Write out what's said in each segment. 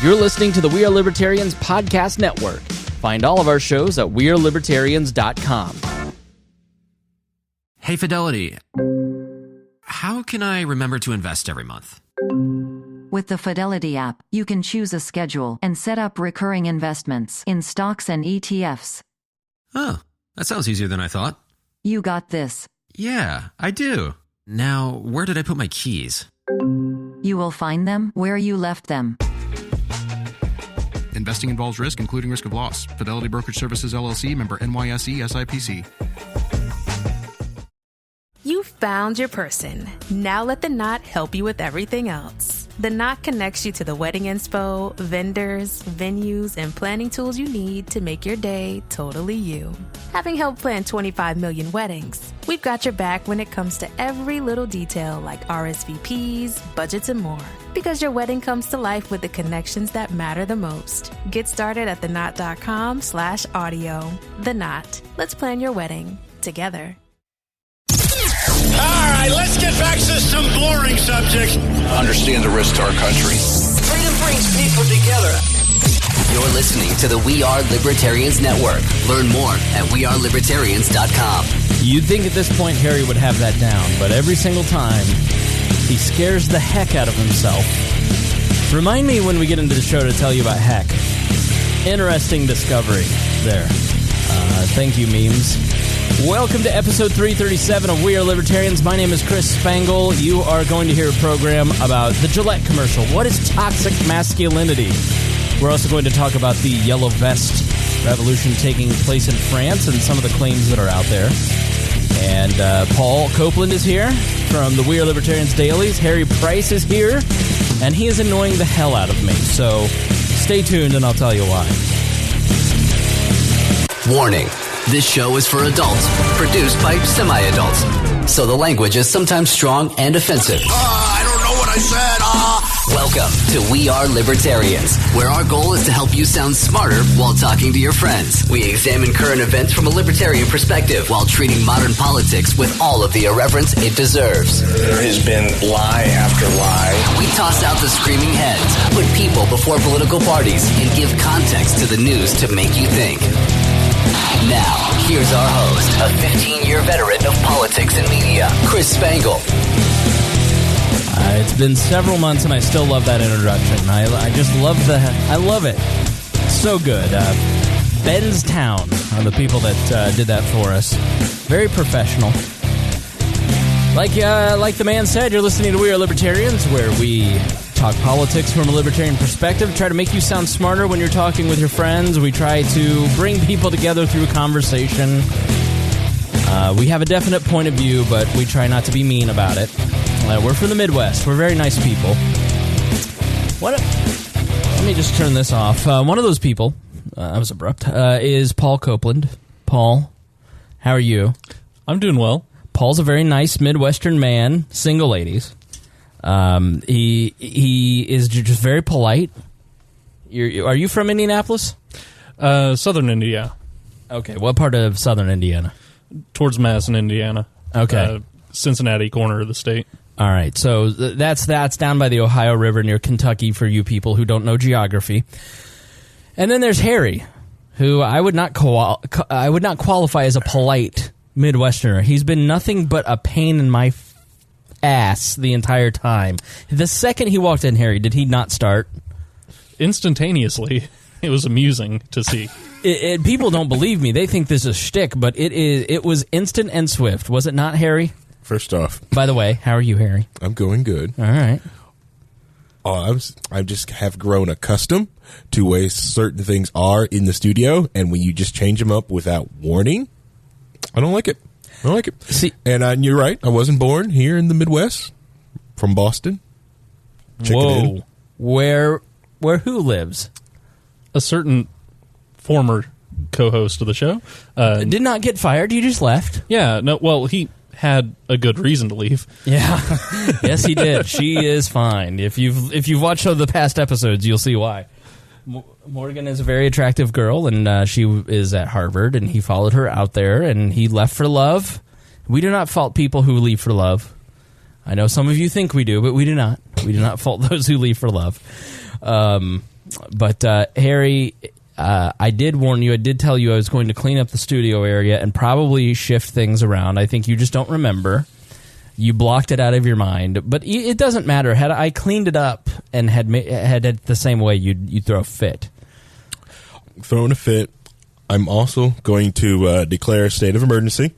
You're listening to the We Are Libertarians podcast network. Find all of our shows at wearelibertarians.com. Hey, Fidelity. How can I remember to invest every month? With the Fidelity app, you can choose a schedule and set up recurring investments in stocks and ETFs. Oh, that sounds easier than I thought. You got this. Yeah, I do. Now, where did I put my keys? You will find them where you left them. Investing involves risk, including risk of loss. Fidelity Brokerage Services, LLC, member NYSE, SIPC. You found your person. Now let the Knot help you with everything else. The Knot connects you to the wedding inspo, vendors, venues, and planning tools you need to make your day totally you. Having helped plan 25 million weddings, we've got your back when it comes to every little detail like RSVPs, budgets, and more. Because your wedding comes to life with the connections that matter the most. Get started at theknot.com/audio. The Knot. Let's plan your wedding together. All right, let's get back to some boring subjects. Understand the risk to our country. Freedom brings people together. You're listening to the We Are Libertarians Network. Learn more at wearelibertarians.com. You'd think at this point Harry would have that down, but every single time, he scares the heck out of himself. Remind me when we get into the show to tell you about heck. Interesting discovery there. Thank you, memes. Welcome to episode 337 of We Are Libertarians. My name is Chris Spangle. You are going to hear a program about the Gillette commercial. What is toxic masculinity? We're also going to talk about the yellow vest revolution taking place in France and some of the claims that are out there. And Paul Copeland is here from the We Are Libertarians Dailies. Harry Price is here, and he is annoying the hell out of me. So stay tuned, and I'll tell you why. Warning. This show is for adults, produced by semi-adults. So the language is sometimes strong and offensive. I don't know what I said. Welcome to We Are Libertarians, where our goal is to help you sound smarter while talking to your friends. We examine current events from a libertarian perspective while treating modern politics with all of the irreverence it deserves. There has been lie after lie. We toss out the screaming heads, put people before political parties, and give context to the news to make you think. Now, here's our host, a 15-year veteran of politics and media, Chris Spangle. It's been several months, and I still love that introduction. I just love I love it. So good. Benstown are the people that did that for us. Very professional. Like the man said, you're listening to We Are Libertarians, where we talk politics from a libertarian perspective, try to make you sound smarter when you're talking with your friends. We try to bring people together through conversation. We have a definite point of view, but we try not to be mean about it. We're from the Midwest. We're very nice people. Let me just turn this off. One of those people, that was abrupt, is Paul Copeland. Paul, how are you? I'm doing well. Paul's a very nice Midwestern man, single ladies. He is just very polite. Are you from Indianapolis? Southern Indiana. Okay, what part of Southern Indiana? Towards Madison, Indiana. Okay. Cincinnati corner of the state. All right, so that's down by the Ohio River near Kentucky for you people who don't know geography. And then there's Harry, who I would not qualify as a polite Midwesterner. He's been nothing but a pain in my ass the entire time. The second he walked in, Harry, did he not start? Instantaneously. It was amusing to see. People don't believe me. They think this is shtick, but it was instant and swift. Was it not, Harry? First off, by the way, how are you, Harry? I'm going good. All right. I just have grown accustomed to ways certain things are in the studio, and when you just change them up without warning, I don't like it. See, and you're right. I wasn't born here in the Midwest, from Boston. Whoa. Where who lives? A certain former co-host of the show. Did not get fired. You just left. Yeah. No. Well, he had a good reason to leave. Yeah. Yes, he did. She is fine. If you've watched the past episodes, you'll see why. Morgan is a very attractive girl, and she is at Harvard, and he followed her out there, and he left for love. We do not fault people who leave for love. I know some of you think we do, but we do not. We do not fault those who leave for love. But Harry, I did warn you. I did tell you I was going to clean up the studio area and probably shift things around. I think you just don't remember. You blocked it out of your mind, but it doesn't matter. Had I cleaned it up and had it the same way, you'd throw a fit. Throwing a fit. I'm also going to declare a state of emergency.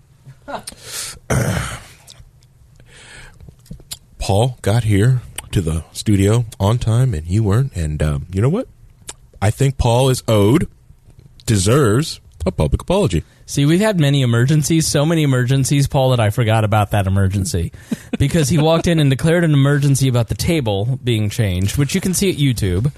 Paul got here to the studio on time, and you weren't. And you know what? I think Paul deserves a public apology. See, we've had many emergencies, so many emergencies, Paul, that I forgot about that emergency. Because he walked in and declared an emergency about the table being changed, which you can see at YouTube.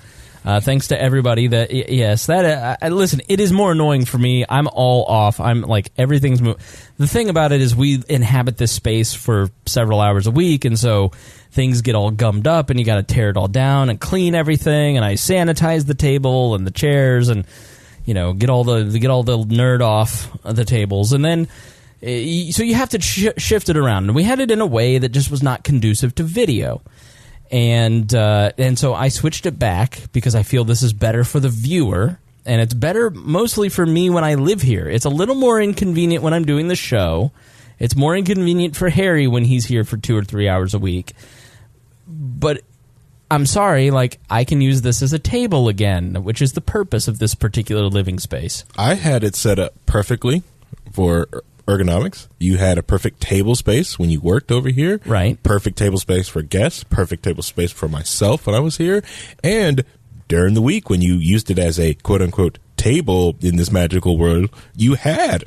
Thanks to everybody that, yes, that, listen, it is more annoying for me. I'm all off. I'm like, everything's moving. The thing about it is we inhabit this space for several hours a week, and so things get all gummed up, and you got to tear it all down and clean everything, and I sanitize the table and the chairs, and get all the nerd off the tables, and then so you have to shift it around. And we had it in a way that just was not conducive to video, and so I switched it back because I feel this is better for the viewer, and it's better mostly for me when I live here. It's a little more inconvenient when I'm doing the show. It's more inconvenient for Harry when he's here for 2 or 3 hours a week, but I'm sorry, I can use this as a table again, which is the purpose of this particular living space. I had it set up perfectly for ergonomics. You had a perfect table space when you worked over here. Right. Perfect table space for guests. Perfect table space for myself when I was here. And during the week when you used it as a quote-unquote table in this magical world, you had,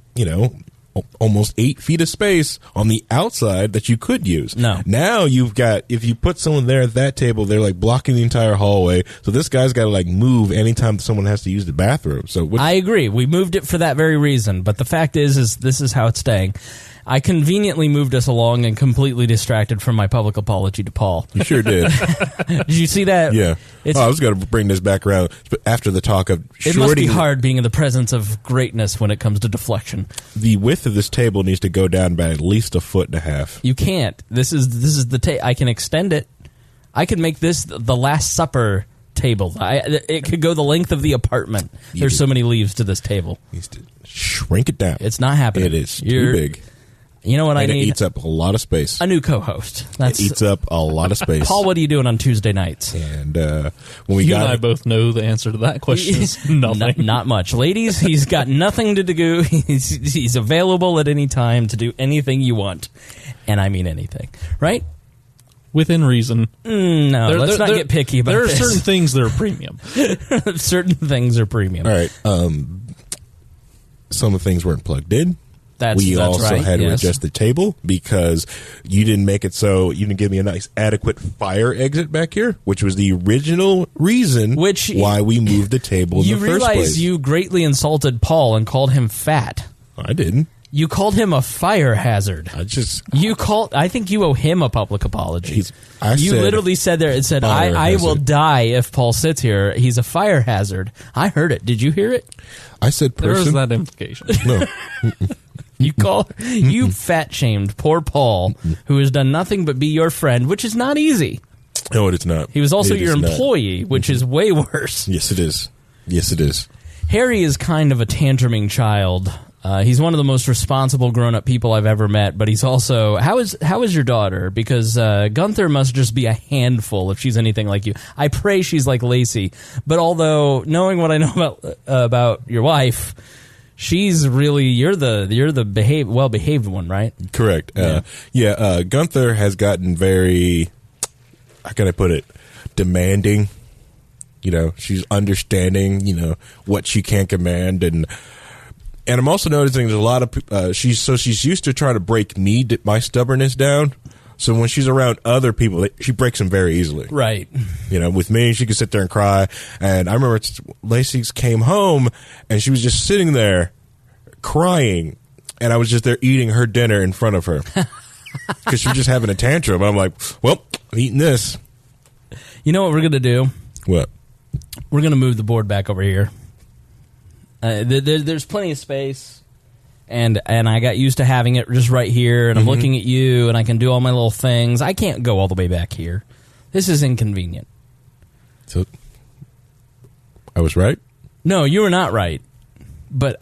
almost 8 feet of space on the outside that you could use. No. Now you've got, if you put someone there at that table, they're blocking the entire hallway. So this guy's got to move anytime someone has to use the bathroom. So I agree. We moved it for that very reason. But the fact is this is how it's staying. I conveniently moved us along and completely distracted from my public apology to Paul. You sure did. Did you see that? Yeah. I was going to bring this back around after the talk of shorting. It must be hard being in the presence of greatness when it comes to deflection. The width of this table needs to go down by at least 1.5 feet. You can't. This is the table. I can extend it. I could make this the Last Supper table. It could go the length of the apartment. There's so many leaves to this table. Needs to shrink it down. It's not happening. It is too big. You know what I need? It eats up a lot of space. A new co-host. It eats up a lot of space. Paul, what are you doing on Tuesday nights? And when we you and I both know the answer to that question is nothing. Not much. Ladies, he's got nothing to do. He's available at any time to do anything you want. And I mean anything. Right? Within reason. No, let's not get picky about this. There are certain things that are premium. Certain things are premium. All right. Some of the things weren't plugged in. We also right, had to adjust the table because you didn't make it so you didn't give me a nice adequate fire exit back here, which was the original reason why we moved the table in the first place. You realize you greatly insulted Paul and called him fat. I didn't. You called him a fire hazard. I think you owe him a public apology. You literally said there, it said, I will die if Paul sits here. He's a fire hazard. I heard it. Did you hear it? I said person. There was that implication. No. You fat shamed poor Paul, who has done nothing but be your friend, which is not easy. No, it is not. He was also your employee, which is way worse. Yes, it is. Yes, it is. Harry is kind of a tantruming child. He's one of the most responsible grown-up people I've ever met, but he's also... How is your daughter? Because Gunther must just be a handful if she's anything like you. I pray she's like Lacey, but although, knowing what I know about your wife... She's really you're the well-behaved one, right? Correct. Gunther has gotten very, how can I put it, demanding. She's understanding, what she can command, and I'm also noticing there's a lot of she's used to trying to break my stubbornness down. So when she's around other people, she breaks them very easily. Right. With me, she could sit there and cry. And I remember Lacey came home, and she was just sitting there crying. And I was just there eating her dinner in front of her. Because she was just having a tantrum. And I'm like, well, I'm eating this. You know what we're going to do? What? We're going to move the board back over here. There's plenty of space. And I got used to having it just right here, and I'm looking at you, and I can do all my little things. I can't go all the way back here. This is inconvenient. So, I was right? No, you were not right. But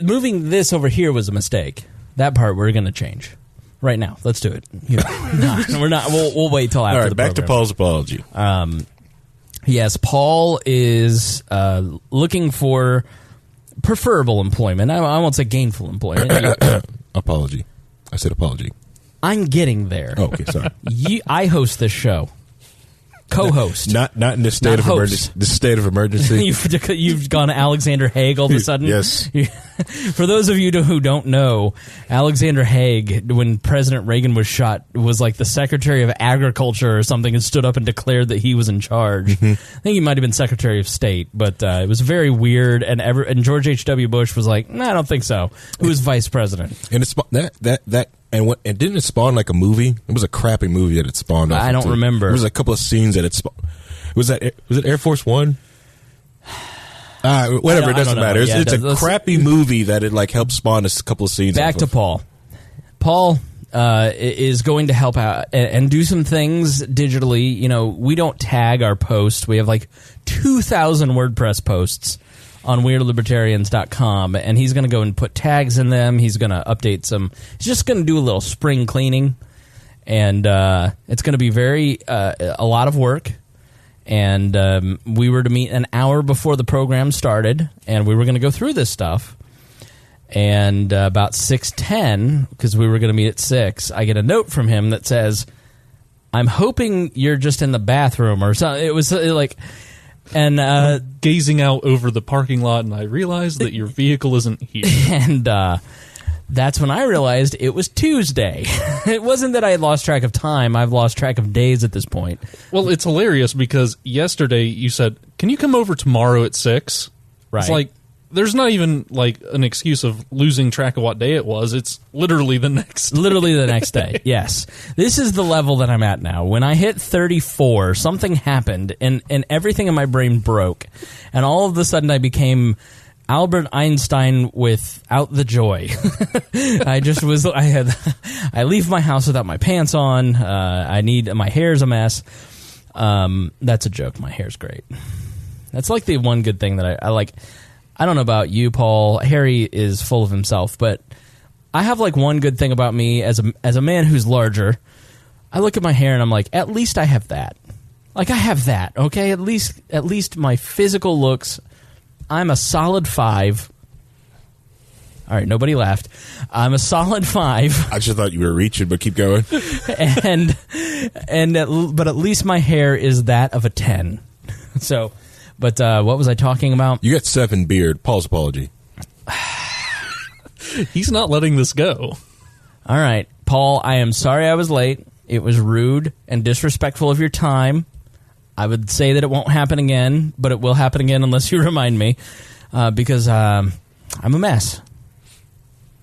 moving this over here was a mistake. That part we're going to change right now. Let's do it. No, we're not. We'll wait till after. All right, the back program. to Paul's apology. Yes, Paul is looking for preferable employment. I won't say gainful employment. Apology. I said apology. I'm getting there. Oh, okay, sorry. I host this show. Co-host. Not in this state of emergency. This state of emergency. You've gone Alexander Haig all of a sudden? Yes. For those of you who don't know, Alexander Haig, when President Reagan was shot, was like the Secretary of Agriculture or something and stood up and declared that he was in charge. I think he might have been Secretary of State, but it was very weird. And George H.W. Bush was like, "No, I don't think so." Who was Vice President? And it's and didn't it spawn like a movie? It was a crappy movie that it spawned. I don't remember. There was a couple of scenes that it spawned. Was it Air Force One? Whatever, it doesn't matter. It's a crappy movie that it like helped spawn a couple of scenes. Back to Paul. Paul is going to help out and do some things digitally. You know, we don't tag our posts. We have like 2,000 WordPress posts on WeirdLibertarians.com, and he's going to go and put tags in them. He's going to update some. He's just going to do a little spring cleaning, and it's going to be a lot of work. And we were to meet an hour before the program started, and we were going to go through this stuff. And about 6:10, because we were going to meet at 6, I get a note from him that says, "I'm hoping you're just in the bathroom," or something. It was like, and gazing out over the parking lot, and I realized that your vehicle isn't here. And that's when I realized it was Tuesday. It wasn't that I had lost track of time. I've lost track of days at this point. Well, it's hilarious because yesterday you said, "Can you come over tomorrow at 6?" Right. It's like, there's not even like an excuse of losing track of what day it was. It's literally the next day. Literally the next day, yes. This is the level that I'm at now. When I hit 34, something happened, and everything in my brain broke. And all of a sudden I became Albert Einstein without the joy. I leave my house without my pants on. My hair's a mess. That's a joke. My hair's great. That's like the one good thing that I like. I don't know about you, Paul. Harry is full of himself, but I have like one good thing about me as a man who's larger. I look at my hair and I'm like, at least I have that. Like I have that, okay? At least my physical looks. I'm a solid 5. All right, nobody laughed. I'm a solid 5. I just thought you were reaching, but keep going. But at least my hair is that of a 10. So, but what was I talking about? You got 7 beard. Paul's apology. He's not letting this go. All right, Paul, I am sorry I was late. It was rude and disrespectful of your time. I would say that it won't happen again, but it will happen again unless you remind me, because I'm a mess.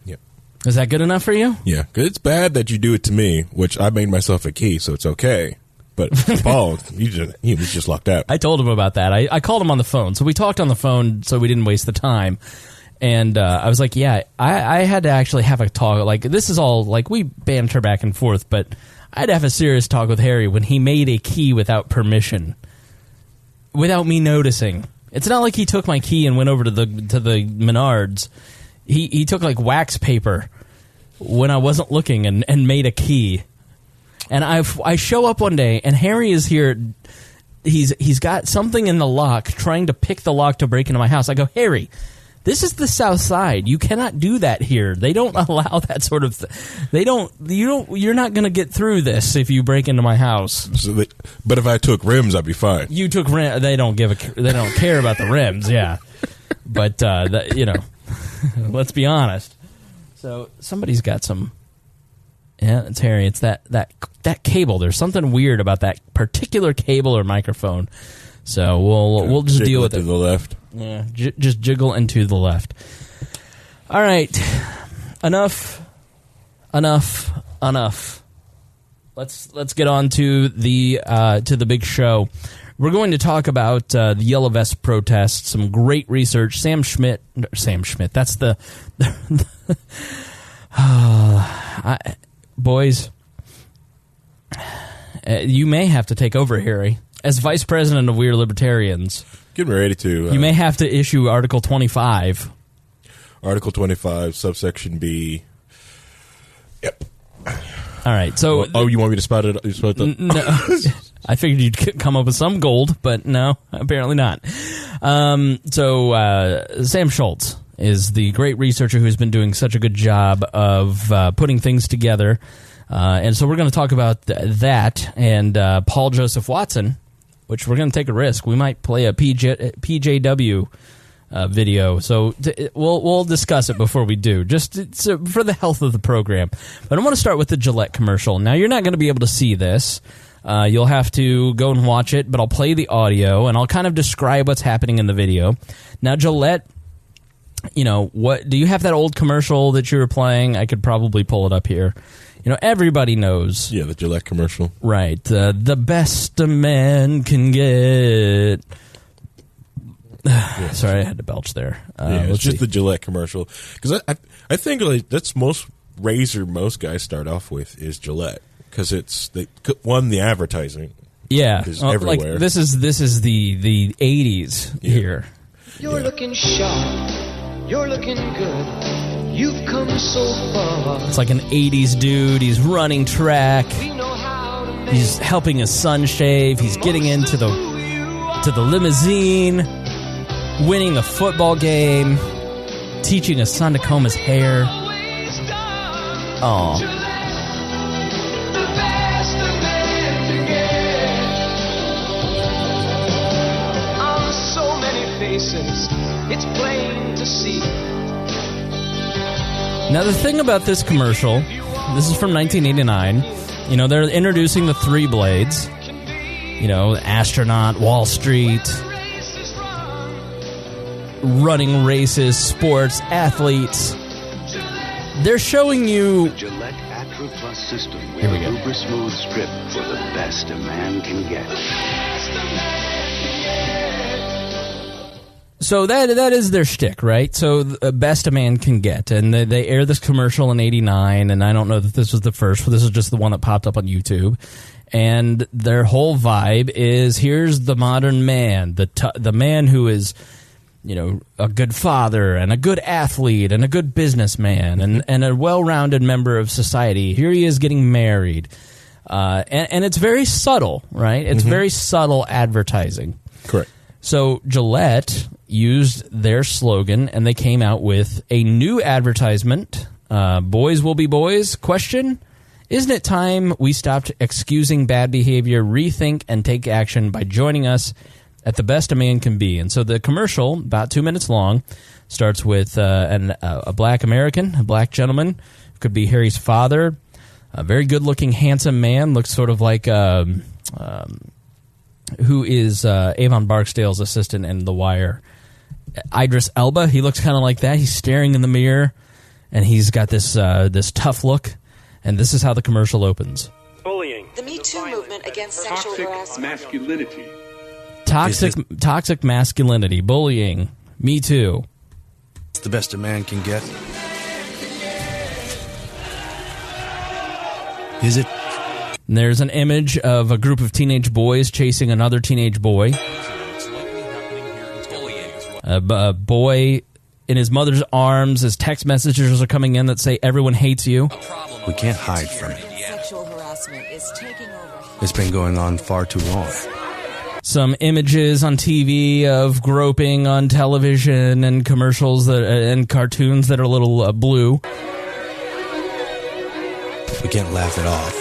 Yep. Is that good enough for you? Yeah, 'cause it's bad that you do it to me, which I made myself a key, so it's okay. But Paul, he was just locked out. I told him about that. I called him on the phone, so we talked on the phone, so we didn't waste the time. And I was like, yeah, I had to actually have a talk. Like, this is all, like, we banter back and forth, but I'd have a serious talk with Harry when he made a key without permission, without me noticing. It's not like he took my key and went over to the Menards. He took like wax paper when I wasn't looking and made a key. And I show up one day and Harry is here. He's got something in the lock, trying to pick the lock to break into my house. I go, Harry, this is the South Side. You cannot do that here. They don't allow that sort of you're not going to get through this if you break into my house. But if I took rims, I'd be fine. You took rims. They don't care about the rims, yeah. But let's be honest. So somebody's got some. Yeah, it's Harry. It's that cable. There's something weird about that particular cable or microphone. So we'll just deal with it. To the left. Yeah, just jiggle and to the left. All right, enough. Let's get on to the big show. We're going to talk about the Yellow Vest protests. Some great research. Sam Schmidt. That's the boys. You may have to take over, Harry, as vice president of Weird Libertarians. getting ready to. You may have to issue Article 25. Article 25, subsection B. Yep. All right. So, you want me to spot it? No. I figured you'd come up with some gold, but no, apparently not. Sam Schultz is the great researcher who's been doing such a good job of putting things together. And so we're going to talk about that and Paul Joseph Watson, which we're going to take a risk. We might play a PJW video. So we'll discuss it before we do, just for the health of the program. But I want to start with the Gillette commercial. Now, you're not going to be able to see this. You'll have to go and watch it, but I'll play the audio, and I'll kind of describe what's happening in the video. Now, Gillette, what do you have that old commercial that you were playing? I could probably pull it up here. Everybody knows. Yeah, the Gillette commercial. Right. The best a man can get. Sorry, I had to belch there. It's just the Gillette commercial. Because I think that's most razor most guys start off with is Gillette. Because it's the advertising. Yeah, is everywhere. Like this is the 80s here. You're looking sharp. You're looking good. You've come so far. It's like an 80s dude. He's running track. He's helping his son shave. He's getting into the limousine, winning a football game, teaching his son to comb his hair. Oh. It's plain to see. Now, the thing about this commercial, this is from 1989. They're introducing the three blades. Astronaut, Wall Street, running races, sports, athletes. They're showing you. The Gillette Acro Plus system with Here we go. Uber Smooth Strip for the best a man can get. So that is their shtick, right? So the best a man can get. And they aired this commercial in 89, and I don't know that this was the first, but this is just the one that popped up on YouTube. And their whole vibe is, here's the modern man, the man who is, a good father and a good athlete and a good businessman and a well-rounded member of society. Here he is getting married. And it's very subtle, right? It's very subtle advertising. Correct. So Gillette used their slogan, and they came out with a new advertisement. Boys will be boys? Question. Isn't it time we stopped excusing bad behavior, rethink, and take action by joining us at the best a man can be? And so the commercial, about 2 minutes long, starts with a black American, a black gentleman, could be Harry's father, a very good-looking, handsome man, looks sort of like who is Avon Barksdale's assistant in The Wire. Idris Elba, he looks kind of like that. He's staring in the mirror, and he's got this tough look, and this is how the commercial opens. Bullying. The Me Too movement against sexual harassment. Masculinity. Toxic masculinity, bullying, Me Too. It's the best a man can get. Is it? And there's an image of a group of teenage boys chasing another teenage boy. A boy in his mother's arms. His text messages are coming in that say, everyone hates you. We can't hide from it. Sexual harassment is taking over. It's been going on far too long. Some images on TV of groping on television and commercials and cartoons that are a little blue. We can't laugh it off.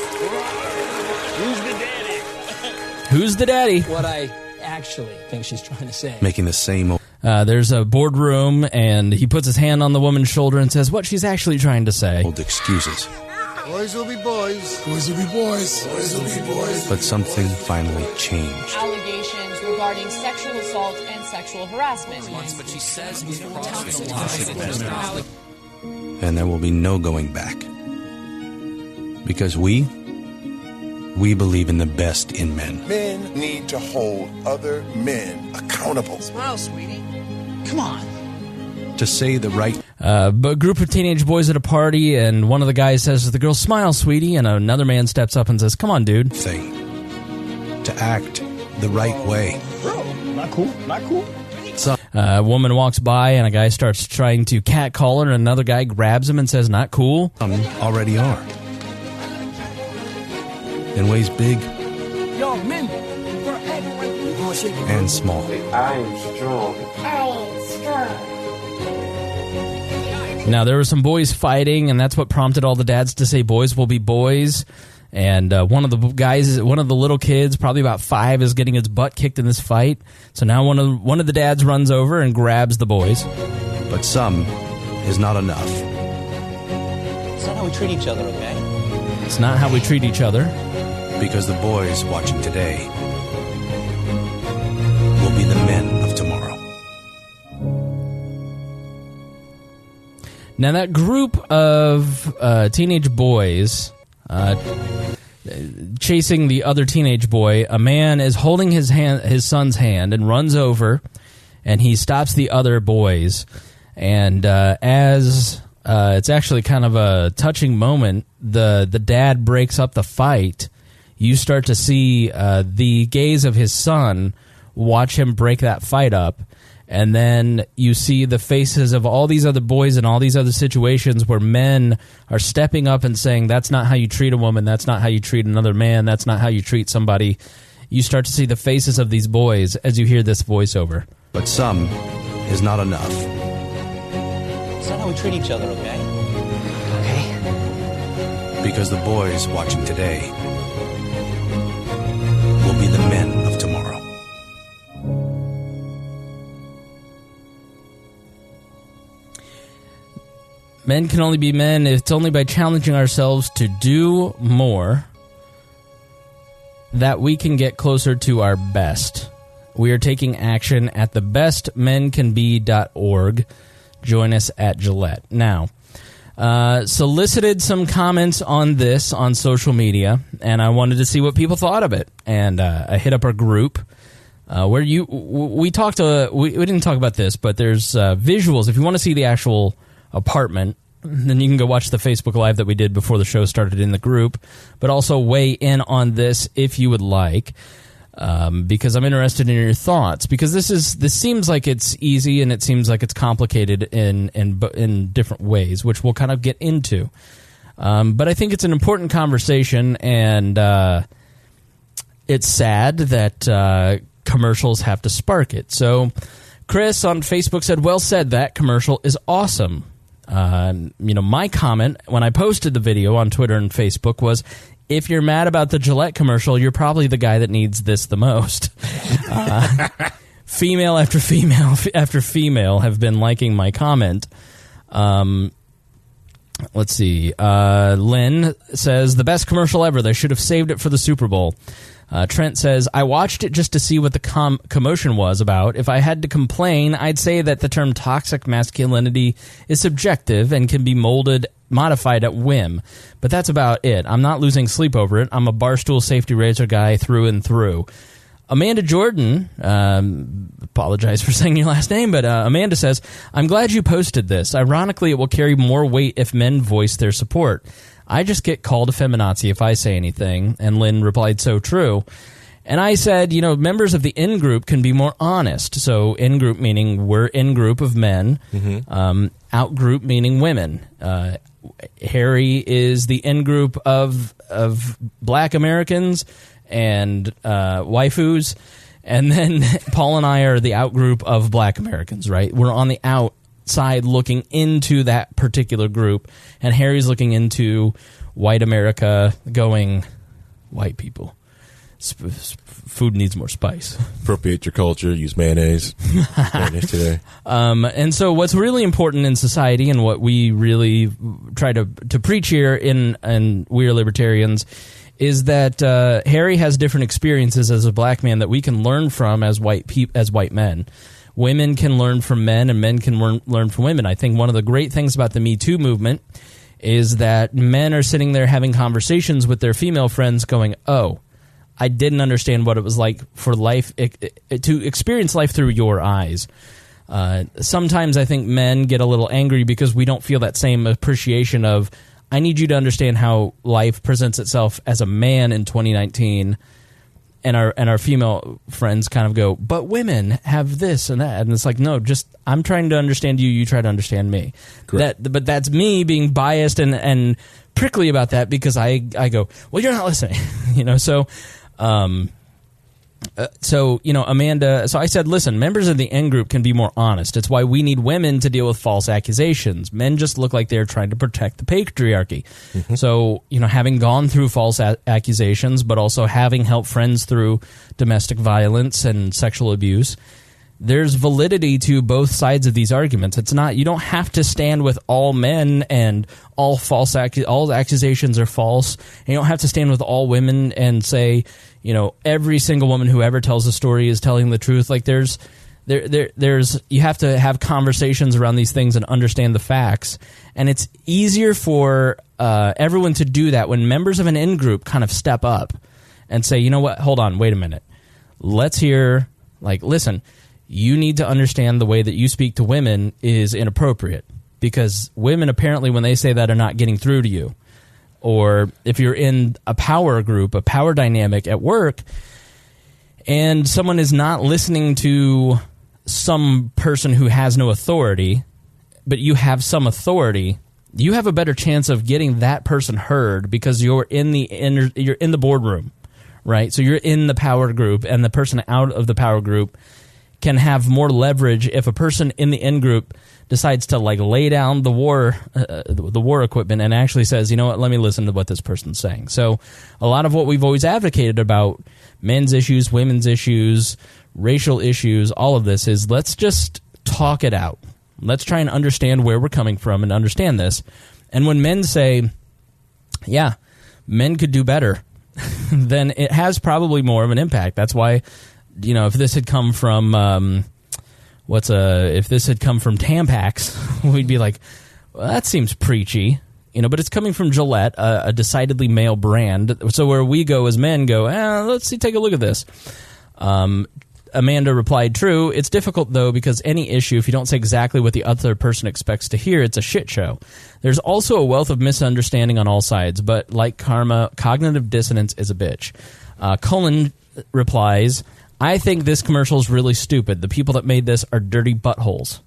Who's the daddy? What I actually think she's trying to say. Making the same old... There's a boardroom, and he puts his hand on the woman's shoulder and says what she's actually trying to say. Old excuses. Boys will be boys. Boys will be boys. Boys will be boys. But something finally changed. Allegations regarding sexual assault and sexual harassment. But she says he's and there will be no going back. Because we believe in the best in men. Men need to hold other men accountable. Smile, sweetie. Come on. To say the right... A group of teenage boys at a party, and one of the guys says to the girl, smile, sweetie, and another man steps up and says, come on, dude. Thing. To act the right way. Bro, Not cool. Not cool. A woman walks by and a guy starts trying to catcall her, and another guy grabs him and says, "Not cool." Already are. In ways big Yo, men. and small. I am strong. Now, there were some boys fighting, and that's what prompted all the dads to say boys will be boys. And one of the little kids, probably about 5, is getting his butt kicked in this fight. So now one of the dads runs over and grabs the boys. But some is not enough. It's not how we treat each other, okay? It's not how we treat each other. Because the boys watching today will be the men of tomorrow. Now, that group of teenage boys chasing the other teenage boy, a man is holding his son's hand and runs over, and he stops the other boys. And as it's actually kind of a touching moment, the dad breaks up the fight. You start to see the gaze of his son watch him break that fight up. And then you see the faces of all these other boys in all these other situations where men are stepping up and saying, that's not how you treat a woman, that's not how you treat another man, that's not how you treat somebody. You start to see the faces of these boys as you hear this voiceover. But some is not enough. It's not how we treat each other, okay? Okay. Because the boys watching today will be the men of tomorrow. Men can only be men. It's only by challenging ourselves to do more that we can get closer to our best. We are taking action at thebestmencanbe.org. Join us at Gillette. Now, solicited some comments on this on social media, and I wanted to see what people thought of it. And I hit up our group where we talked. We didn't talk about this, but there's visuals. If you want to see the actual apartment, then you can go watch the Facebook Live that we did before the show started in the group, but also weigh in on this if you would like, because I'm interested in your thoughts, because this seems like it's easy and it seems like it's complicated in different ways, which we'll kind of get into. But I think it's an important conversation, and it's sad that commercials have to spark it. So Chris on Facebook said, "Well said, that commercial is awesome." My comment when I posted the video on Twitter and Facebook was, if you're mad about the Gillette commercial, you're probably the guy that needs this the most. Female after female after female have been liking my comment. Let's see. Lynn says, the best commercial ever. They should have saved it for the Super Bowl. Trent says, I watched it just to see what the commotion was about. If I had to complain, I'd say that the term toxic masculinity is subjective and can be modified at whim. But that's about it. I'm not losing sleep over it. I'm a Barstool safety razor guy through and through. Amanda Jordan, apologize for saying your last name, but Amanda says, I'm glad you posted this. Ironically, it will carry more weight if men voice their support. I just get called a feminazi if I say anything. And Lynn replied, so true. And I said, members of the in-group can be more honest. So in-group meaning we're in-group of men. Mm-hmm. Out-group meaning women. Harry is the in-group of black Americans and waifus. And then Paul and I are the out-group of black Americans, right? We're on the outside looking into that particular group, and Harry's looking into white America going, white people. Food needs more spice. Appropriate your culture, use mayonnaise. Mayonnaise today. And so what's really important in society and what we really try to preach here in We Are Libertarians is that Harry has different experiences as a black man that we can learn from as white men. Women can learn from men, and men can learn from women. I think one of the great things about the Me Too movement is that men are sitting there having conversations with their female friends going, oh, I didn't understand what it was like for life, to experience life through your eyes. Sometimes I think men get a little angry because we don't feel that same appreciation of, I need you to understand how life presents itself as a man in 2019 and our female friends kind of go, but women have this and that, and it's like, no, just I'm trying to understand you, you try to understand me. But that's me being biased and prickly about that, because I go, well, you're not listening, So, Amanda, so I said, listen, members of the N group can be more honest. It's why we need women to deal with false accusations. Men just look like they're trying to protect the patriarchy. Mm-hmm. So, having gone through false accusations, but also having helped friends through domestic violence and sexual abuse, there's validity to both sides of these arguments. It's not, you don't have to stand with all men and all false all accusations are false. And you don't have to stand with all women and say, every single woman who ever tells a story is telling the truth. Like there's you have to have conversations around these things and understand the facts. And it's easier for everyone to do that when members of an in-group kind of step up and say, you know what, hold on, wait a minute. Let's hear, listen, you need to understand the way that you speak to women is inappropriate, because women apparently, when they say that, are not getting through to you. Or if you're in a power group, a power dynamic at work, and someone is not listening to some person who has no authority, but you have some authority, you have a better chance of getting that person heard because you're in the boardroom, right? So you're in the power group, and the person out of the power group can have more leverage if a person in the in group decides to lay down the war equipment and actually says, you know what, let me listen to what this person's saying. So a lot of what we've always advocated about men's issues, women's issues, racial issues, all of this is, let's just talk it out. Let's try and understand where we're coming from and understand this. And when men say, yeah, men could do better, then it has probably more of an impact. That's why, if this had come from if this had come from Tampax, we'd be like, well, that seems preachy, but it's coming from Gillette, a decidedly male brand. So where we go as men go, let's take a look at this. Amanda replied, true. It's difficult, though, because any issue, if you don't say exactly what the other person expects to hear, it's a shit show. There's also a wealth of misunderstanding on all sides, but like karma, cognitive dissonance is a bitch. Cullen replies, I think this commercial is really stupid. The people that made this are dirty buttholes.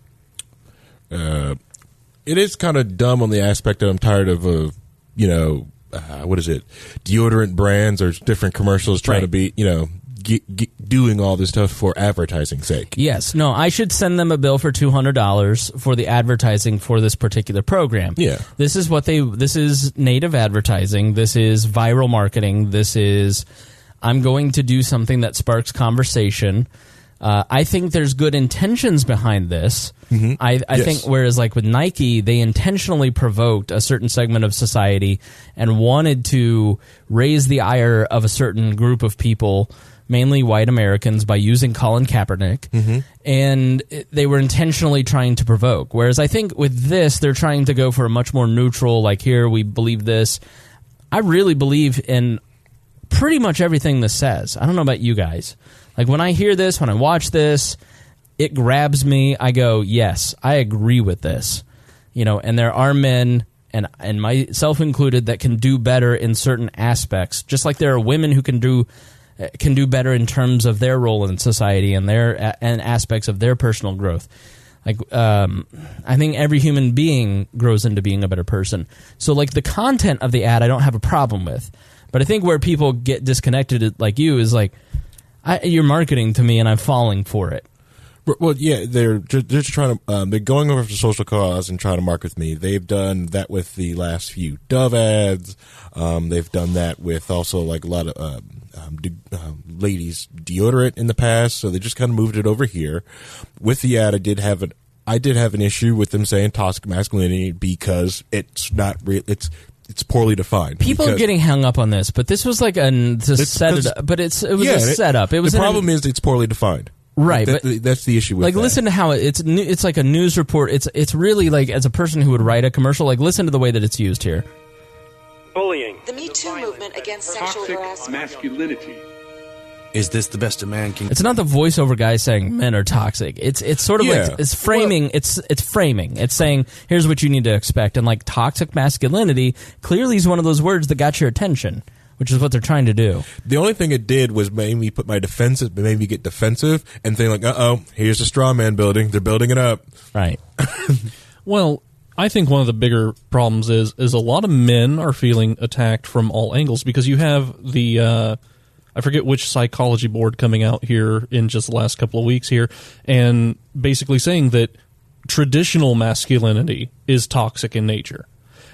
It is kind of dumb on the aspect that I'm tired of, what is it? Deodorant brands or different commercials trying to be, doing all this stuff for advertising's sake. Yes. No, I should send them a bill for $200 for the advertising for this particular program. Yeah. This is native advertising. This is viral marketing. This is, I'm going to do something that sparks conversation. I think there's good intentions behind this. Mm-hmm. I think, whereas with Nike, they intentionally provoked a certain segment of society and wanted to raise the ire of a certain group of people, mainly white Americans, by using Colin Kaepernick. Mm-hmm. And they were intentionally trying to provoke. Whereas I think with this, they're trying to go for a much more neutral, here, we believe this. I really believe in pretty much everything this says. I don't know about you guys. When I hear this, when I watch this, it grabs me. I go, yes, I agree with this. And there are men, and myself included, that can do better in certain aspects. Just like there are women who can do better in terms of their role in society and and aspects of their personal growth. I think every human being grows into being a better person. So the content of the ad, I don't have a problem with. But I think where people get disconnected, like you, is you're marketing to me and I'm falling for it. Well, yeah, they're just trying to. They're going over to social cause and trying to market with me. They've done that with the last few Dove ads. They've done that with also a lot of ladies deodorant in the past. So they just kind of moved it over here. With the ad, I did have an issue with them saying toxic masculinity because it's not real. It's poorly defined. People are getting hung up on this, but this was to set it up. But it was a setup. The problem is it's poorly defined. Right, but that's the issue with that. Listen to how it's like a news report. It's really as a person who would write a commercial, listen to the way that it's used here. Bullying. The Me Too movement against sexual harassment. Masculinity. Is this the best a man can? It's not the voiceover guy saying men are toxic. It's sort of it's framing. It's framing. It's saying here's what you need to expect. And toxic masculinity clearly is one of those words that got your attention. which is what they're trying to do. The only thing it did was made me get defensive and think like, here's the straw man building. They're building it up. Right. Well, I think one of the bigger problems is a lot of men are feeling attacked from all angles because you have the I forget which psychology board coming out here in just the last couple of weeks here, and basically saying that traditional masculinity is toxic in nature.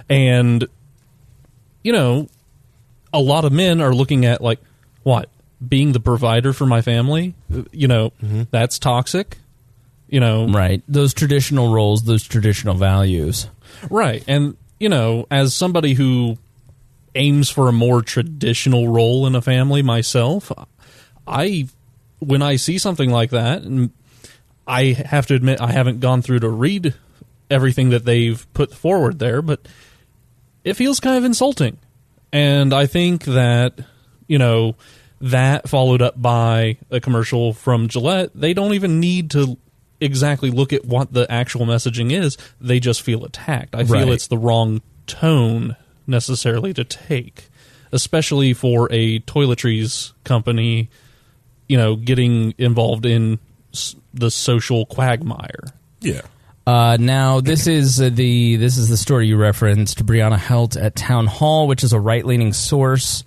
And, you know, a lot of men are looking at, like, what? Being the provider for my family? You know, that's toxic? You know? Right. Those traditional roles, those traditional values. Right. And, you know, as somebody who aims for a more traditional role in a family myself, when I see something like that, and I have to admit I haven't gone through to read everything that they've put forward there, but it feels kind of insulting. And I think that, you know, that followed up by a commercial from Gillette, they don't even need to exactly look at what the actual messaging is. They just feel attacked. I feel it's the wrong tone necessarily to take, especially for a toiletries company, you know, getting involved in the social quagmire. Yeah. Now, this is the story you referenced, Brianna Helt at Town Hall, which is a right-leaning source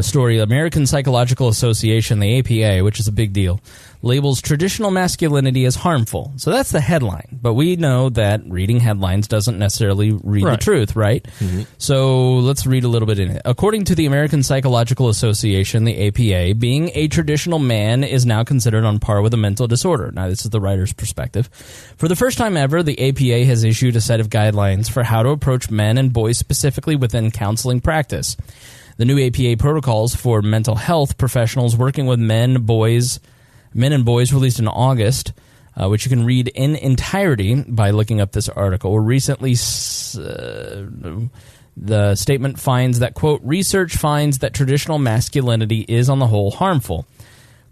story. American Psychological Association, the APA, which is a big deal, labels traditional masculinity as harmful. So that's the headline. But we know that reading headlines doesn't necessarily read the truth, right? Mm-hmm. So let's read a little bit in it. According to the American Psychological Association, the APA, being a traditional man is now considered on par with a mental disorder. Now, this is the writer's perspective. For the first time ever, the APA has issued a set of guidelines for how to approach men and boys specifically within counseling practice. The new APA protocols for mental health professionals working with men and boys released in August, which you can read in entirety by looking up this article. Were recently, the statement finds that, quote, research finds that traditional masculinity is on the whole harmful.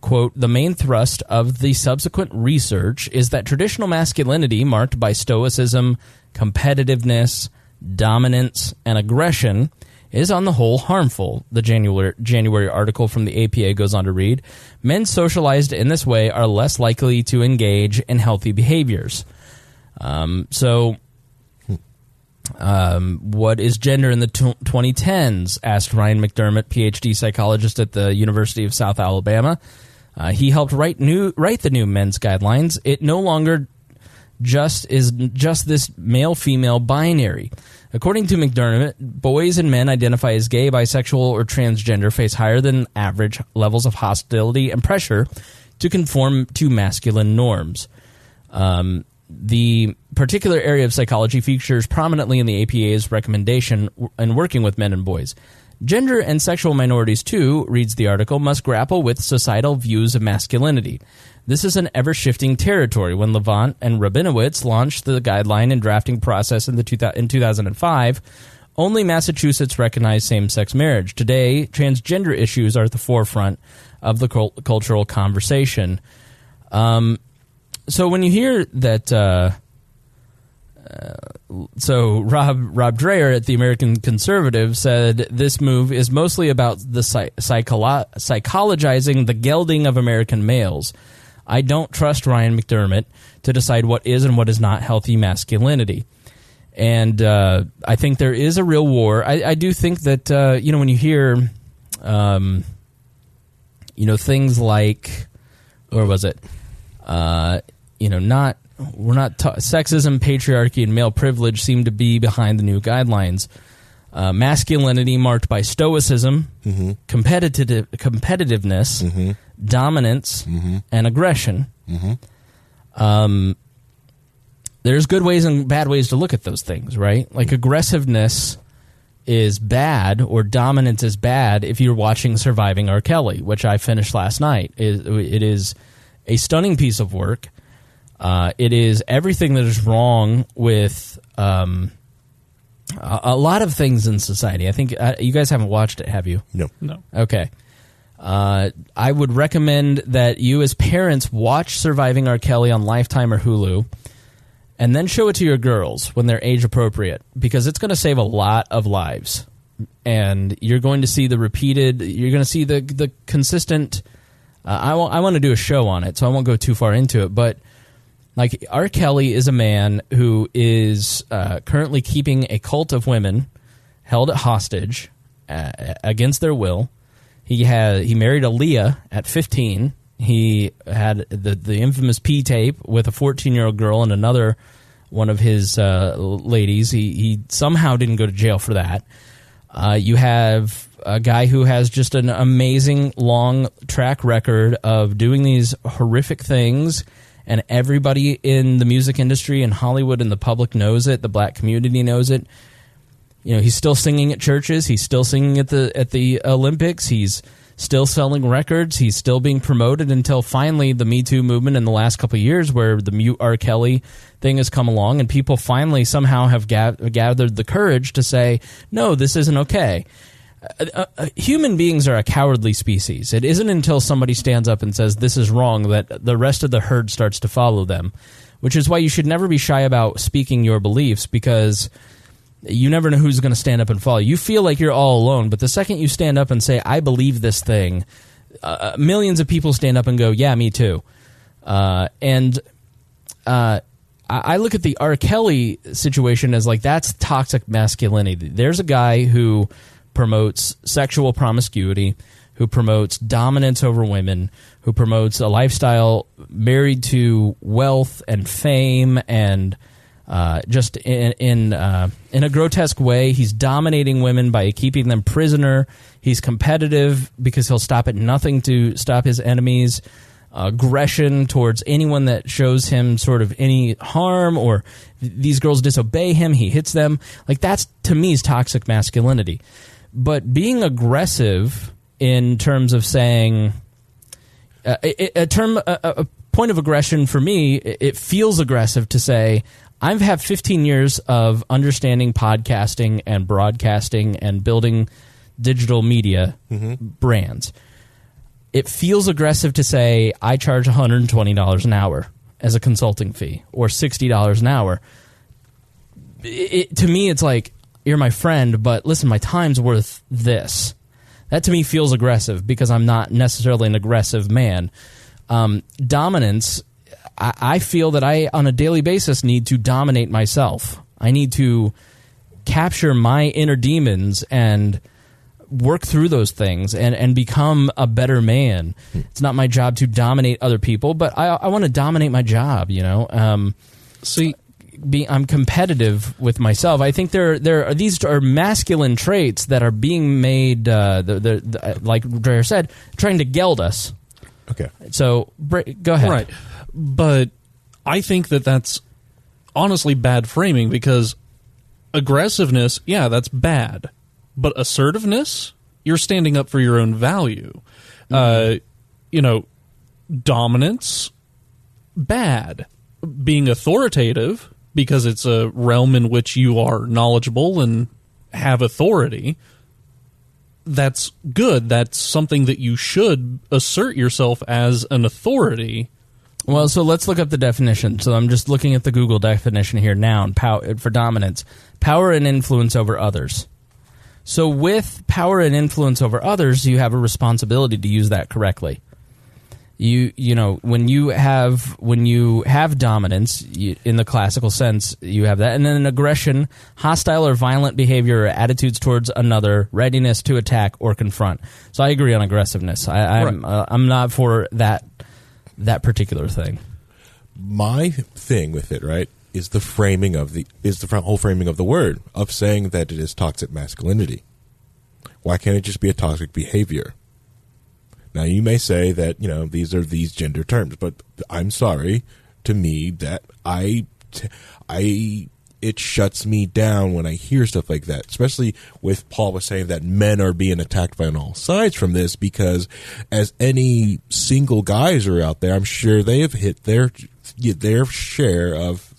Quote, the main thrust of the subsequent research is that traditional masculinity marked by stoicism, competitiveness, dominance, and aggression is on the whole harmful. The January article from the APA goes on to read, men socialized in this way are less likely to engage in healthy behaviors. What is gender in the 2010s? Asked Ryan McDermott, PhD psychologist at the University of South Alabama. He helped write the new men's guidelines. It no longer just this male-female binary. According to McDermott, boys and men identify as gay, bisexual, or transgender face higher than average levels of hostility and pressure to conform to masculine norms. The particular area of psychology features prominently in the APA's recommendation in working with men and boys. Gender and sexual minorities, too, reads the article, must grapple with societal views of masculinity. This is an ever-shifting territory. When Levant and Rabinowitz launched the guideline and drafting process in 2005, only Massachusetts recognized same-sex marriage. Today, transgender issues are at the forefront of the cultural conversation. So when you hear that... So Rob Dreher at the American Conservative said this move is mostly about the psychologizing the gelding of American males. I don't trust Ryan McDermott to decide what is and what is not healthy masculinity. And I think there is a real war. I do think that, when you hear, things like, or was it, sexism, patriarchy, and male privilege seem to be behind the new guidelines. Masculinity marked by stoicism, competitiveness, dominance, and aggression. There's good ways and bad ways to look at those things, right? Like aggressiveness is bad or dominance is bad if you're watching Surviving R. Kelly, which I finished last night. It is a stunning piece of work. It is everything that is wrong with a lot of things in society. I think you guys haven't watched it, have you? No. Okay. I would recommend that you as parents watch Surviving R. Kelly on Lifetime or Hulu and then show it to your girls when they're age appropriate, because it's going to save a lot of lives. and you're going to see the repeated. You're going to see the consistent. I want to do a show on it, so I won't go too far into it. But like R. Kelly is a man who is currently keeping a cult of women held at hostage against their will. He married Aaliyah at 15. He had the infamous P tape with a 14-year-old girl and another one of his ladies. He somehow didn't go to jail for that. You have a guy who has just an amazing long track record of doing these horrific things, and everybody in the music industry and Hollywood and the public knows it. The black community knows it. You know, he's still singing at churches. He's still singing at the Olympics. He's still selling records. He's still being promoted until finally the Me Too movement in the last couple of years, where the Mute R. Kelly thing has come along, and people finally somehow have gathered the courage to say, no, this isn't okay. Human beings are a cowardly species. It isn't until somebody stands up and says this is wrong that the rest of the herd starts to follow them, which is why you should never be shy about speaking your beliefs, because you never know who's going to stand up and follow. You feel like you're all alone, but the second you stand up and say, I believe this thing, millions of people stand up and go, yeah, me too. I look at the R. Kelly situation as like, that's toxic masculinity. There's a guy who promotes sexual promiscuity, who promotes dominance over women, who promotes a lifestyle married to wealth and fame, and just in a grotesque way. He's dominating women by keeping them prisoner. He's competitive because he'll stop at nothing to stop his enemies. Aggression towards anyone that shows him sort of any harm, or these girls disobey him, he hits them. Like, that's, to me, is toxic masculinity. But being aggressive in terms of saying a point of aggression for me, it feels aggressive to say, I've had 15 years of understanding podcasting and broadcasting and building digital media brands. It feels aggressive to say, I charge $120 an hour as a consulting fee, or $60 an hour. To me, it's like, you're my friend, but listen, my time's worth this. That to me feels aggressive, because I'm not necessarily an aggressive man. Dominance, I feel that I, on a daily basis, need to dominate myself. I need to capture my inner demons and work through those things and become a better man. It's not my job to dominate other people, but I want to dominate my job, you know? I'm competitive with myself. I think these are masculine traits that are being made, like Dreher said, trying to geld us. Okay. So, go ahead. Right. But I think that's honestly bad framing, because aggressiveness, yeah, that's bad. But assertiveness, you're standing up for your own value. Dominance, bad. Being authoritative, because it's a realm in which you are knowledgeable and have authority, that's good. That's something that you should assert yourself as an authority. Well, so let's look up the definition. So I'm just looking at the Google definition here now for dominance. Power and influence over others. So with power and influence over others, you have a responsibility to use that correctly. When you have dominance, in the classical sense, you have that, and then an aggression, hostile or violent behavior or attitudes towards another, readiness to attack or confront. So I agree on aggressiveness. I'm not for that particular thing. My thing with it, right, is the framing of the whole framing of the word, of saying that it is toxic masculinity. Why can't it just be a toxic behavior? Now, you may say that, these are these gender terms, but I'm sorry, to me, that it shuts me down when I hear stuff like that, especially with Paul was saying that men are being attacked on all sides from this, because as any single guys are out there, I'm sure they have hit their share of,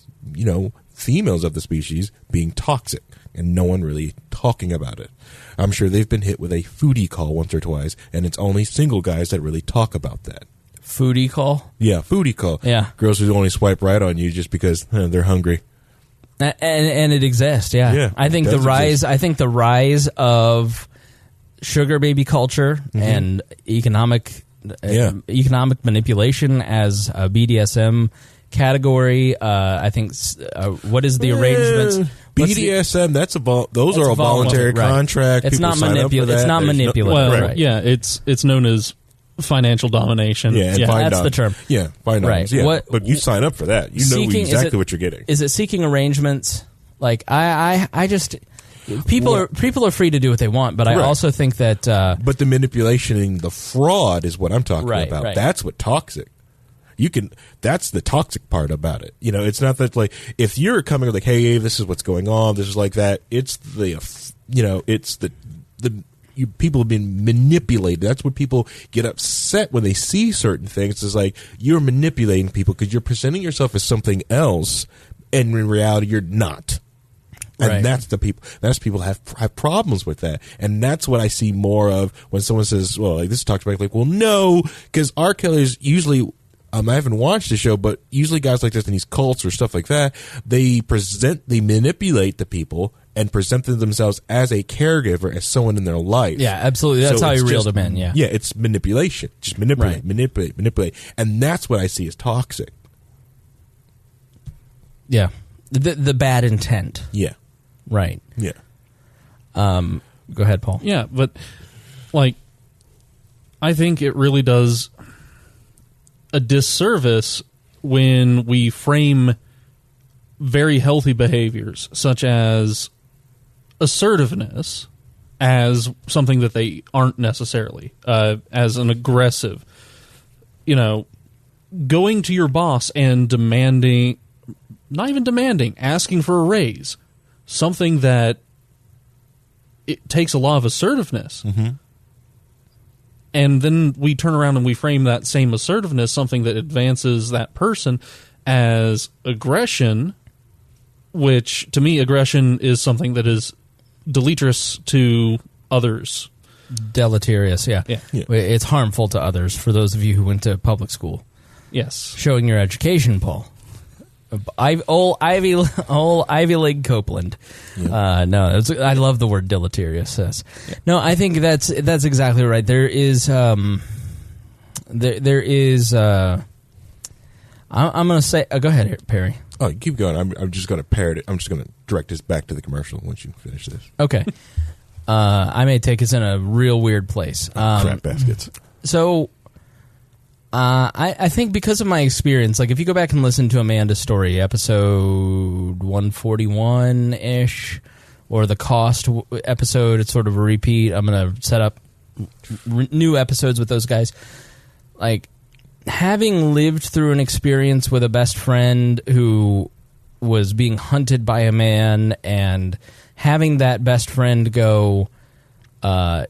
females of the species being toxic, and no one really talking about it. I'm sure they've been hit with a foodie call once or twice, and it's only single guys that really talk about that. Foodie call? Yeah, foodie call. Yeah. Girls who only swipe right on you just because they're hungry. And it exists, yeah. I think the rise of sugar baby culture and economic manipulation as a BDSM category. I think what is the arrangements? BDSM. Those are a voluntary contract. It's not manipulative. It's not manipulative. Yeah, it's known as financial domination. Yeah, that's the term. Yeah, finance. Right. Yeah, but you sign up for that. You know exactly what you're getting. Is it seeking arrangements? Like I just people are free to do what they want, but I also think that. But the manipulation, the fraud, is what I'm talking about. Right. That's what toxic. That's the toxic part about it. It's not that like if you're coming like, hey, this is what's going on, this is like that. It's it's the people have been manipulated. That's what people get upset when they see certain things. It's like you're manipulating people because you're presenting yourself as something else, and in reality, you're not. And that's people have problems with that, and that's what I see more of when someone says, "Well, like this talks about like, well, no," because R. Kelly's usually. I haven't watched the show, but usually guys like this in these cults or stuff like that, they manipulate the people and present themselves as a caregiver, as someone in their life. Yeah, absolutely. That's how you reel them in. Yeah, it's manipulation. Just manipulate. And that's what I see as toxic. Yeah, the bad intent. Yeah, right. Yeah. Go ahead, Paul. Yeah, but like, I think it really does a disservice when we frame very healthy behaviors such as assertiveness as something that they aren't necessarily, as an aggressive, going to your boss and asking for a raise, something that it takes a lot of assertiveness. Mm-hmm. And then we turn around and we frame that same assertiveness, something that advances that person, as aggression, which, to me, aggression is something that is deleterious to others. Deleterious, yeah. It's harmful to others, for those of you who went to public school. Yes. Showing your education, Paul. Old Ivy League Copeland. Yeah. No, I love the word deleterious. Yes. Yeah. No, I think that's exactly right. There is I'm going to say. Go ahead, Perry. Oh, keep going. I'm just going to parrot it. I'm just going to direct us back to the commercial once you finish this. Okay. I may take us in a real weird place. Crap baskets. So. I think because of my experience, like if you go back and listen to Amanda's story, episode 141-ish, or the Cost episode, it's sort of a repeat. I'm going to set up new episodes with those guys. Like, having lived through an experience with a best friend who was being hunted by a man, and having that best friend go, when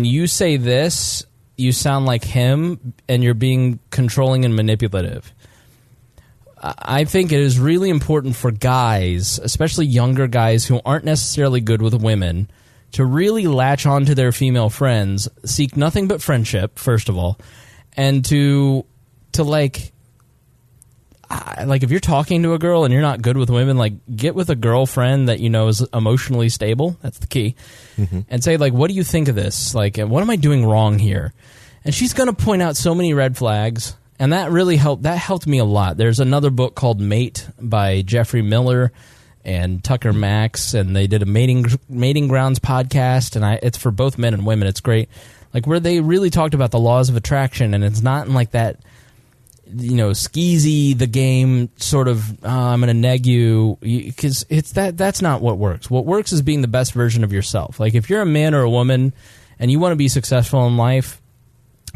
you say this, you sound like him, and you're being controlling and manipulative. I think it is really important for guys, especially younger guys who aren't necessarily good with women, to really latch on to their female friends, seek nothing but friendship, first of all, and to if you're talking to a girl and you're not good with women, like, get with a girlfriend that you know is emotionally stable. That's the key. Mm-hmm. And say, like, what do you think of this? Like, what am I doing wrong here? And she's going to point out so many red flags, and that really helped. That helped me a lot. There's another book called Mate by Jeffrey Miller and Tucker Max, and they did a mating grounds podcast, and it's for both men and women. It's great, like, where they really talked about the laws of attraction, and it's not in like that, skeezy the game sort of. I'm going to neg you, because it's that's not what works. What works is being the best version of yourself. Like, if you're a man or a woman and you want to be successful in life,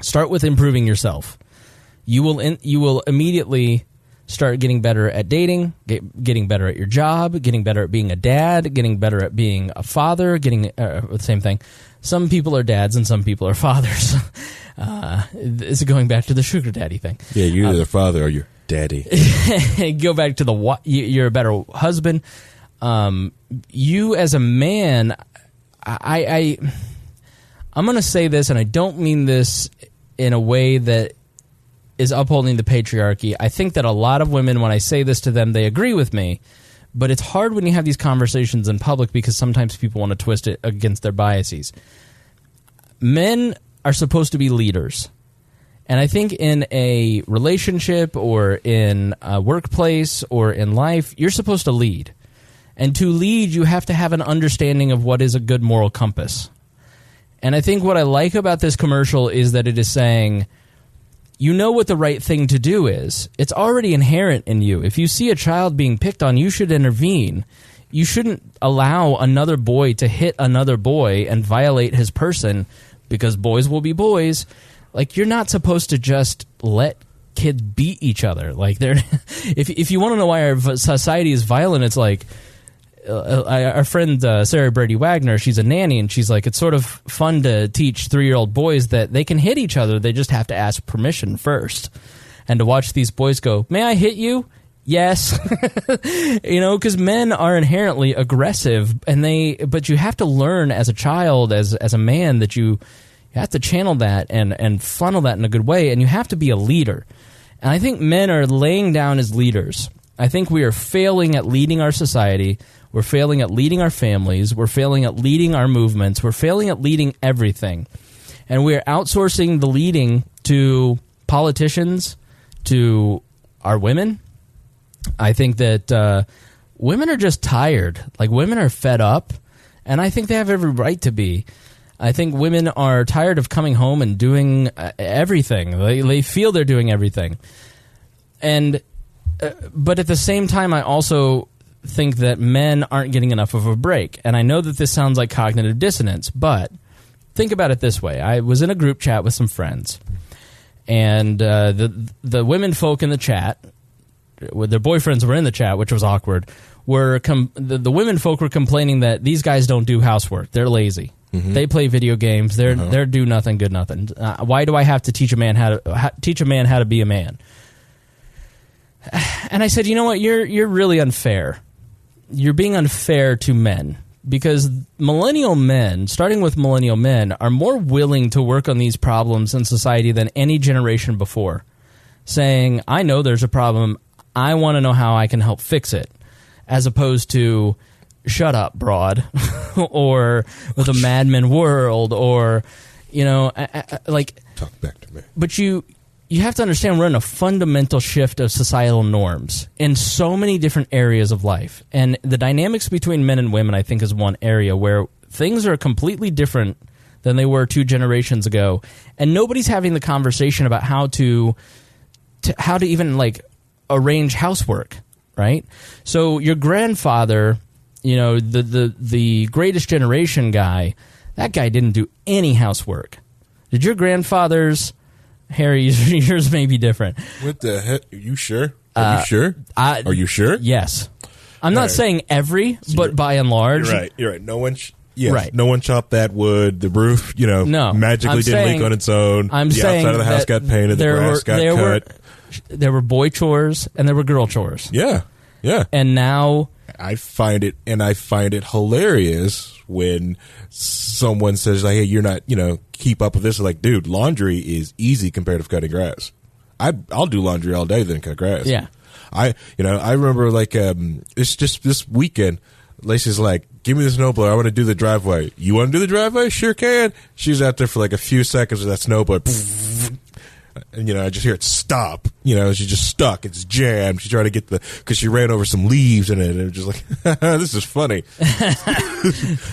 start with improving yourself. You will immediately start getting better at dating, getting better at your job, getting better at being a dad, getting better at being a father, the same thing. Some people are dads and some people are fathers. This is going back to the sugar daddy thing. Yeah, you're either the father or your daddy. Go back to you're a better husband. You as a man, I'm going to say this, and I don't mean this in a way that is upholding the patriarchy. I think that a lot of women, when I say this to them, they agree with me. But it's hard when you have these conversations in public because sometimes people want to twist it against their biases. Men are supposed to be leaders. And I think in a relationship or in a workplace or in life, you're supposed to lead. And to lead, you have to have an understanding of what is a good moral compass. And I think what I like about this commercial is that it is saying, you know what the right thing to do is. It's already inherent in you. If you see a child being picked on, you should intervene. You shouldn't allow another boy to hit another boy and violate his person because boys will be boys. Like, you're not supposed to just let kids beat each other. Like, they're if you want to know why our society is violent, it's like our friend Sarah Brady Wagner, she's a nanny, and she's like, it's sort of fun to teach 3-year-old boys that they can hit each other. They just have to ask permission first. And to watch these boys go, may I hit you? Yes. You know, because men are inherently aggressive, but you have to learn as a child, as a man, that you have to channel that and funnel that in a good way, and you have to be a leader. And I think men are laying down as leaders. I think we are failing at leading our society. We're failing at leading our families. We're failing at leading our movements. We're failing at leading everything. And we're outsourcing the leading to politicians, to our women. I think that women are just tired. Like, women are fed up, and I think they have every right to be. I think women are tired of coming home and doing everything. They feel they're doing everything. And but at the same time, I also think that men aren't getting enough of a break. And I know that this sounds like cognitive dissonance, but think about it this way. I was in a group chat with some friends, and the women folk in the chat, their boyfriends were in the chat, which was awkward, the women folk were complaining that these guys don't do housework. They're lazy. Mm-hmm. They play video games. They're do nothing, good nothing. Why do I have to teach a man how to be a man? And I said, you know what? You're really unfair. You're being unfair to men, because millennial men, starting with millennial men, are more willing to work on these problems in society than any generation before. Saying, I know there's a problem. I want to know how I can help fix it, as opposed to, shut up, broad, or with a Mad Men world, or, you know, like... Talk back to me. But you have to understand we're in a fundamental shift of societal norms in so many different areas of life. And the dynamics between men and women, I think, is one area where things are completely different than they were 2 generations ago. And nobody's having the conversation about how to even, like, arrange housework, right? So your grandfather... You know, the greatest generation guy, that guy didn't do any housework. Did your grandfather's, Harry, yours may be different. What the heck? Are you sure? Are you sure? Are you sure? Yes. I'm not saying every, but by and large. You're right. No one... No one chopped that wood. The roof, magically didn't leak on its own. I'm the saying outside of the house got painted. The grass got cut. There were boy chores and there were girl chores. Yeah. And now... I find it hilarious when someone says, like, hey, you're not, keep up with this. Like, dude, laundry is easy compared to cutting grass. I'll do laundry all day than cut grass. Yeah. I remember, like, it's just this weekend, Lacey's like, give me the snowblower. I want to do the driveway. You want to do the driveway? Sure can. She's out there for like a few seconds with that snowblower. And, I just hear it stop. She's just stuck. It's jammed. She tried to get because she ran over some leaves in it. And it was just like, this is funny.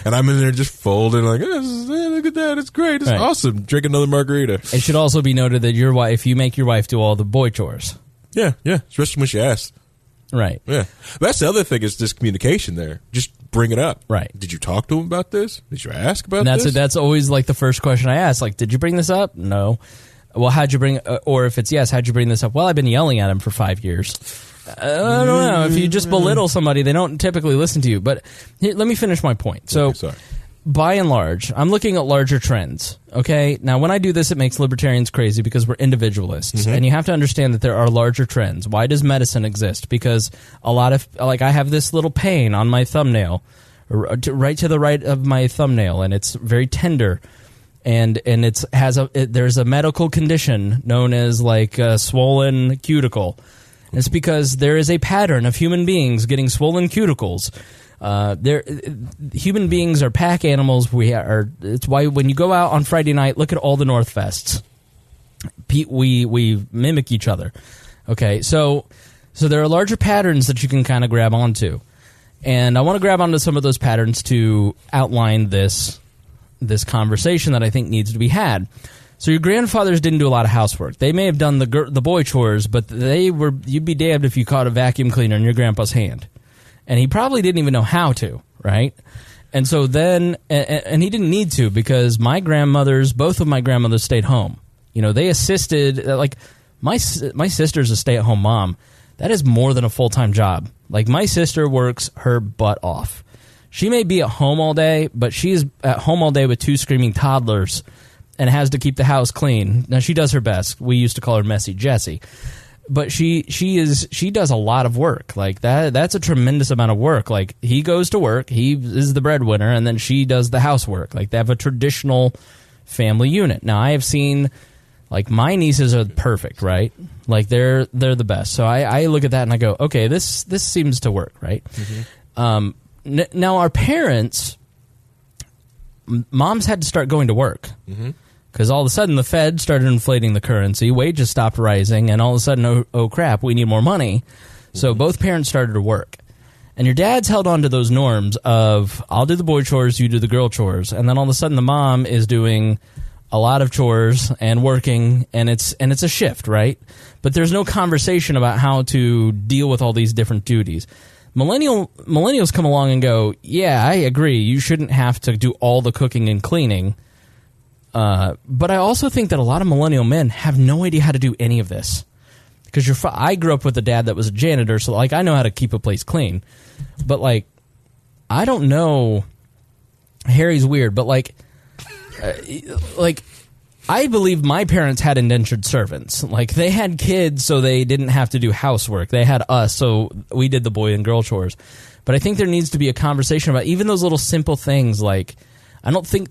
And I'm in there just folding, like, look at that. It's great. It's awesome. Drink another margarita. It should also be noted that you make your wife do all the boy chores. Yeah. Especially when she asks. Right. Yeah. That's the other thing is this communication there. Just bring it up. Right. Did you talk to him about this? Did you ask about this? That's always like the first question I ask. Like, did you bring this up? No. Well, how'd you bring, or if it's yes, how'd you bring this up? Well, I've been yelling at him for 5 years. I don't know. If you just belittle somebody, they don't typically listen to you. But here, let me finish my point. So, by and large, I'm looking at larger trends. Okay? Now, when I do this, it makes libertarians crazy because we're individualists. Mm-hmm. And you have to understand that there are larger trends. Why does medicine exist? Because a lot of, like, I have this little pain on my thumbnail, right to the right of my thumbnail, and it's very tender. and there's a medical condition known as like swollen cuticle. And it's because there is a pattern of human beings getting swollen cuticles. Human beings are pack animals. It's why when you go out on Friday night, look at all the North Fests. We mimic each other. Okay, so there are larger patterns that you can kind of grab onto, and I want to grab onto some of those patterns to outline this conversation that I think needs to be had. So your grandfathers didn't do a lot of housework. They may have done the boy chores, but you'd be damned if you caught a vacuum cleaner in your grandpa's hand. And he probably didn't even know how to, right? And so then, and he didn't need to, because both of my grandmothers stayed home. You know, they assisted, like, my sister's a stay-at-home mom. That is more than a full-time job. Like, my sister works her butt off. She may be at home all day, but she's at home all day with 2 screaming toddlers and has to keep the house clean. Now, she does her best. We used to call her Messy Jessie. But she does a lot of work. Like, that's a tremendous amount of work. Like, he goes to work, he is the breadwinner, and then she does the housework. Like, they have a traditional family unit. Now, I have seen, like, my nieces are perfect, right? Like, they're the best. So I look at that and I go, okay, this seems to work, right? Mm-hmm. Now, our parents, moms had to start going to work. Mm-hmm. Because all of a sudden the Fed started inflating the currency, wages stopped rising, and all of a sudden, oh crap, we need more money. So both parents started to work. And your dad's held on to those norms of, I'll do the boy chores, you do the girl chores. And then all of a sudden the mom is doing a lot of chores and working, and it's a shift, right? But there's no conversation about how to deal with all these different duties. Millennials come along and go, yeah, I agree, you shouldn't have to do all the cooking and cleaning. But I also think that a lot of millennial men have no idea how to do any of this. Because I grew up with a dad that was a janitor, so like I know how to keep a place clean. But like, I don't know. Harry's weird, but like I believe my parents had indentured servants. Like, they had kids, so they didn't have to do housework. They had us, so we did the boy and girl chores. But I think there needs to be a conversation about even those little simple things. Like, I don't think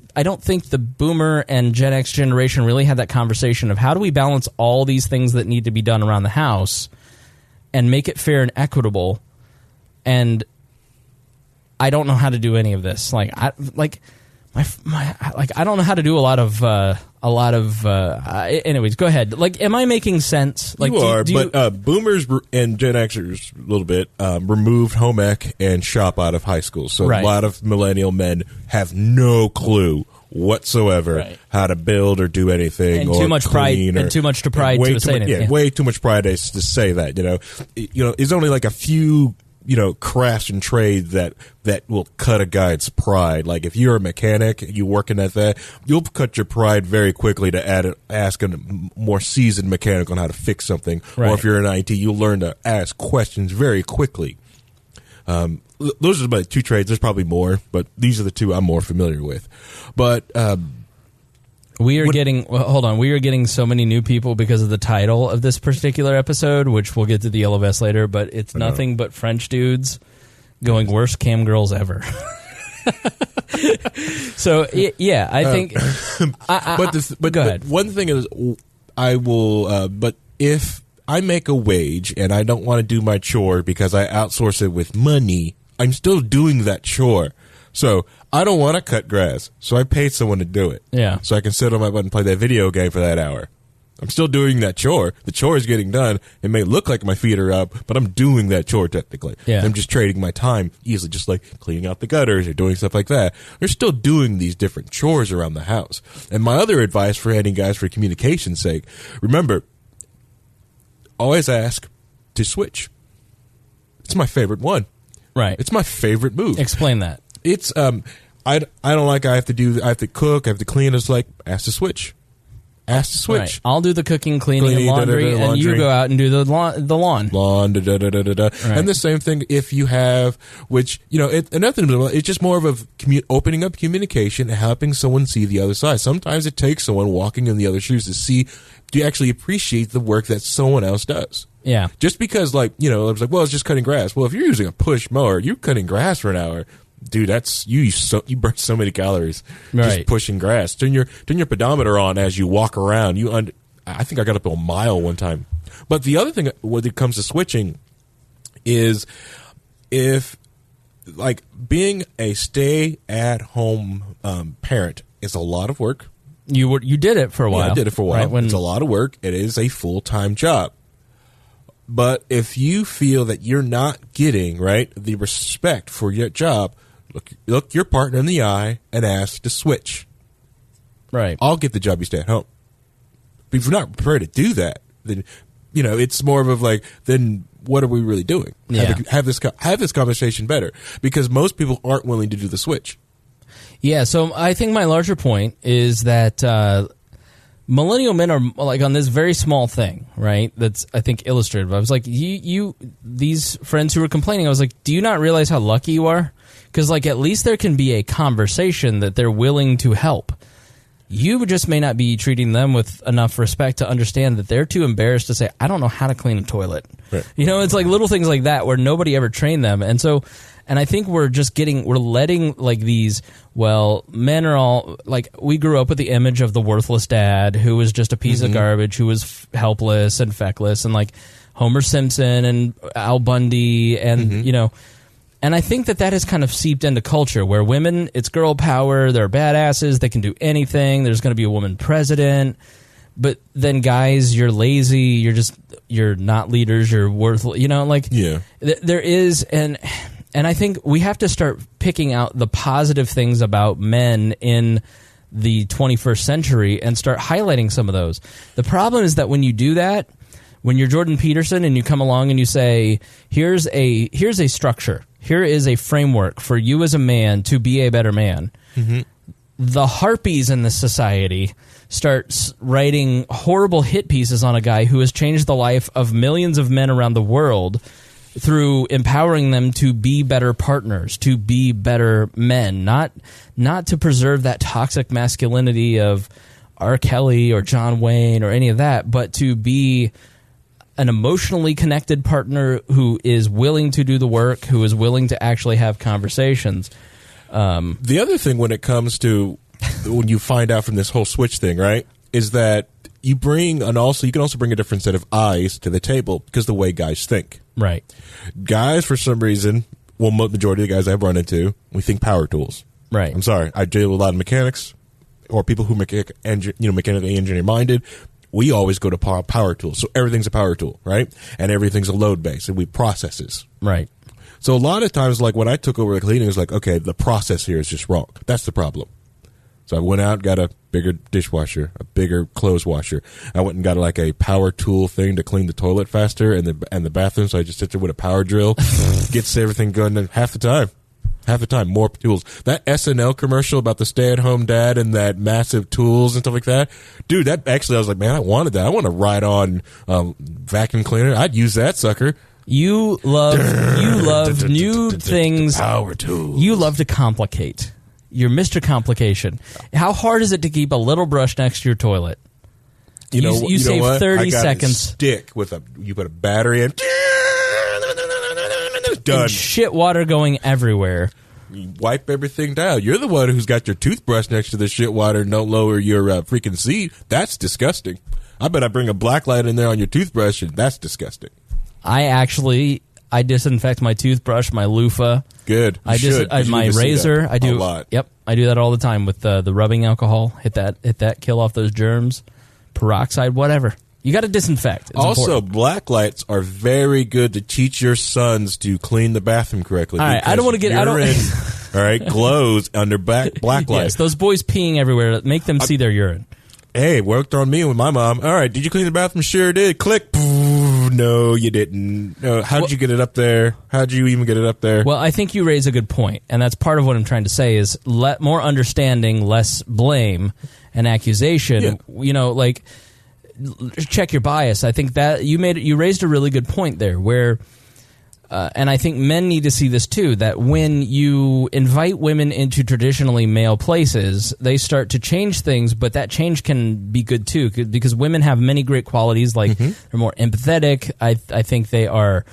the Boomer and Gen X generation really had that conversation of how do we balance all these things that need to be done around the house and make it fair and equitable. And I don't know how to do any of this. Like, I don't know how to do a lot of. Anyways, go ahead. Like, am I making sense? Like, but Boomers and Gen Xers a little bit removed home ec and shop out of high school, so right. A lot of millennial men have no clue whatsoever how to build or do anything, and or too much pride, and too much to pride to say anything. Yeah, way too much pride to say that. You know, it's only like a few. Crafts and trades that will cut a guy's pride. Like, if you're a mechanic, you working at that, you'll cut your pride very quickly to ask a more seasoned mechanic on how to fix something. Right. Or if you're in IT, you'll learn to ask questions very quickly. Those are my 2 trades. There's probably more, but these are the 2 I'm more familiar with. But we are getting so many new people because of the title of this particular episode, which we'll get to the Yellow Vest later, but it's nothing but French dudes going worst cam girls ever. So, yeah, I think... Go ahead. One thing is, I will... but if I make a wage and I don't want to do my chore because I outsource it with money, I'm still doing that chore. So I don't want to cut grass, so I paid someone to do it. Yeah. So I can sit on my butt and play that video game for that hour. I'm still doing that chore. The chore is getting done. It may look like my feet are up, but I'm doing that chore technically. Yeah. I'm just trading my time easily, just like cleaning out the gutters or doing stuff like that. They're still doing these different chores around the house. And my other advice for any guys for communication's sake, remember, always ask to switch. It's my favorite one. Right. It's my favorite move. Explain that. It's I don't like I have to cook, I have to clean. It's like ask to switch. Ask to switch. Right. I'll do the cooking, cleaning, and laundry, and you go out and do the lawn. Right. And the same thing if you have, which it's just more of a opening up communication and helping someone see the other side. Sometimes it takes someone walking in the other shoes to see, do you actually appreciate the work that someone else does? Yeah. Just because, it's like, well, it's just cutting grass. Well, if you're using a push mower, you're cutting grass for an hour. dude, that's you burn so many calories Right. just pushing grass. Turn your pedometer on as you walk around. I think I got up a mile one time. But the other thing when it comes to switching is if like being a stay-at-home parent is a lot of work. You did it for a while. Yeah, I did it for a while. Right, it's a lot of work. It is a full-time job. But if you feel that you're not getting, right, the respect for your job, look your partner in the eye and ask to switch. Right. I'll get the job, you stay at home. But if you're not prepared to do that, then, it's more of like, then what are we really doing? Yeah. Have this conversation better. Because most people aren't willing to do the switch. Yeah, so I think my larger point is that millennial men are like on this very small thing, right? That's, I think, illustrative. I was like, these friends who were complaining, I was like, do you not realize how lucky you are? Because like at least there can be a conversation that they're willing to help. You just may not be treating them with enough respect to understand that they're too embarrassed to say, I don't know how to clean a toilet. Right. It's like little things like that where nobody ever trained them. And I think we're letting like these, men are all, like, we grew up with the image of the worthless dad who was just a piece of garbage, who was helpless and feckless, and like Homer Simpson and Al Bundy and, and I think that has kind of seeped into culture where women, it's girl power, they're badasses, they can do anything, there's going to be a woman president. But then guys, you're lazy, you're not leaders, you're worthless, there is, and I think we have to start picking out the positive things about men in the 21st century and start highlighting some of those. The problem is that when you do that, when you're Jordan Peterson and you come along and you say, here's a structure, here is a framework for you as a man to be a better man, the harpies in this society start writing horrible hit pieces on a guy who has changed the life of millions of men around the world through empowering them to be better partners, to be better men, not to preserve that toxic masculinity of R. Kelly or John Wayne or any of that, but to be an emotionally connected partner who is willing to do the work, who is willing to actually have conversations. The other thing when it comes to when you find out from this whole switch thing, right, is that you can also bring a different set of eyes to the table because the way guys think. Right. Guys, for some reason, majority of the guys I've run into, we think power tools. Right. I'm sorry. I deal with a lot of mechanics or people who mechanically engineer minded. We always go to power tools. So everything's a power tool, right? And everything's a load base, and we processes. Right. So a lot of times, like when I took over the cleaning, it was like, okay, the process here is just wrong. That's the problem. So I went out, got a bigger dishwasher, a bigger clothes washer. I went and got like a power tool thing to clean the toilet faster and the bathroom. So I just sit there with a power drill, gets everything going half the time. Half the time, more tools. That SNL commercial about the stay-at-home dad and that massive tools and stuff like that, dude. That actually, I was like, man, I wanted that. I want to ride on vacuum cleaner. I'd use that sucker. You love new things. Power tools. You love to complicate. You're Mr. Complication. How hard is it to keep a little brush next to your toilet? You save what? 30 I got seconds. A stick with you put a battery in. Done. And shit water going everywhere. You wipe everything down. You're the one who's got your toothbrush next to the shit water and don't lower your freaking seat. That's disgusting. I bet I bring a black light in there on your toothbrush, and that's disgusting. I disinfect my toothbrush, my loofah. Good. My razor. I do a lot. Yep, I do that all the time with the rubbing alcohol. Hit that, kill off those germs. Peroxide, whatever. You got to disinfect. It's also, important. black lights are very good to teach your sons to clean the bathroom correctly. All right, I don't want to get. All right, glows under black lights. Yes, those boys peeing everywhere. Make them see their urine. Hey, worked on me with my mom. All right, did you clean the bathroom? Sure did. Click. No, you didn't. No, how'd you get it up there? How'd you even get it up there? Well, I think you raise a good point, and that's part of what I'm trying to say is more understanding, less blame and accusation. Yeah. Check your bias. I think that you raised a really good point there where and I think men need to see this too, that when you invite women into traditionally male places, they start to change things, but that change can be good too because women have many great qualities like they're more empathetic. I think they're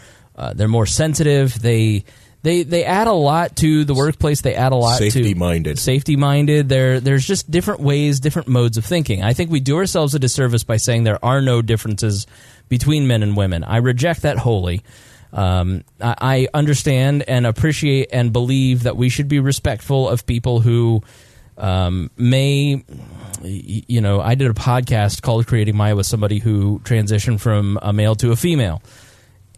more sensitive. They They add a lot to the workplace. They add a lot to safety-minded. There's just different ways, different modes of thinking. I think we do ourselves a disservice by saying there are no differences between men and women. I reject that wholly. I understand and appreciate and believe that we should be respectful of people who may, I did a podcast called Creating Maya with somebody who transitioned from a male to a female.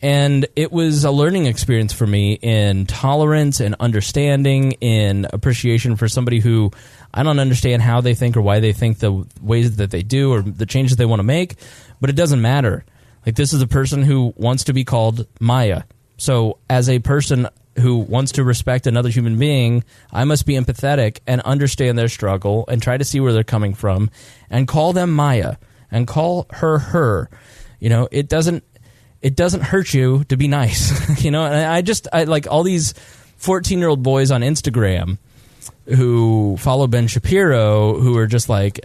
And it was a learning experience for me in tolerance and understanding, in appreciation for somebody who I don't understand how they think or why they think the ways that they do or the changes they want to make, but it doesn't matter. Like, this is a person who wants to be called Maya. So as a person who wants to respect another human being, I must be empathetic and understand their struggle and try to see where they're coming from and call them Maya and call her. It doesn't hurt you to be nice. And I like all these 14-year-old boys on Instagram who follow Ben Shapiro who are just like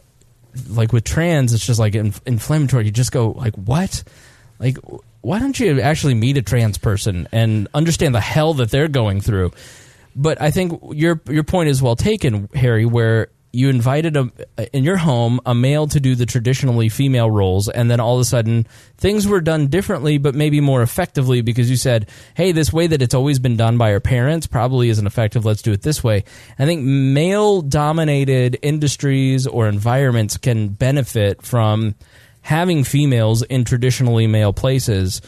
with trans, it's just like inflammatory. You just go like, what? Like, why don't you actually meet a trans person and understand the hell that they're going through? But I think your point is well taken, Harry, where you invited in your home a male to do the traditionally female roles, and then all of a sudden things were done differently but maybe more effectively because you said, hey, this way that it's always been done by our parents probably isn't effective, let's do it this way. I think male-dominated industries or environments can benefit from having females in traditionally male places,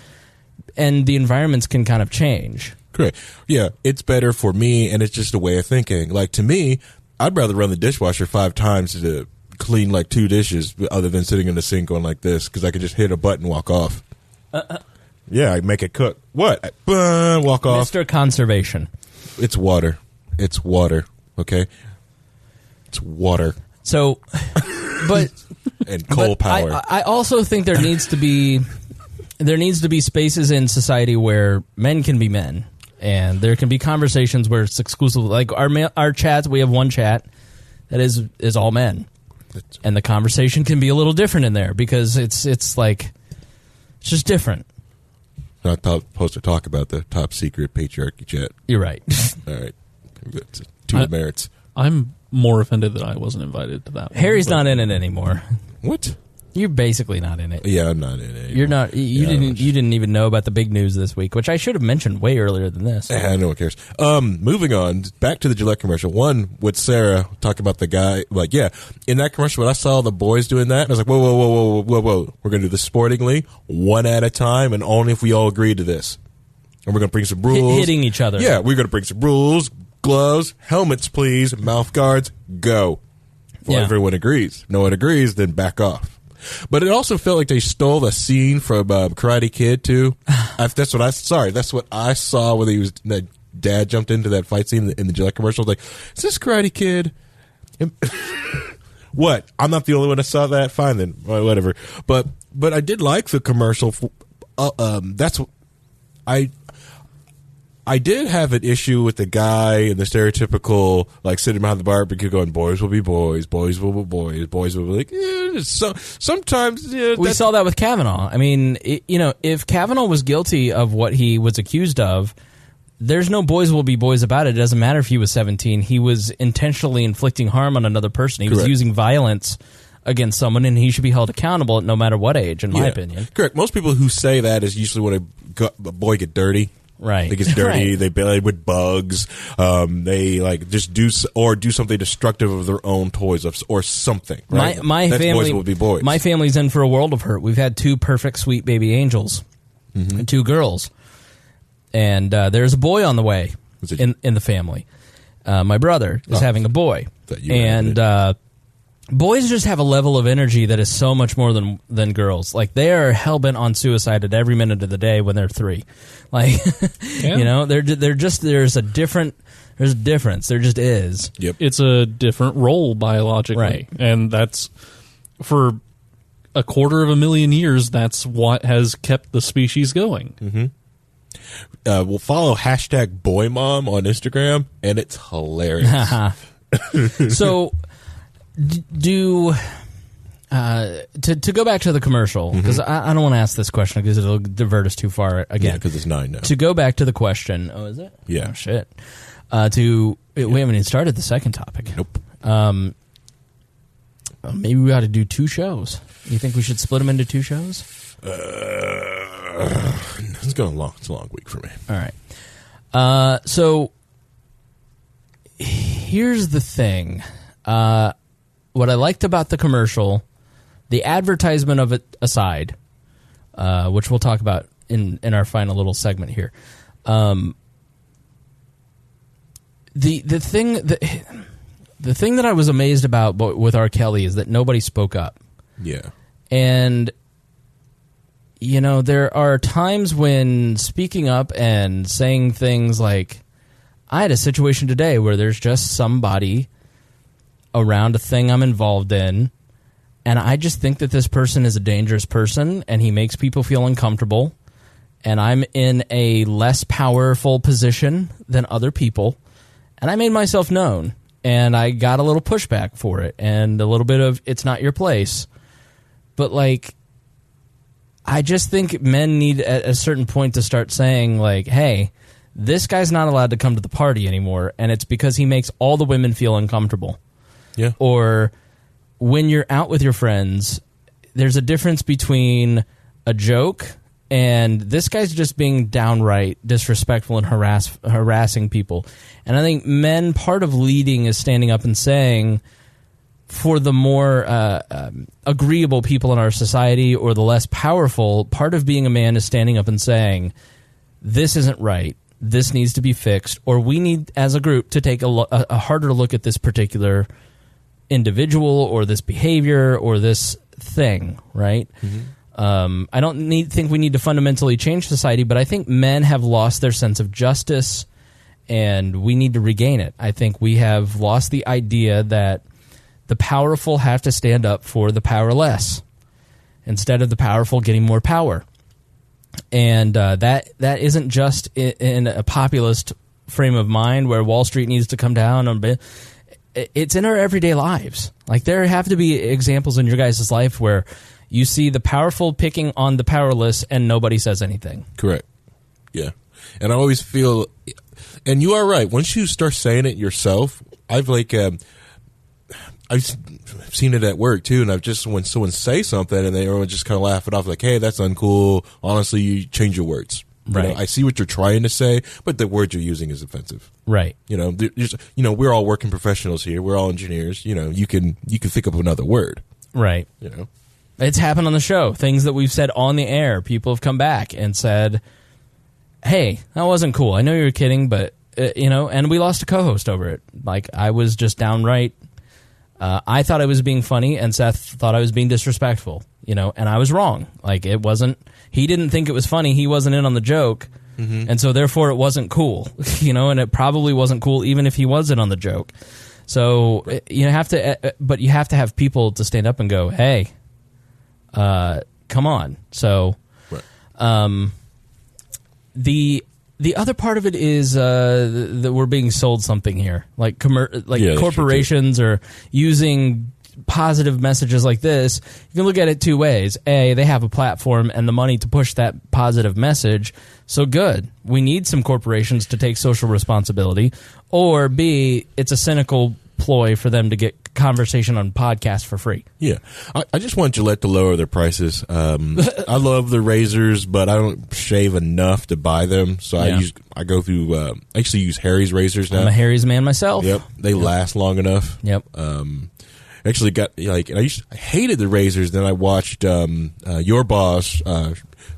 and the environments can kind of change. Correct. Yeah, it's better for me, and it's just a way of thinking. Like, to me, I'd rather run the dishwasher 5 times to clean like 2 dishes other than sitting in the sink going like this because I could just hit a button and walk off. Yeah, I make it cook. What? Walk off. Mr. Conservation. It's water. It's water. Okay? It's water. So, but... and coal power. I also think there needs to be spaces in society where men can be men. And there can be conversations where it's exclusive. Like our chats, we have one chat that is all men, and the conversation can be a little different in there because it's just different. Not supposed to talk about the top secret patriarchy chat. You're right. All right, two merits. I'm more offended that I wasn't invited to that one. Harry's not in it anymore. What? You're basically not in it. Yeah, I'm not in it. You're not. You didn't even know about the big news this week, which I should have mentioned way earlier than this. No one cares. Moving on, back to the Gillette commercial. One with Sarah talking about the guy. Like, yeah, in that commercial, when I saw the boys doing that, I was like, whoa. We're gonna do this sportingly, one at a time, and only if we all agree to this. And we're gonna bring some rules. Hitting each other. Yeah, we're gonna bring some rules. Gloves, helmets, please. Mouth guards, go. Well, everyone agrees. No one agrees, then back off. But it also felt like they stole a scene from Karate Kid too. That's what I saw when that dad jumped into that fight scene in the Gillette commercial. Like, is this Karate Kid? What? I'm not the only one that saw that. Fine then, whatever. But I did like the commercial. That's I did have an issue with the guy and the stereotypical, like, sitting behind the barbecue going, boys will be boys, boys will be boys, boys will be like, so sometimes. We saw that with Kavanaugh. I mean, if Kavanaugh was guilty of what he was accused of, there's no boys will be boys about it. It doesn't matter if he was 17. He was intentionally inflicting harm on another person. He was using violence against someone, and he should be held accountable no matter what age, in my opinion. Correct. Most people who say that is usually when a boy get dirty. Right. They get dirty. Right. They play with bugs. They like just do something destructive of their own toys or something. Right? My That's family boys will be boys. My family's in for a world of hurt. We've had 2 perfect, sweet baby angels, and 2 girls, and there's a boy on the way in the family. My brother is having a boy, and boys just have a level of energy that is so much more than girls. Like, they are hell-bent on suicide at every minute of the day when they're 3. Like, they're just there's a difference. There just is. Yep. It's a different role biologically. Right. And that's, for 250,000 years, that's what has kept the species going. Mm-hmm. We'll follow #BoyMom on Instagram, and it's hilarious. So... To go back to the commercial, because I don't want to ask this question because it'll divert us too far again. Yeah, because it's 9 now. To go back to the question, is it? Yeah. Oh, shit. We haven't even started the second topic. Nope. Maybe we ought to do 2 shows. You think we should split them into 2 shows? It's a long week for me. All right. So here's the thing. What I liked about the commercial, the advertisement of it aside, which we'll talk about in our final little segment here. The thing that I was amazed about with R. Kelly is that nobody spoke up. Yeah. And, there are times when speaking up and saying things like, I had a situation today where there's just somebody around a thing I'm involved in, and I just think that this person is a dangerous person, and he makes people feel uncomfortable, and I'm in a less powerful position than other people, and I made myself known, and I got a little pushback for it, and a little bit of, it's not your place. But, I just think men need at a certain point to start saying, hey, this guy's not allowed to come to the party anymore, and it's because he makes all the women feel uncomfortable. Yeah. Or when you're out with your friends, there's a difference between a joke and this guy's just being downright disrespectful and harassing people. And I think men, part of leading is standing up and saying, for the more agreeable people in our society or the less powerful, part of being a man is standing up and saying, this isn't right, this needs to be fixed, or we need, as a group, to take a harder look at this particular individual or this behavior or this thing, right? I don't think we need to fundamentally change society, but I think men have lost their sense of justice, and we need to regain it. I think we have lost the idea that the powerful have to stand up for the powerless instead of the powerful getting more power. And that isn't just in a populist frame of mind where Wall Street needs to come down. It's in our everyday lives. There have to be examples in your guys' life where you see the powerful picking on the powerless and nobody says anything. Correct. Yeah. And I always feel, and you are right, once you start saying it yourself, I've seen it at work too, and when someone say something and everyone just kind of laugh it off, hey, that's uncool. Honestly, you change your words. Right. I see what you're trying to say, but the word you're using is offensive. Right. We're all working professionals here. We're all engineers. You can think of another word. Right. It's happened on the show. Things that we've said on the air, people have come back and said, hey, that wasn't cool. I know you were kidding, but and we lost a co-host over it. I was just downright. I thought I was being funny, and Seth thought I was being disrespectful, and I was wrong. It wasn't, he didn't think it was funny, he wasn't in on the joke, and so therefore it wasn't cool, and it probably wasn't cool even if he was in on the joke. So you have to have people to stand up and go, hey, come on. So the other part of it is that we're being sold something here, corporations are using positive messages like this. You can look at it 2 ways. A, they have a platform and the money to push that positive message, so good. We need some corporations to take social responsibility. Or B, it's a cynical ploy for them to get conversation on podcasts for free. Yeah. I just want Gillette to lower their prices. I love the razors, but I don't shave enough to buy them. So I actually use Harry's razors now. I'm a Harry's man myself. Yep. They last long enough. Yep. Actually got I hated the razors. Then I watched your boss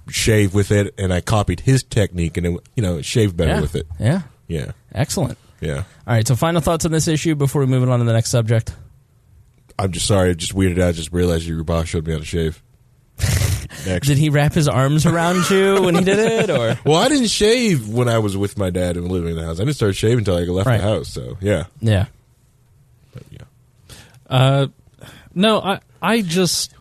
shave with it, and I copied his technique, and it shaved better with it. Yeah. Yeah. Excellent. Yeah. All right. So final thoughts on this issue before we move on to the next subject. I'm just sorry. I just weirded out. I just realized your boss showed me how to shave. Did he wrap his arms around you when he did it? Or well, I didn't shave when I was with my dad and living in the house. I didn't start shaving until I left the house. So yeah. Yeah. But, yeah. No, I just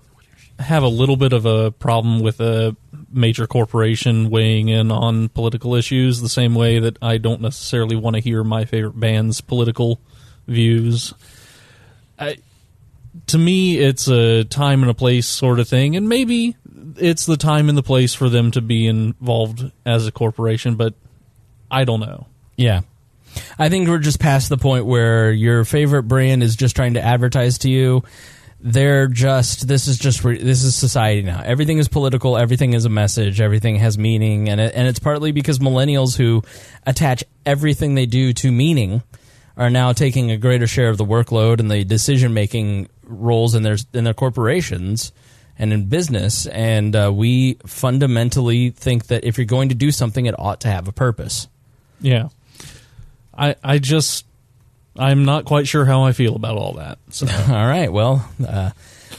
have a little bit of a problem with a major corporation weighing in on political issues the same way that I don't necessarily want to hear my favorite band's political views. to me, it's a time and a place sort of thing, and maybe it's the time and the place for them to be involved as a corporation, but I don't know. Yeah. I think we're just past the point where your favorite brand is just trying to advertise to you. This is society now. Everything is political. Everything is a message. Everything has meaning. And it's partly because millennials who attach everything they do to meaning are now taking a greater share of the workload and the decision-making roles in their corporations and in business. And we fundamentally think that if you're going to do something, it ought to have a purpose. Yeah. I'm not quite sure how I feel about all that. So. All right. Well,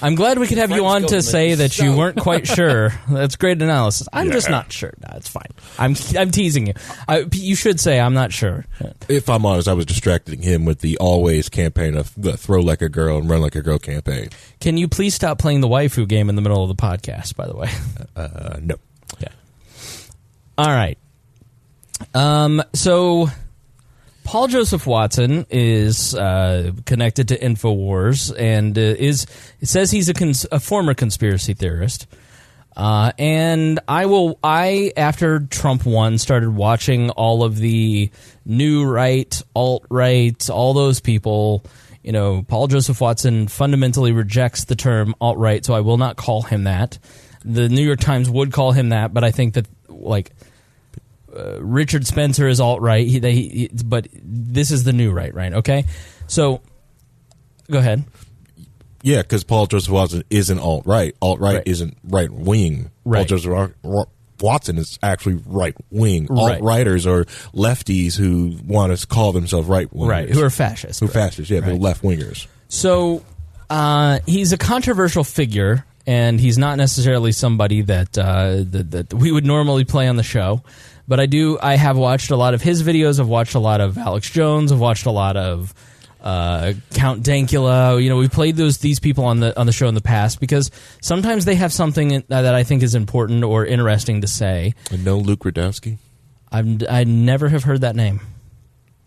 I'm glad we could have you on to say that you weren't quite sure. That's great analysis. I'm just not sure. No, it's fine. I'm teasing you. You should say I'm not sure. If I'm honest, I was distracting him with the always campaign of the throw like a girl and run like a girl campaign. Can you please stop playing the waifu game in the middle of the podcast, by the way? No. Yeah. All right. So Paul Joseph Watson is connected to InfoWars, and it says he's a former conspiracy theorist. And I after Trump won, started watching all of the new right, alt right, all those people. You know, Paul Joseph Watson fundamentally rejects the term alt right, so I will not call him that. The New York Times would call him that, but I think that Richard Spencer is alt-right, but this is the new right? Okay? So, go ahead. Yeah, because Paul Joseph Watson isn't alt-right. Alt-right isn't right-wing. Right. Paul Joseph Watson is actually right-wing. Alt-righters are lefties who want to call themselves right-wingers. Right, who are fascists. Fascists, yeah, they're left-wingers. So, he's a controversial figure, and he's not necessarily somebody that we would normally play on the show. But I have watched a lot of his videos. I've watched a lot of Alex Jones. I've watched a lot of Count Dankula. You know, we've played these people on the show in the past because sometimes they have something that I think is important or interesting to say. And no Luke Rudowski? I never have heard that name.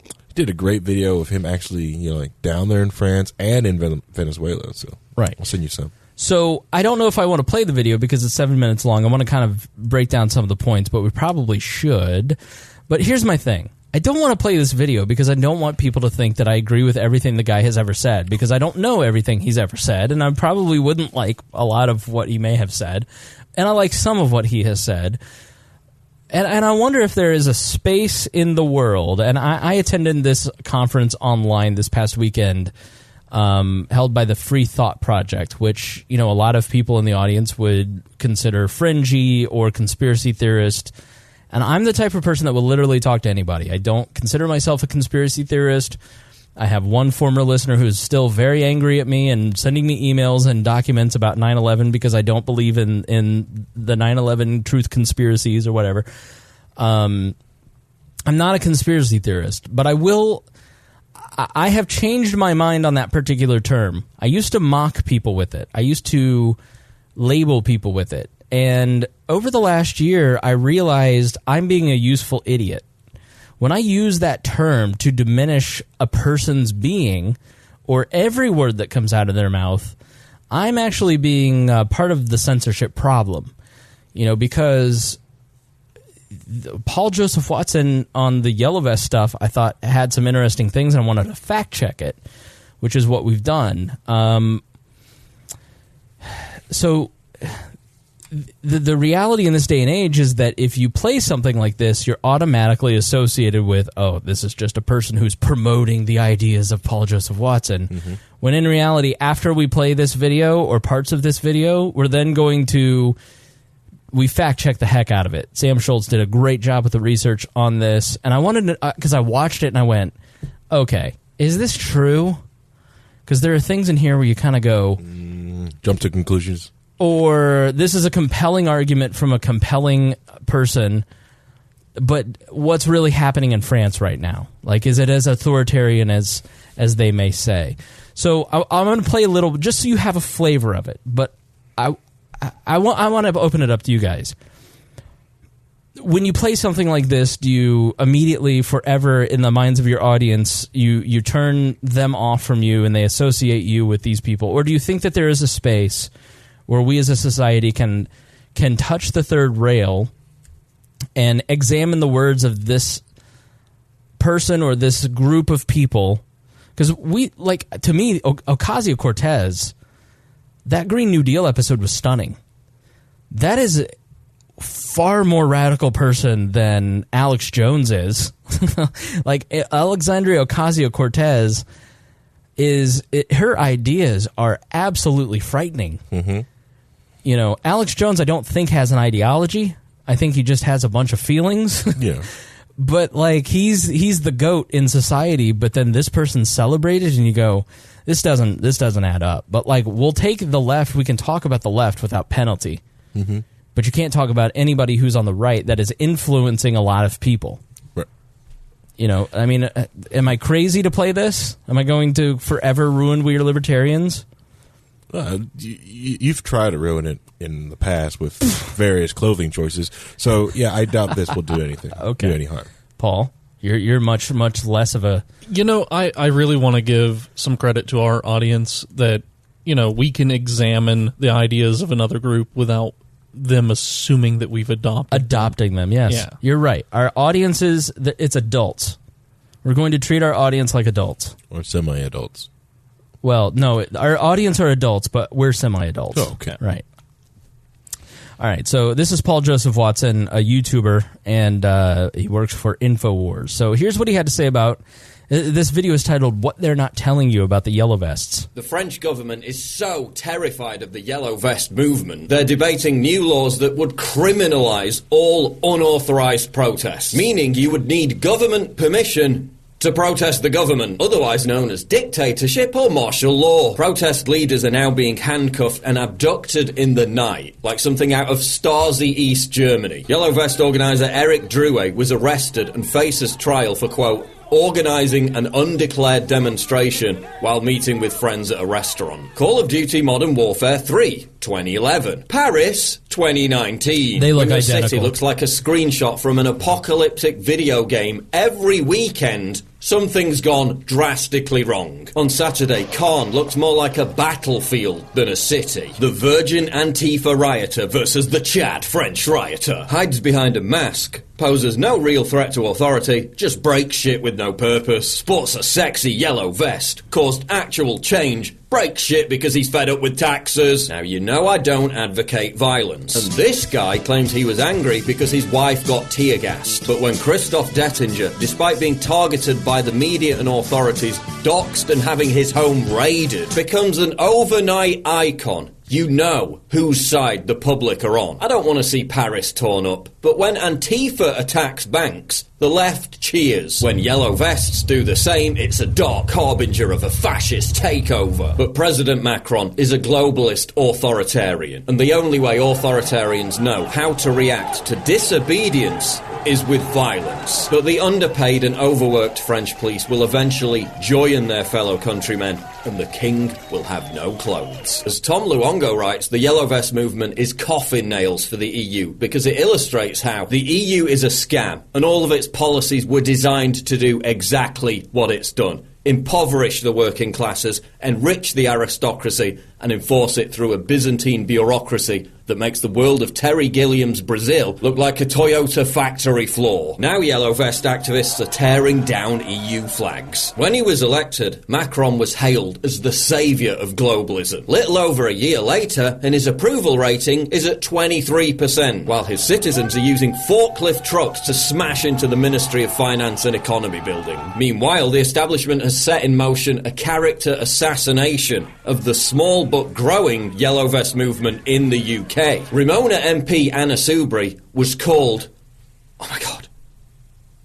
He did a great video of him actually, down there in France and in Venezuela. So right, I'll send you some. So I don't know if I want to play the video because it's 7 minutes long. I want to kind of break down some of the points, but we probably should. But here's my thing. I don't want to play this video because I don't want people to think that I agree with everything the guy has ever said, because I don't know everything he's ever said, and I probably wouldn't like a lot of what he may have said, and I like some of what he has said. And I wonder if there is a space in the world, and I attended this conference online this past weekend, held by the Free Thought Project, which, a lot of people in the audience would consider fringy or conspiracy theorist. And I'm the type of person that will literally talk to anybody. I don't consider myself a conspiracy theorist. I have one former listener who is still very angry at me and sending me emails and documents about 9/11 because I don't believe in the 9/11 truth conspiracies or whatever. I'm not a conspiracy theorist, but I have changed my mind on that particular term. I used to mock people with it. I used to label people with it. And over the last year, I realized I'm being a useful idiot. When I use that term to diminish a person's being or every word that comes out of their mouth, I'm actually being part of the censorship problem. Because Paul Joseph Watson on the Yellow Vest stuff, I thought had some interesting things, and I wanted to fact check it, which is what we've done. So the reality in this day and age is that if you play something like this, you're automatically associated with, oh, this is just a person who's promoting the ideas of Paul Joseph Watson. Mm-hmm. When in reality, after we play this video or parts of this video, we're then going to... we fact-checked the heck out of it. Sam Schultz did a great job with the research on this, and I wanted to, because I watched it and I went, okay, is this true? Because there are things in here where you kind of go... jump to conclusions. Or this is a compelling argument from a compelling person, but what's really happening in France right now? Like, is it as authoritarian as they may say? So I'm going to play a little, just so you have a flavor of it, but I want to open it up to you guys. when you play something like this, do you immediately, forever, in the minds of your audience, you turn them off from you and they associate you with these people? Or do you think that there is a space where we as a society can touch the third rail and examine the words of this person or this group of people? Because to me, Ocasio-Cortez, that Green New Deal episode was stunning. That is far more radical person than Alex Jones is. Alexandria Ocasio-Cortez her ideas are absolutely frightening. Mm-hmm. Alex Jones, I don't think has an ideology. I think he just has a bunch of feelings. Yeah. But he's the GOAT in society, but then this person's celebrated and you go, this doesn't add up. But we'll take the left, we can talk about the left without penalty. Mm-hmm. But you can't talk about anybody who's on the right that is influencing a lot of people. Right. Am I crazy to play this? Am I going to forever ruin We Are Libertarians? You've tried to ruin it in the past with various clothing choices. So, yeah, I doubt this will do anything. Okay. Do any harm. Paul, you're much less of a... I really want to give some credit to our audience that, we can examine the ideas of another group without them assuming that we've adopting them. Yes, yeah. You're right. Our audience it's adults. We're going to treat our audience like adults or semi-adults. Well, no, our audience are adults, but we're semi-adults. Oh, okay, right. All right. So this is Paul Joseph Watson, a YouTuber, and he works for InfoWars. So here's what he had to say about. This video is titled, What They're Not Telling You About the Yellow Vests. The French government is so terrified of the Yellow Vest movement, they're debating new laws that would criminalise all unauthorised protests, meaning you would need government permission to protest the government, otherwise known as dictatorship or martial law. Protest leaders are now being handcuffed and abducted in the night, like something out of Stasi East Germany. Yellow Vest organiser Eric Drouet was arrested and faces trial for, quote, organising an undeclared demonstration while meeting with friends at a restaurant. Call of Duty Modern Warfare 3, 2011. Paris, 2019. They look when the identical. city looks like a screenshot from an apocalyptic video game. Every weekend, something's gone drastically wrong. On Saturday, Caen looked more like a battlefield than a city. The Virgin Antifa rioter versus the Chad French rioter hides behind a mask, poses no real threat to authority, just breaks shit with no purpose, sports a sexy yellow vest, caused actual change, breaks shit because he's fed up with taxes. Now, you know I don't advocate violence. And this guy claims he was angry because his wife got tear gassed. But when Christoph Dettinger, despite being targeted by the media and authorities, doxed and having his home raided, becomes an overnight icon, you know whose side the public are on. I don't want to see Paris torn up, but when Antifa attacks banks, the left cheers. When yellow vests do the same, it's a dark harbinger of a fascist takeover. But President Macron is a globalist authoritarian, and the only way authoritarians know how to react to disobedience is with violence. But the underpaid and overworked French police will eventually join their fellow countrymen, and the king will have no clothes. As Tom Luongo writes, the Yellow Vest movement is coffin nails for the EU because it illustrates how the EU is a scam, and all of its policies were designed to do exactly what it's done. Impoverish the working classes, enrich the aristocracy, and enforce it through a Byzantine bureaucracy that makes the world of Terry Gilliam's Brazil look like a Toyota factory floor. Now Yellow Vest activists are tearing down EU flags. When he was elected, Macron was hailed as the saviour of globalism. Little over a year later, and his approval rating is at 23%, while his citizens are using forklift trucks to smash into the Ministry of Finance and Economy building. Meanwhile, the establishment has set in motion a character assassination of the small but growing Yellow Vest movement in the UK. Ramona MP Anna Soubry was called... oh my god.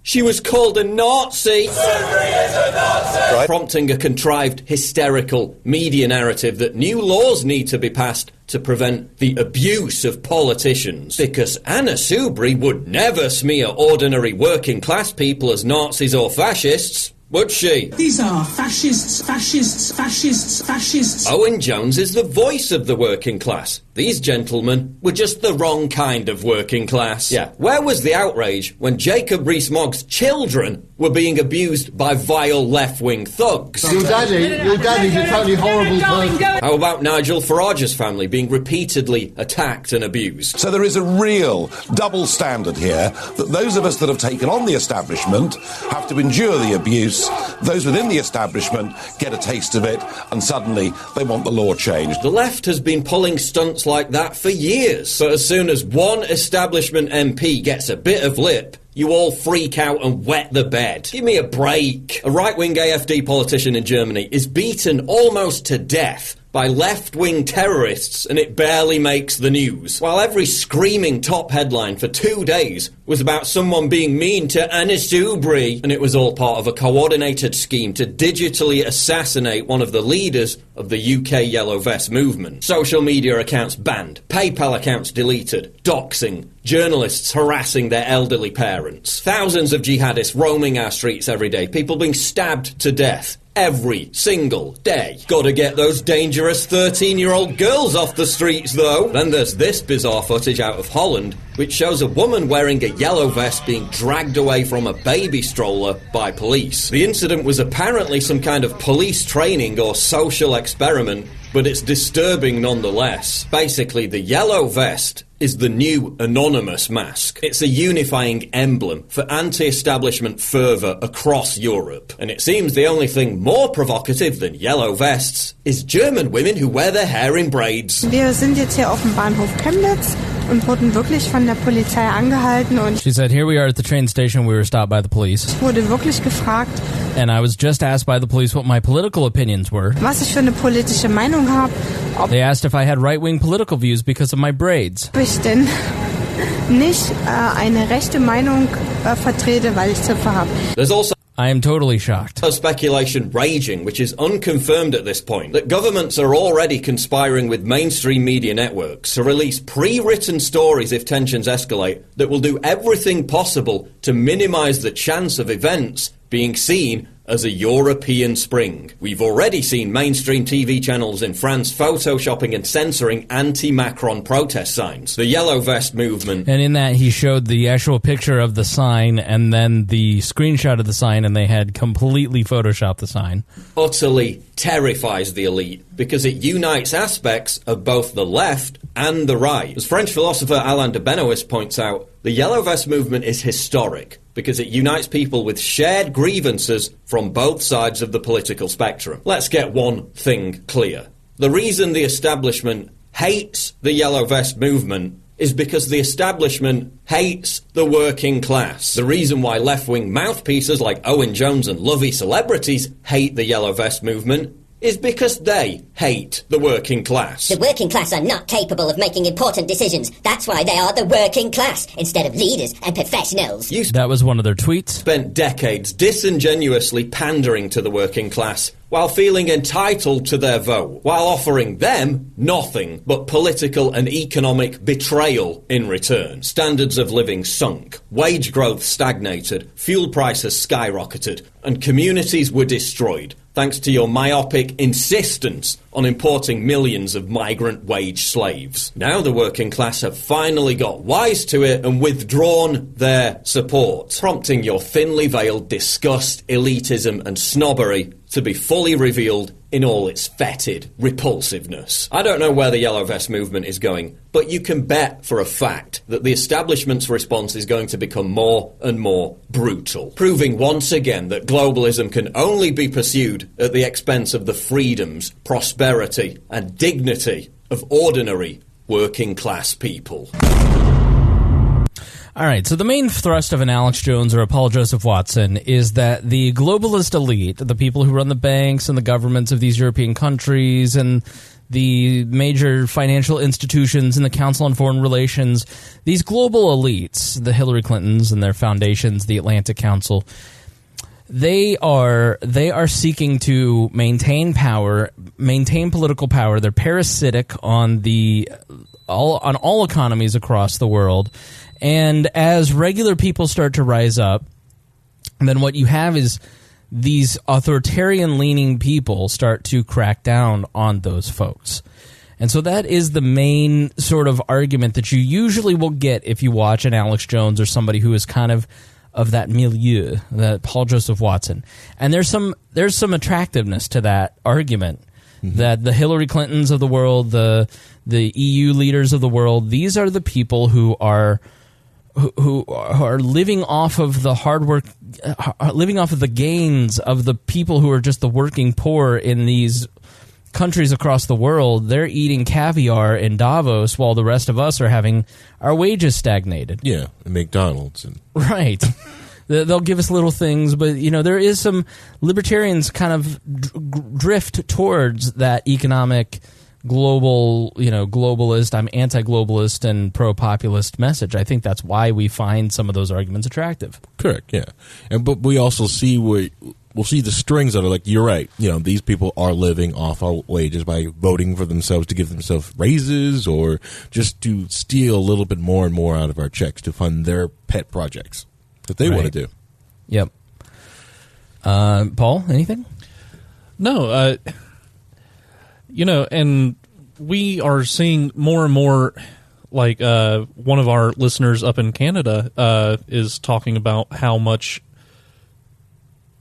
She was called a Nazi! Soubry is a Nazi! Right. Prompting a contrived, hysterical media narrative that new laws need to be passed to prevent the abuse of politicians. Because Anna Soubry would never smear ordinary working class people as Nazis or fascists. would she? These are fascists, fascists, fascists, fascists. Owen Jones is the voice of the working class. These gentlemen were just the wrong kind of working class. Yeah, where was the outrage when Jacob Rees-Mogg's children were being abused by vile left-wing thugs? Your daddy's a totally horrible person. How about Nigel Farage's family being repeatedly attacked and abused? So there is a real double standard here that those of us that have taken on the establishment have to endure the abuse. Those within the establishment get a taste of it, and suddenly they want the law changed. The left has been pulling stunts like that for years. But as soon as one establishment MP gets a bit of lip, you all freak out and wet the bed. Give me a break. A right-wing AfD politician in Germany is beaten almost to death by left-wing terrorists, and it barely makes the news. While every screaming top headline for 2 days was about someone being mean to Anna Soubry, and it was all part of a coordinated scheme to digitally assassinate one of the leaders of the UK Yellow Vest movement. Social media accounts banned, PayPal accounts deleted, doxing, journalists harassing their elderly parents, thousands of jihadists roaming our streets every day, people being stabbed to death every single day. Gotta get those dangerous 13-year-old girls off the streets, though. Then there's this bizarre footage out of Holland, which shows a woman wearing a yellow vest being dragged away from a baby stroller by police. The incident was apparently some kind of police training or social experiment, but it's disturbing nonetheless. Basically, the yellow vest is the new anonymous mask. It's a unifying emblem for anti-establishment fervour across Europe. And it seems the only thing more provocative than yellow vests is German women who wear their hair in braids. Wir sind jetzt hier auf dem Bahnhof Chemnitz und wurden wirklich von der Polizei angehalten. Und she said, here we are at the train station. We were stopped by the police. Ich wurde wirklich gefragt. And I was just asked by the police what my political opinions were. Was ich für eine politische Meinung habe. They asked if I had right-wing political views because of my braids. Ob ich denn nicht eine rechte Meinung vertrete, weil ich Zöpfe habe. There's also I am totally shocked. Speculation raging, which is unconfirmed at this point, that governments are already conspiring with mainstream media networks to release pre-written stories if tensions escalate that will do everything possible to minimise the chance of events being seen as a European spring. We've already seen mainstream TV channels in France photoshopping and censoring anti-Macron protest signs. The Yellow Vest movement. And in that, he showed the actual picture of the sign and then the screenshot of the sign, and they had completely photoshopped the sign. Utterly terrifies the elite because it unites aspects of both the left and the right. As French philosopher Alain de Benoist points out, the Yellow Vest movement is historic because it unites people with shared grievances from both sides of the political spectrum. Let's get one thing clear. The reason the establishment hates the Yellow Vest movement is because the establishment hates the working class. The reason why left-wing mouthpieces like Owen Jones and lovey celebrities hate the Yellow Vest movement is because they hate the working class. The working class are not capable of making important decisions. That's why they are the working class, instead of leaders and professionals. That was one of their tweets. Spent decades disingenuously pandering to the working class while feeling entitled to their vote, while offering them nothing but political and economic betrayal in return. Standards of living sunk, wage growth stagnated, fuel prices skyrocketed, and communities were destroyed, thanks to your myopic insistence on importing millions of migrant wage slaves. Now the working class have finally got wise to it and withdrawn their support, prompting your thinly veiled disgust, elitism and snobbery to be fully revealed in all its fetid repulsiveness. I don't know where the Yellow Vest movement is going, but you can bet for a fact that the establishment's response is going to become more and more brutal, proving once again that globalism can only be pursued at the expense of the freedoms, prosperity and dignity of ordinary working class people. All right, so the main thrust of an Alex Jones or a Paul Joseph Watson is that the globalist elite, the people who run the banks and the governments of these European countries and the major financial institutions and the Council on Foreign Relations, these global elites, the Hillary Clintons and their foundations, the Atlantic Council, they are seeking to maintain power, maintain political power. They're parasitic on all economies across the world. And as regular people start to rise up, then what you have is these authoritarian-leaning people start to crack down on those folks. And so that is the main sort of argument that you usually will get if you watch an Alex Jones or somebody who is kind of that milieu, that Paul Joseph Watson. And there's some attractiveness to that argument, that the Hillary Clintons of the world, the EU leaders of the world, these are the people who are living off of the hard work, living off of the gains of the people who are just the working poor in these countries across the world. They're eating caviar in Davos while the rest of us are having our wages stagnated. Yeah, and McDonald's. Right. They'll give us little things, but there is some libertarians kind of drift towards that economic global, globalist, I'm anti-globalist and pro-populist message. I think that's why we find some of those arguments attractive. Correct, yeah. But we also see we'll see the strings that are like, you're right, these people are living off our wages by voting for themselves to give themselves raises or just to steal a little bit more and more out of our checks to fund their pet projects that they want to do. Yep. Paul, anything? No, and we are seeing more and more, like one of our listeners up in Canada is talking about how much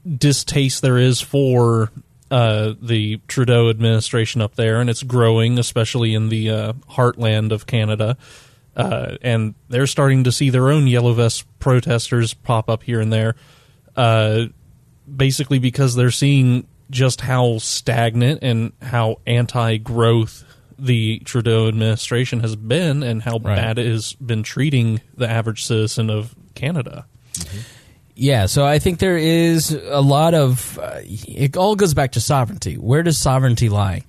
distaste there is for the Trudeau administration up there, and it's growing, especially in the heartland of Canada. And they're starting to see their own yellow vest protesters pop up here and there, basically because they're seeing just how stagnant and how anti-growth the Trudeau administration has been and how bad it has been treating the average citizen of Canada. Mm-hmm. Yeah, so I think there is a lot of it all goes back to sovereignty. Where does sovereignty lie?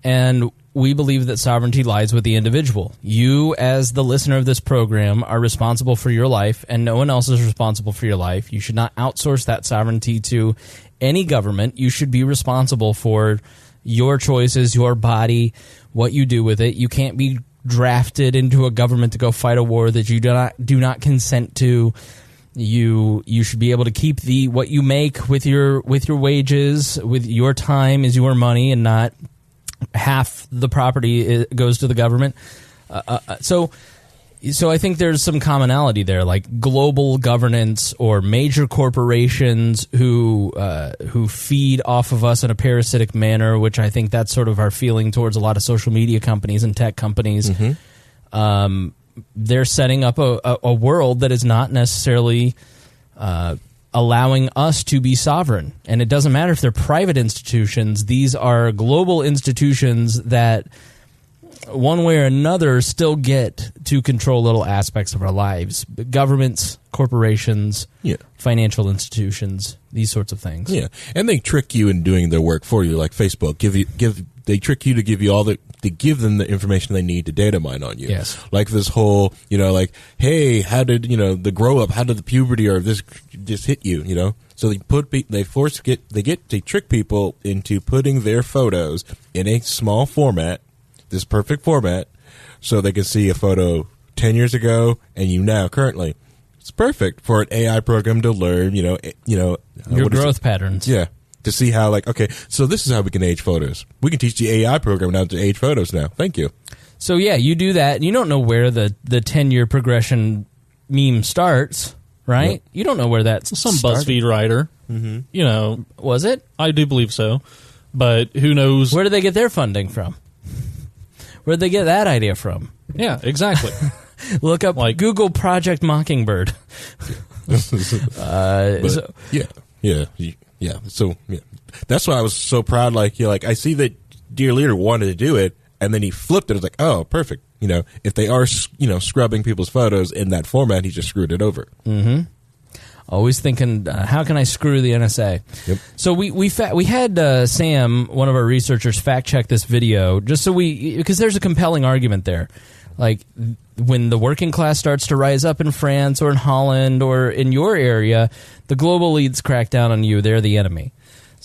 And we believe that sovereignty lies with the individual. You, as the listener of this program, are responsible for your life, and no one else is responsible for your life. You should not outsource that sovereignty to any government. You should be responsible for your choices, your body, what you do with it. You can't be drafted into a government to go fight a war that you do not consent to. You should be able to keep what you make with your wages, with your time is your money, and not half the property goes to the government. So I think there's some commonality there, like global governance or major corporations who feed off of us in a parasitic manner, which I think that's sort of our feeling towards a lot of social media companies and tech companies. Mm-hmm. They're setting up a world that is not necessarily allowing us to be sovereign. And it doesn't matter if they're private institutions. These are global institutions that, one way or another, still get to control little aspects of our lives. Governments, corporations, financial institutions, these sorts of things. Yeah, and they trick you in doing their work for you, like Facebook. They trick you to give them the information they need to data mine on you. Yes. Like this whole, like, hey, how did, the grow up, how did the puberty or this just hit you, So they trick people into putting their photos in a small format, this perfect format, so they can see a photo 10 years ago and now currently. It's perfect for an AI program to learn, your growth patterns. Yeah. To see how, okay, so this is how we can age photos. We can teach the AI program now to age photos now. Thank you. So, yeah, you do that, and you don't know where the 10-year progression meme starts, right? Yep. You don't know where that's some BuzzFeed writer. Mm-hmm. Was it? I do believe so. But who knows? Where do they get their funding from? Where did they get that idea from? Yeah, exactly. Look up Google Project Mockingbird. Yeah, so that's why I was so proud. I see that Dear Leader wanted to do it, and then he flipped it. I was like, oh, perfect. If they are, scrubbing people's photos in that format, he just screwed it over. Mm-hmm. Always thinking, how can I screw the NSA? Yep. So we had Sam, one of our researchers, fact check this video just so because there's a compelling argument there. Like, when the working class starts to rise up in France or in Holland or in your area, the global elites crack down on you. They're the enemy.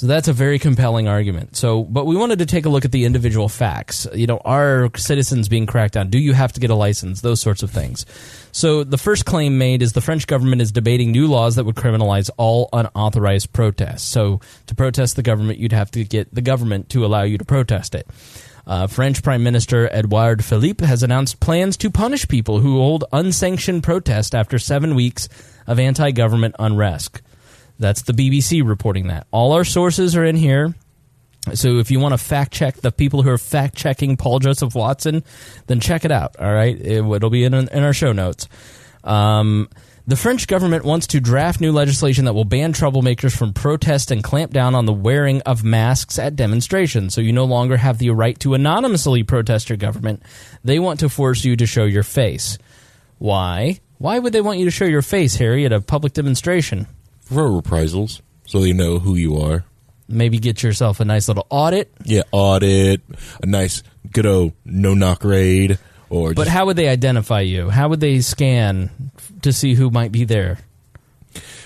So that's a very compelling argument. So, but we wanted to take a look at the individual facts. Are citizens being cracked down? Do you have to get a license? Those sorts of things. So the first claim made is the French government is debating new laws that would criminalize all unauthorized protests. So to protest the government, you'd have to get the government to allow you to protest it. French Prime Minister Edouard Philippe has announced plans to punish people who hold unsanctioned protest after 7 weeks of anti-government unrest. That's the BBC reporting that. All our sources are in here. So if you want to fact-check the people who are fact-checking Paul Joseph Watson, then check it out, all right? It'll be in our show notes. The French government wants to draft new legislation that will ban troublemakers from protest and clamp down on the wearing of masks at demonstrations. So you no longer have the right to anonymously protest your government. They want to force you to show your face. Why? Why would they want you to show your face, Harry, at a public demonstration? For reprisals, so they know who you are. Maybe get yourself a nice little audit. Yeah, audit, a nice good old no-knock raid. But how would they identify you? How would they scan to see who might be there?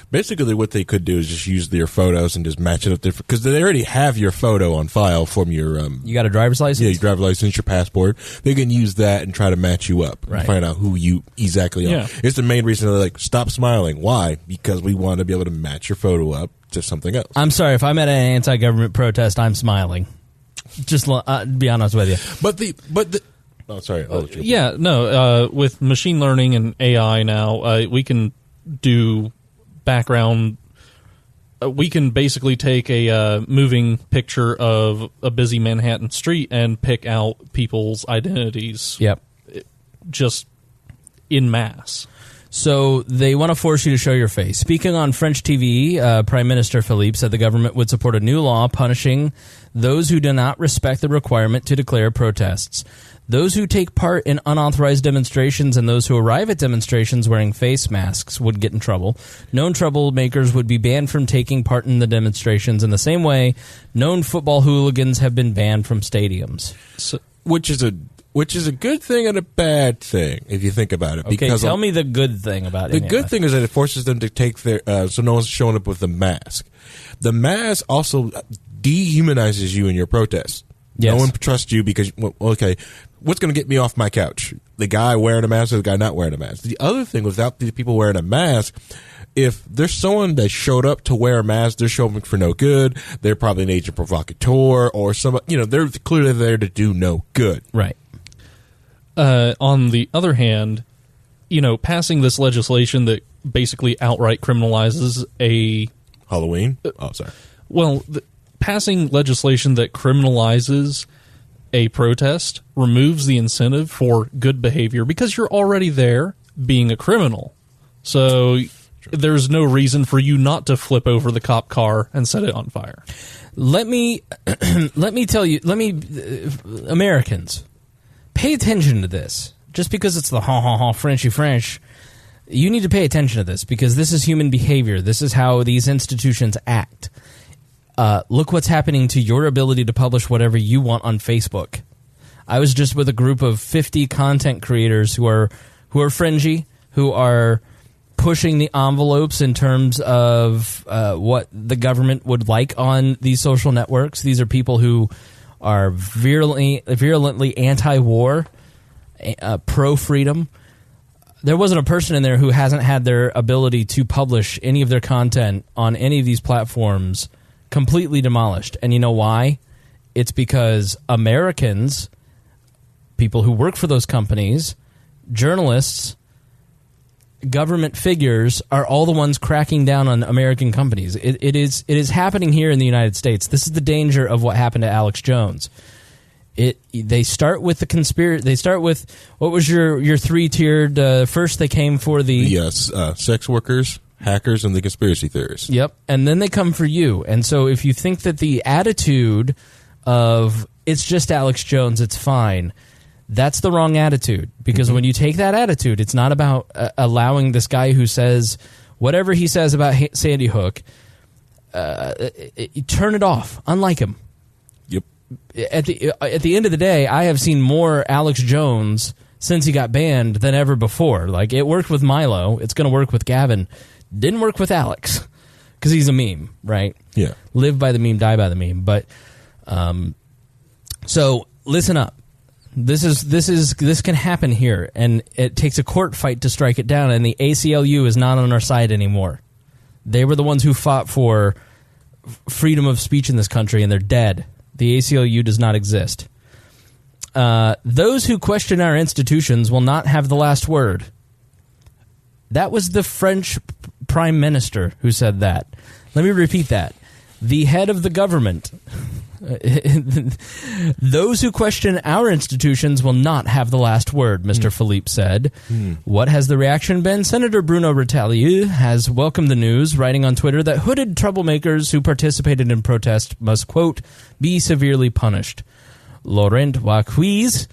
Basically, what they could do is just use their photos and just match it up different, because they already have your photo on file from your. You got a driver's license? Yeah, your driver's license, your passport. They can use that and try to match you up and find out who you exactly are. Yeah. It's the main reason they're like, stop smiling. Why? Because we want to be able to match your photo up to something else. I'm sorry, if I'm at an anti-government protest, I'm smiling. Just be honest with you. Oh, sorry. With machine learning and AI now, we can do background. We can basically take a moving picture of a busy Manhattan street and pick out people's identities. Yep. Just en masse. So they want to force you to show your face. Speaking on French TV, Prime Minister Philippe said the government would support a new law punishing those who do not respect the requirement to declare protests. Those who take part in unauthorized demonstrations and those who arrive at demonstrations wearing face masks would get in trouble. Known troublemakers would be banned from taking part in the demonstrations in the same way known football hooligans have been banned from stadiums. So, which is a good thing and a bad thing, if you think about it. Okay, tell me the good thing about it. The good thing is that it forces them to take their... so no one's showing up with the mask. The mask also dehumanizes you in your protest. Yes. No one trusts you because, okay, what's going to get me off my couch? The guy wearing a mask or the guy not wearing a mask? The other thing, without the people wearing a mask, if there's someone that showed up to wear a mask, they're showing for no good. They're probably an agent provocateur or some, they're clearly there to do no good. Right. On the other hand, passing this legislation that basically outright criminalizes Halloween? Oh, sorry. Well, passing legislation that criminalizes a protest removes the incentive for good behavior because you're already there being a criminal. So there's no reason for you not to flip over the cop car and set it on fire. Let me tell you, Americans, pay attention to this. Just because it's the Frenchy French, you need to pay attention to this because this is human behavior. This is how these institutions act. Look what's happening to your ability to publish whatever you want on Facebook. I was just with a group of 50 content creators who are fringy, who are pushing the envelopes in terms of what the government would like on these social networks. These are people who are virulently anti-war, pro-freedom. There wasn't a person in there who hasn't had their ability to publish any of their content on any of these platforms completely demolished. And you know why? It's because Americans, people who work for those companies, journalists, government figures are all the ones cracking down on American companies. It is happening here in the United States. This is the danger of what happened to Alex Jones. They start with the conspiracy. They start with, what was your three-tiered? First, they came for the sex workers, hackers, and the conspiracy theorists. Yep, and then they come for you. And so if you think that the attitude of it's just Alex Jones, it's fine, that's the wrong attitude. Because when you take that attitude, it's not about allowing this guy who says whatever he says about Sandy Hook, turn it off. Unlike him. Yep. At the end of the day, I have seen more Alex Jones since he got banned than ever before. Like, it worked with Milo. It's going to work with Gavin. Didn't work with Alex. because he's a meme, right? Yeah. Live by the meme, die by the meme. But so listen up. This can happen here, and it takes a court fight to strike it down. And the ACLU is not on our side anymore. They were the ones who fought for freedom of speech in this country, and they're dead. The ACLU does not exist. Those who question our institutions will not have the last word. That was the French Prime Minister who said that. Let me repeat that. The head of the government. Those who question our institutions will not have the last word, Mr. Philippe said. What has the reaction been? Senator Bruno Retailleau has welcomed the news, writing on Twitter that hooded troublemakers who participated in protest must, quote, be severely punished. Laurent Wauquiez,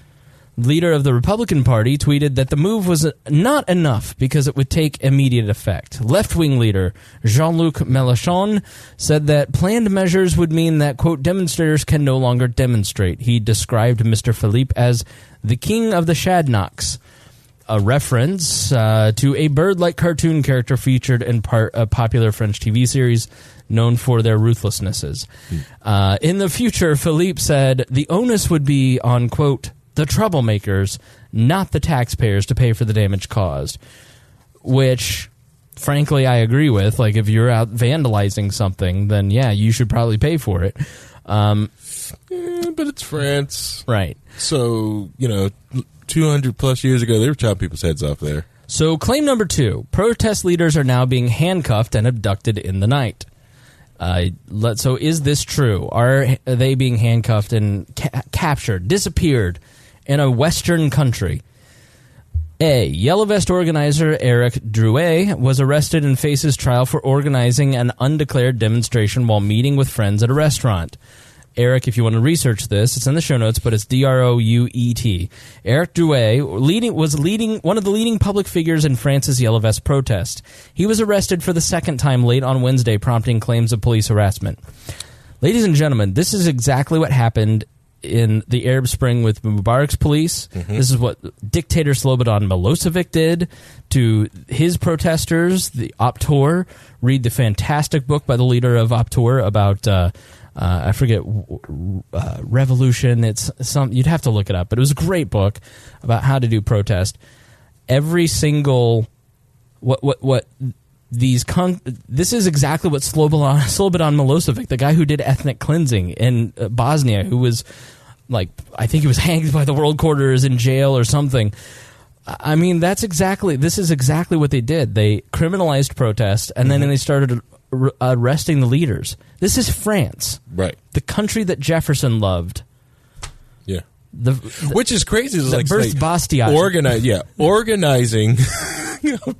leader of the Republican Party, tweeted that the move was not enough because it would take immediate effect. Left-wing leader Jean-Luc Mélenchon said that planned measures would mean that, quote, demonstrators can no longer demonstrate. He described Mr. Philippe as the king of the Shadnocks, a reference to a bird-like cartoon character featured in a popular French TV series known for their ruthlessnesses. In the future, Philippe said the onus would be on, quote, the troublemakers, not the taxpayers, to pay for the damage caused. Which, frankly, I agree with. Like, if you're out vandalizing something, then, yeah, you should probably pay for it. But it's France. Right. So, 200-plus years ago, they were chopping people's heads off there. So, claim number 2. Protest leaders are now being handcuffed and abducted in the night. So, is this true? Are they being handcuffed and captured, disappeared in a Western country? A. Yellow Vest organizer Eric Drouet was arrested and faces trial for organizing an undeclared demonstration while meeting with friends at a restaurant. Eric, if you want to research this, it's in the show notes, but it's Drouet. Eric Drouet was one of the leading public figures in France's Yellow Vest protest. He was arrested for the second time late on Wednesday, prompting claims of police harassment. Ladies and gentlemen, this is exactly what happened in the Arab Spring with Mubarak's police. This is what dictator Slobodan Milosevic did to his protesters, the Optor. Read the fantastic book by the leader of Optor about I forget, Revolution. It's you'd have to look it up, but it was a great book about how to do protest. Every single this is exactly what Slobodan Milosevic, the guy who did ethnic cleansing in Bosnia, who was I think he was hanged by the world quarters in jail or something. I mean, this is exactly what they did. They criminalized protest, and then they started arresting the leaders. This is France, right? The country that Jefferson loved. Yeah, which is crazy. It's like birthed Bastia. Organizing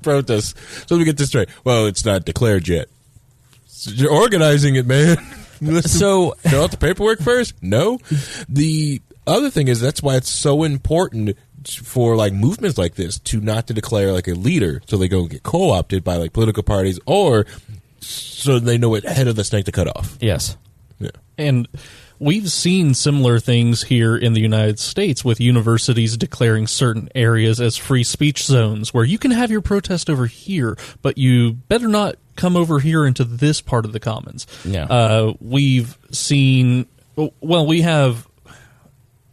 protests. So let me get this straight. Well, it's not declared yet. So you're organizing it, man. So fill out the paperwork first. No. The other thing is that's why it's so important for movements like this to declare a leader, so they go get co-opted by political parties, or so they know what head of the snake to cut off. Yes. Yeah. And we've seen similar things here in the United States with universities declaring certain areas as free speech zones where you can have your protest over here, but you better not come over here into this part of the commons. Yeah. We've seen, we have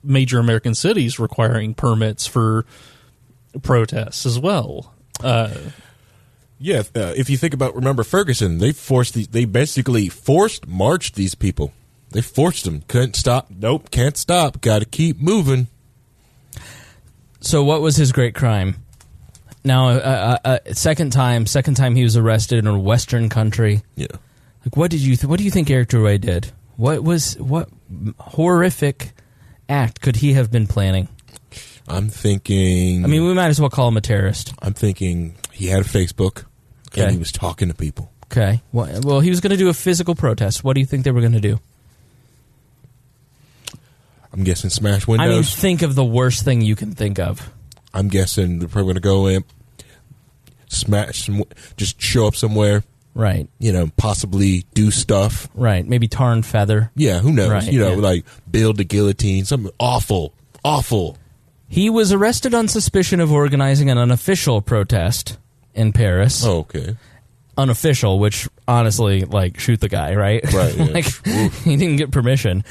major American cities requiring permits for protests as well. Yeah, if you think about, remember Ferguson, they basically marched these people. They forced them. Couldn't stop. Nope, can't stop. Got to keep moving. So what was his great crime? Now, second time he was arrested in a Western country. Yeah. What do you think Eric Drouet did? What horrific act could he have been planning? I'm thinking... I mean, we might as well call him a terrorist. I'm thinking he had a Facebook, and he was talking to people. Okay. Well, he was going to do a physical protest. What do you think they were going to do? I'm guessing smash windows. I mean, think of the worst thing you can think of. I'm guessing they're probably going to go in, smash, just show up somewhere. Right. Possibly do stuff. Right. Maybe tar and feather. Yeah, who knows? Right, Build the guillotine. Something awful. Awful. He was arrested on suspicion of organizing an unofficial protest in Paris. Oh, okay. unofficial, which honestly, like, shoot the guy, right? Right. Yeah. Like, he didn't get permission.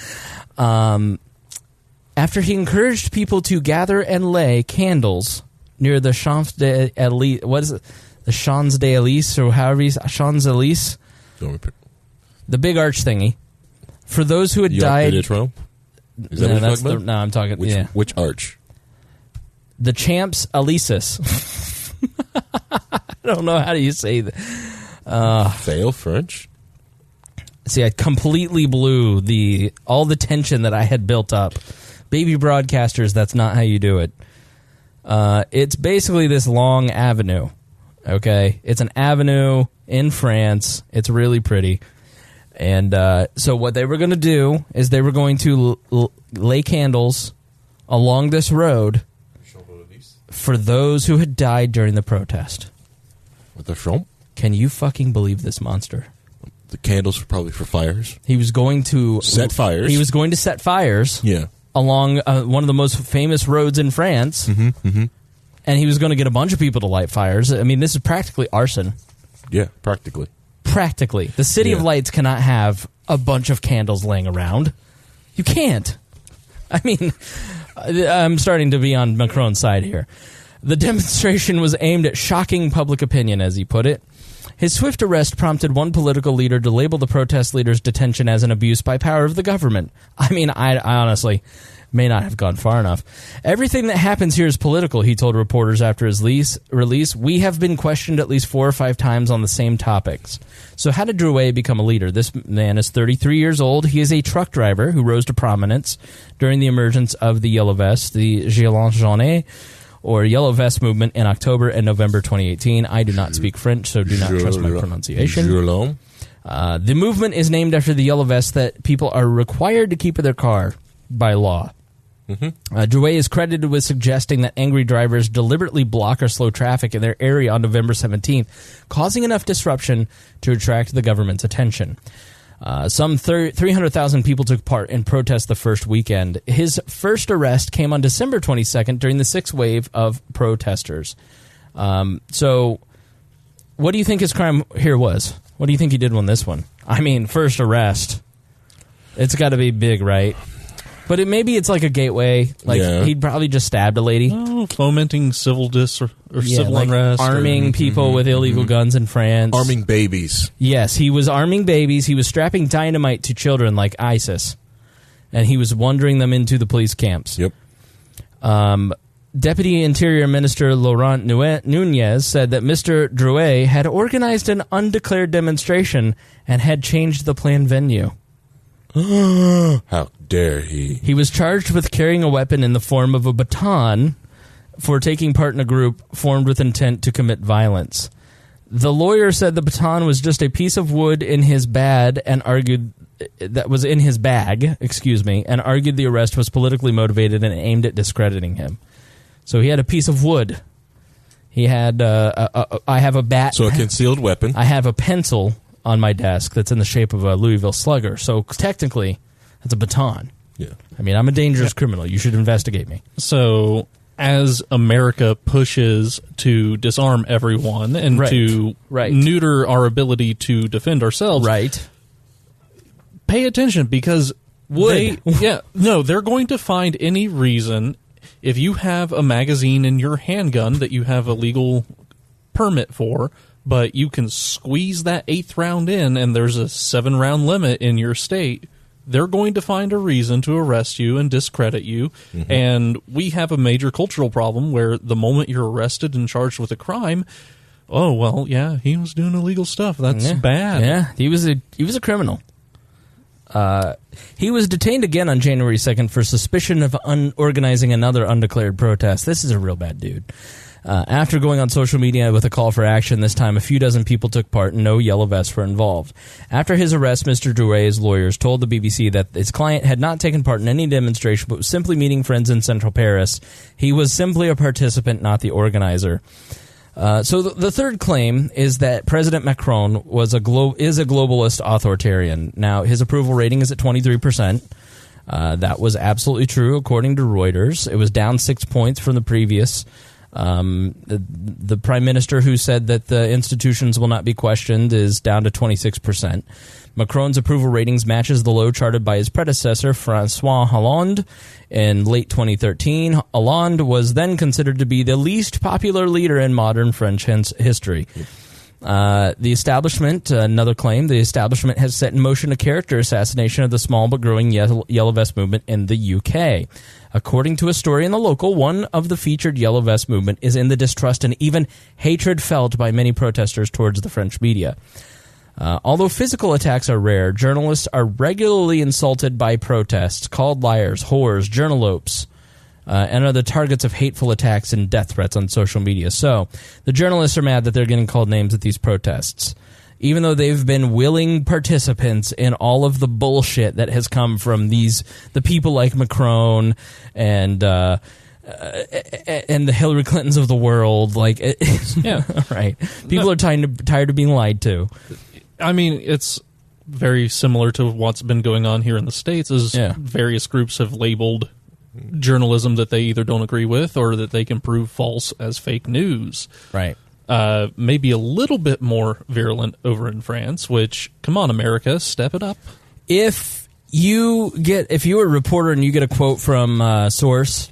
After he encouraged people to gather and lay candles near the Champs-Élysées, what is it? The Champs-Élysées, or however you say, Champs-Élysées? The big arch thingy. For those who had died... Is that what you're talking about? No, I'm talking... Which arch? The Champs-Élysées. I don't know how do you say that. Fail French? See, I completely blew all the tension that I had built up. Baby broadcasters, that's not how you do it. It's basically this long avenue, okay? It's an avenue in France. It's really pretty. And so what they were going to do is they were going to lay candles along this road for those who had died during the protest. What the front? Can you fucking believe this monster? The candles were probably for fires. He was going to... Set fires. He was going to set fires. Yeah. Along one of the most famous roads in France. And he was going to get a bunch of people to light fires. I mean, this is practically arson. Yeah, practically. Practically. The City of Lights cannot have a bunch of candles laying around. You can't. I mean, I'm starting to be on Macron's side here. The demonstration was aimed at shocking public opinion, as he put it. His swift arrest prompted one political leader to label the protest leader's detention as an abuse by power of the government. I mean, I honestly may not have gone far enough. Everything that happens here is political, he told reporters after his release. We have been questioned at least 4 or 5 times on the same topics. So how did Drouet become a leader? This man is 33 years old. He is a truck driver who rose to prominence during the emergence of the Yellow Vest, the Gillette jaune, or Yellow Vest movement in October and November 2018. I do not speak French, so do not trust my pronunciation. The movement is named after the Yellow Vest that people are required to keep in their car by law. Drouet is credited with suggesting that angry drivers deliberately block or slow traffic in their area on November 17th, causing enough disruption to attract the government's attention. Some 300,000 people took part in protests the first weekend. His first arrest came on December 22nd during the 6th wave of protesters. So what do you think his crime here was? What do you think he did on this one? I mean, first arrest. It's got to be big, right? But maybe it's like a gateway. Like, he'd probably just stabbed a lady. Oh, fomenting civil civil unrest. Arming people with illegal guns in France. Arming babies. Yes, he was arming babies. He was strapping dynamite to children like ISIS. And he was wandering them into the police camps. Yep. Deputy Interior Minister Laurent Nunez said that Mr. Drouet had organized an undeclared demonstration and had changed the planned venue. How dare he? He was charged with carrying a weapon in the form of a baton for taking part in a group formed with intent to commit violence. The lawyer said the baton was just a piece of wood in his bag and argued and argued the arrest was politically motivated and aimed at discrediting him. So he had a piece of wood. He had I have a bat. So a concealed weapon. I have a pencil on my desk that's in the shape of a Louisville Slugger. So technically, that's a baton. Yeah. I mean, I'm a dangerous criminal. You should investigate me. So as America pushes to disarm everyone and to neuter our ability to defend ourselves, pay attention because they're going to find any reason. If you have a magazine in your handgun that you have a legal permit for, but you can squeeze that 8th round in and there's a 7-round limit in your state, they're going to find a reason to arrest you and discredit you. And we have a major cultural problem where the moment you're arrested and charged with a crime, oh, well, yeah, he was doing illegal stuff. That's bad. Yeah, he was a criminal. He was detained again on January 2nd for suspicion of organizing another undeclared protest. This is a real bad dude. After going on social media with a call for action, this time a few dozen people took part and no yellow vests were involved. After his arrest, Mr. Drouet's lawyers told the BBC that his client had not taken part in any demonstration but was simply meeting friends in central Paris. He was simply a participant, not the organizer. So the third claim is that President Macron is a globalist authoritarian. Now, his approval rating is at 23%. That was absolutely true, according to Reuters. It was down 6 points from the previous The prime minister who said that the institutions will not be questioned is down to 26%. Macron's approval ratings matches the low charted by his predecessor, François Hollande, in late 2013. Hollande was then considered to be the least popular leader in modern French history. The establishment, another claim, the establishment has set in motion a character assassination of the small but growing Yellow Vest movement in the UK. According to a story in The Local, one of the featured Yellow Vest movement is in the distrust and even hatred felt by many protesters towards the French media. Although physical attacks are rare, journalists are regularly insulted by protests, called liars, whores, journalopes, and are the targets of hateful attacks and death threats on social media. So, the journalists are mad that they're getting called names at these protests, even though they've been willing participants in all of the bullshit that has come from the people like Macron and the Hillary Clintons of the world. Like, yeah, right. People are tired of being lied to. I mean, it's very similar to what's been going on here in the States, as various groups have labeled journalism that they either don't agree with or that they can prove false as fake news. Right. Maybe a little bit more virulent over in France, which, come on, America, step it up. If you're a reporter and you get a quote from a source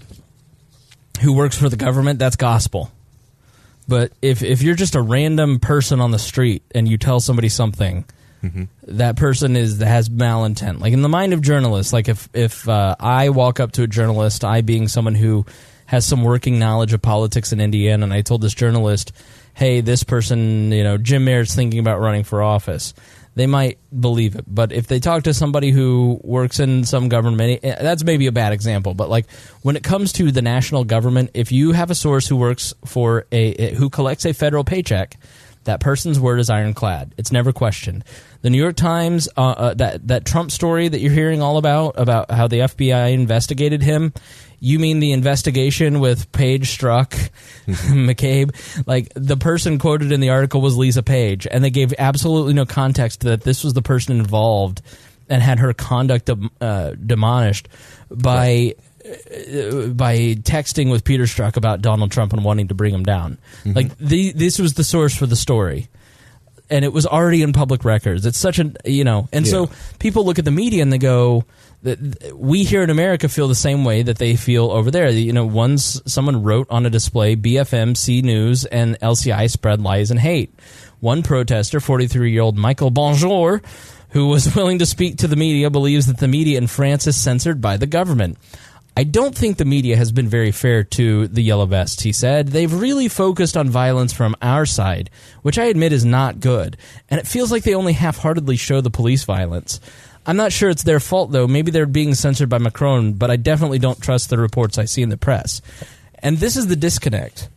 who works for the government, that's gospel. But if you're just a random person on the street and you tell somebody something, that person has malintent. Like in the mind of journalists, like if I walk up to a journalist, I being someone who has some working knowledge of politics in Indiana, and I told this journalist, hey, this person, Jim Mayer's thinking about running for office, they might believe it. But if they talk to somebody who works in some government, that's maybe a bad example. But like when it comes to the national government, if you have a source who works for who collects a federal paycheck, that person's word is ironclad. It's never questioned. The New York Times, that Trump story that you're hearing all about how the FBI investigated him, you mean the investigation with Page, Strzok, McCabe? Like, the person quoted in the article was Lisa Page, and they gave absolutely no context that this was the person involved and had her conduct demolished by texting with Peter Strzok about Donald Trump and wanting to bring him down. Like, this was the source for the story. And it was already in public records. It's such so people look at the media and they go, we here in America feel the same way that they feel over there. Someone wrote on a display, BFM, C News, and LCI spread lies and hate. One protester, 43-year-old Michael Bonjour, who was willing to speak to the media, believes that the media in France is censored by the government. I don't think the media has been very fair to the Yellow Vests, he said. They've really focused on violence from our side, which I admit is not good. And it feels like they only half-heartedly show the police violence. I'm not sure it's their fault, though. Maybe they're being censored by Macron, but I definitely don't trust the reports I see in the press. And this is the disconnect.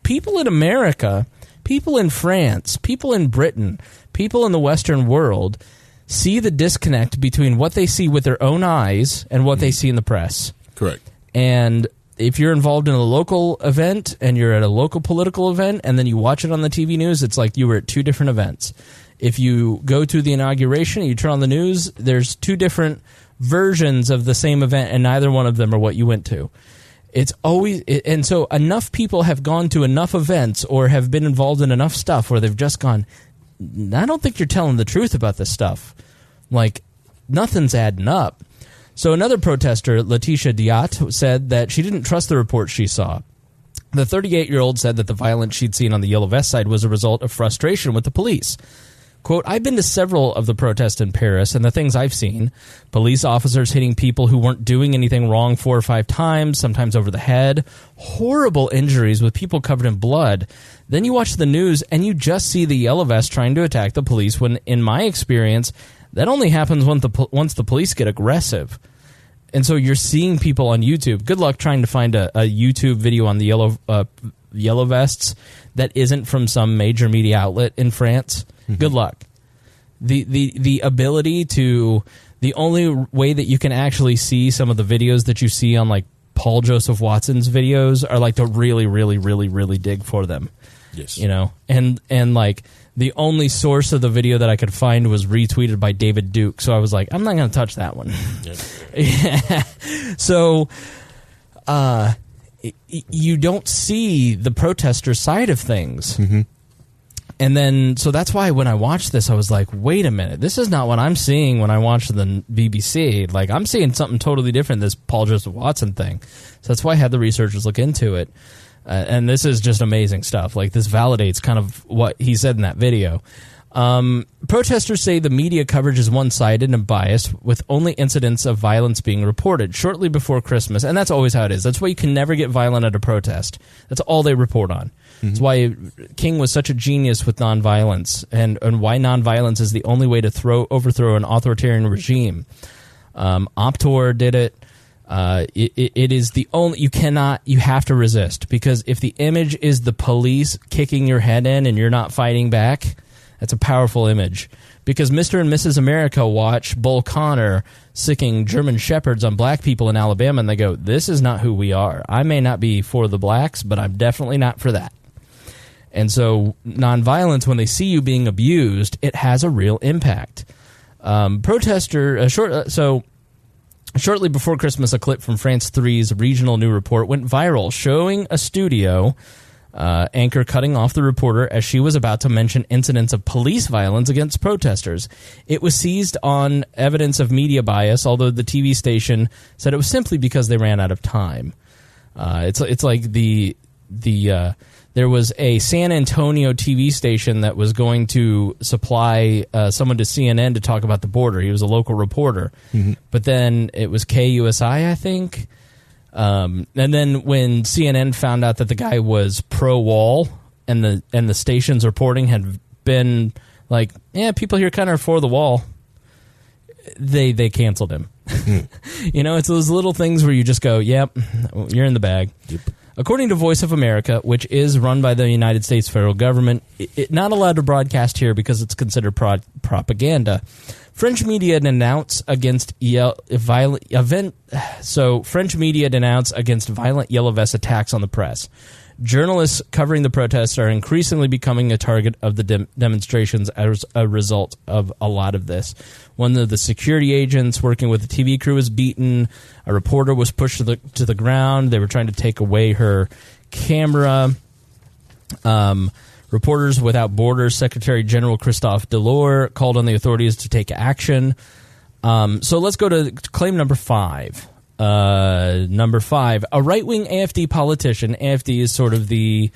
People in America, people in France, people in Britain, people in the Western world see the disconnect between what they see with their own eyes and what they see in the press. Correct. And if you're involved in a local event and you're at a local political event and then you watch it on the TV news, it's like you were at two different events. If you go to the inauguration and you turn on the news, there's two different versions of the same event and neither one of them are what you went to. It's always, and so enough people have gone to enough events or have been involved in enough stuff where they've just gone, I don't think you're telling the truth about this stuff. Like, nothing's adding up. So another protester, Letitia Diat, said that she didn't trust the reports she saw. The 38-year-old said that the violence she'd seen on the Yellow Vest side was a result of frustration with the police. Quote, I've been to several of the protests in Paris, and the things I've seen, police officers hitting people who weren't doing anything wrong 4 or 5 times, sometimes over the head, horrible injuries with people covered in blood. Then you watch the news, and you just see the Yellow Vest trying to attack the police when, in my experience, that only happens once the police get aggressive. And so you're seeing people on YouTube. Good luck trying to find a YouTube video on the Yellow Vests that isn't from some major media outlet in France. Good luck. The ability to... The only way that you can actually see some of the videos that you see on, like, Paul Joseph Watson's videos are, like, to really, really, really, really dig for them. Yes. And like... The only source of the video that I could find was retweeted by David Duke, so I was like, I'm not going to touch that one. Yeah. So, you don't see the protester side of things. Mm-hmm. And then, so that's why when I watched this, I was like, wait a minute, this is not what I'm seeing when I watch the BBC. Like, I'm seeing something totally different, this Paul Joseph Watson thing. So that's why I had the researchers look into it. And this is just amazing stuff. Like, this validates kind of what he said in that video. Protesters say the media coverage is one-sided and biased, with only incidents of violence being reported shortly before Christmas. And that's always how it is. That's why you can never get violent at a protest. That's all they report on. Mm-hmm. That's why King was such a genius with nonviolence, and why nonviolence is the only way to overthrow an authoritarian regime. Optor did it. It is the only, you have to resist, because if the image is the police kicking your head in and you're not fighting back, that's a powerful image. Because Mr. and Mrs. America watch Bull Connor sicking German shepherds on black people in Alabama, and they go, this is not who we are. I may not be for the blacks, but I'm definitely not for that. And so nonviolence, when they see you being abused, it has a real impact. Shortly before Christmas, a clip from France 3's regional new report went viral, showing a studio anchor cutting off the reporter as she was about to mention incidents of police violence against protesters. It was seized on evidence of media bias, although the TV station said it was simply because they ran out of time. It's like there was a San Antonio TV station that was going to supply someone to CNN to talk about the border. He was a local reporter. Mm-hmm. But then it was KUSI, I think. And then when CNN found out that the guy was pro-wall and the station's reporting had been like, yeah, people here kind of are for the wall, they canceled him. You know, it's those little things where you just go, yep, you're in the bag. Yep. According to Voice of America, which is run by the United States federal government, it's not allowed to broadcast here because it's considered propaganda. French media denounced against violent yellow vest attacks on the press. Journalists covering the protests are increasingly becoming a target of the demonstrations as a result of a lot of this. One of the security agents working with the TV crew was beaten. A reporter was pushed to the ground. They were trying to take away her camera. Reporters Without Borders Secretary General Christophe Delors called on the authorities to take action. So let's go to claim number 5. Number 5, a right-wing AfD politician. AfD is sort of the,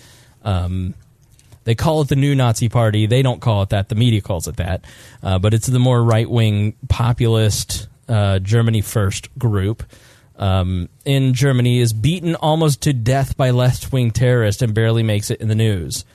they call it the new Nazi party. They don't call it that. The media calls it that. But it's the more right-wing populist Germany First group. In Germany is beaten almost to death by left-wing terrorists and barely makes it in the news.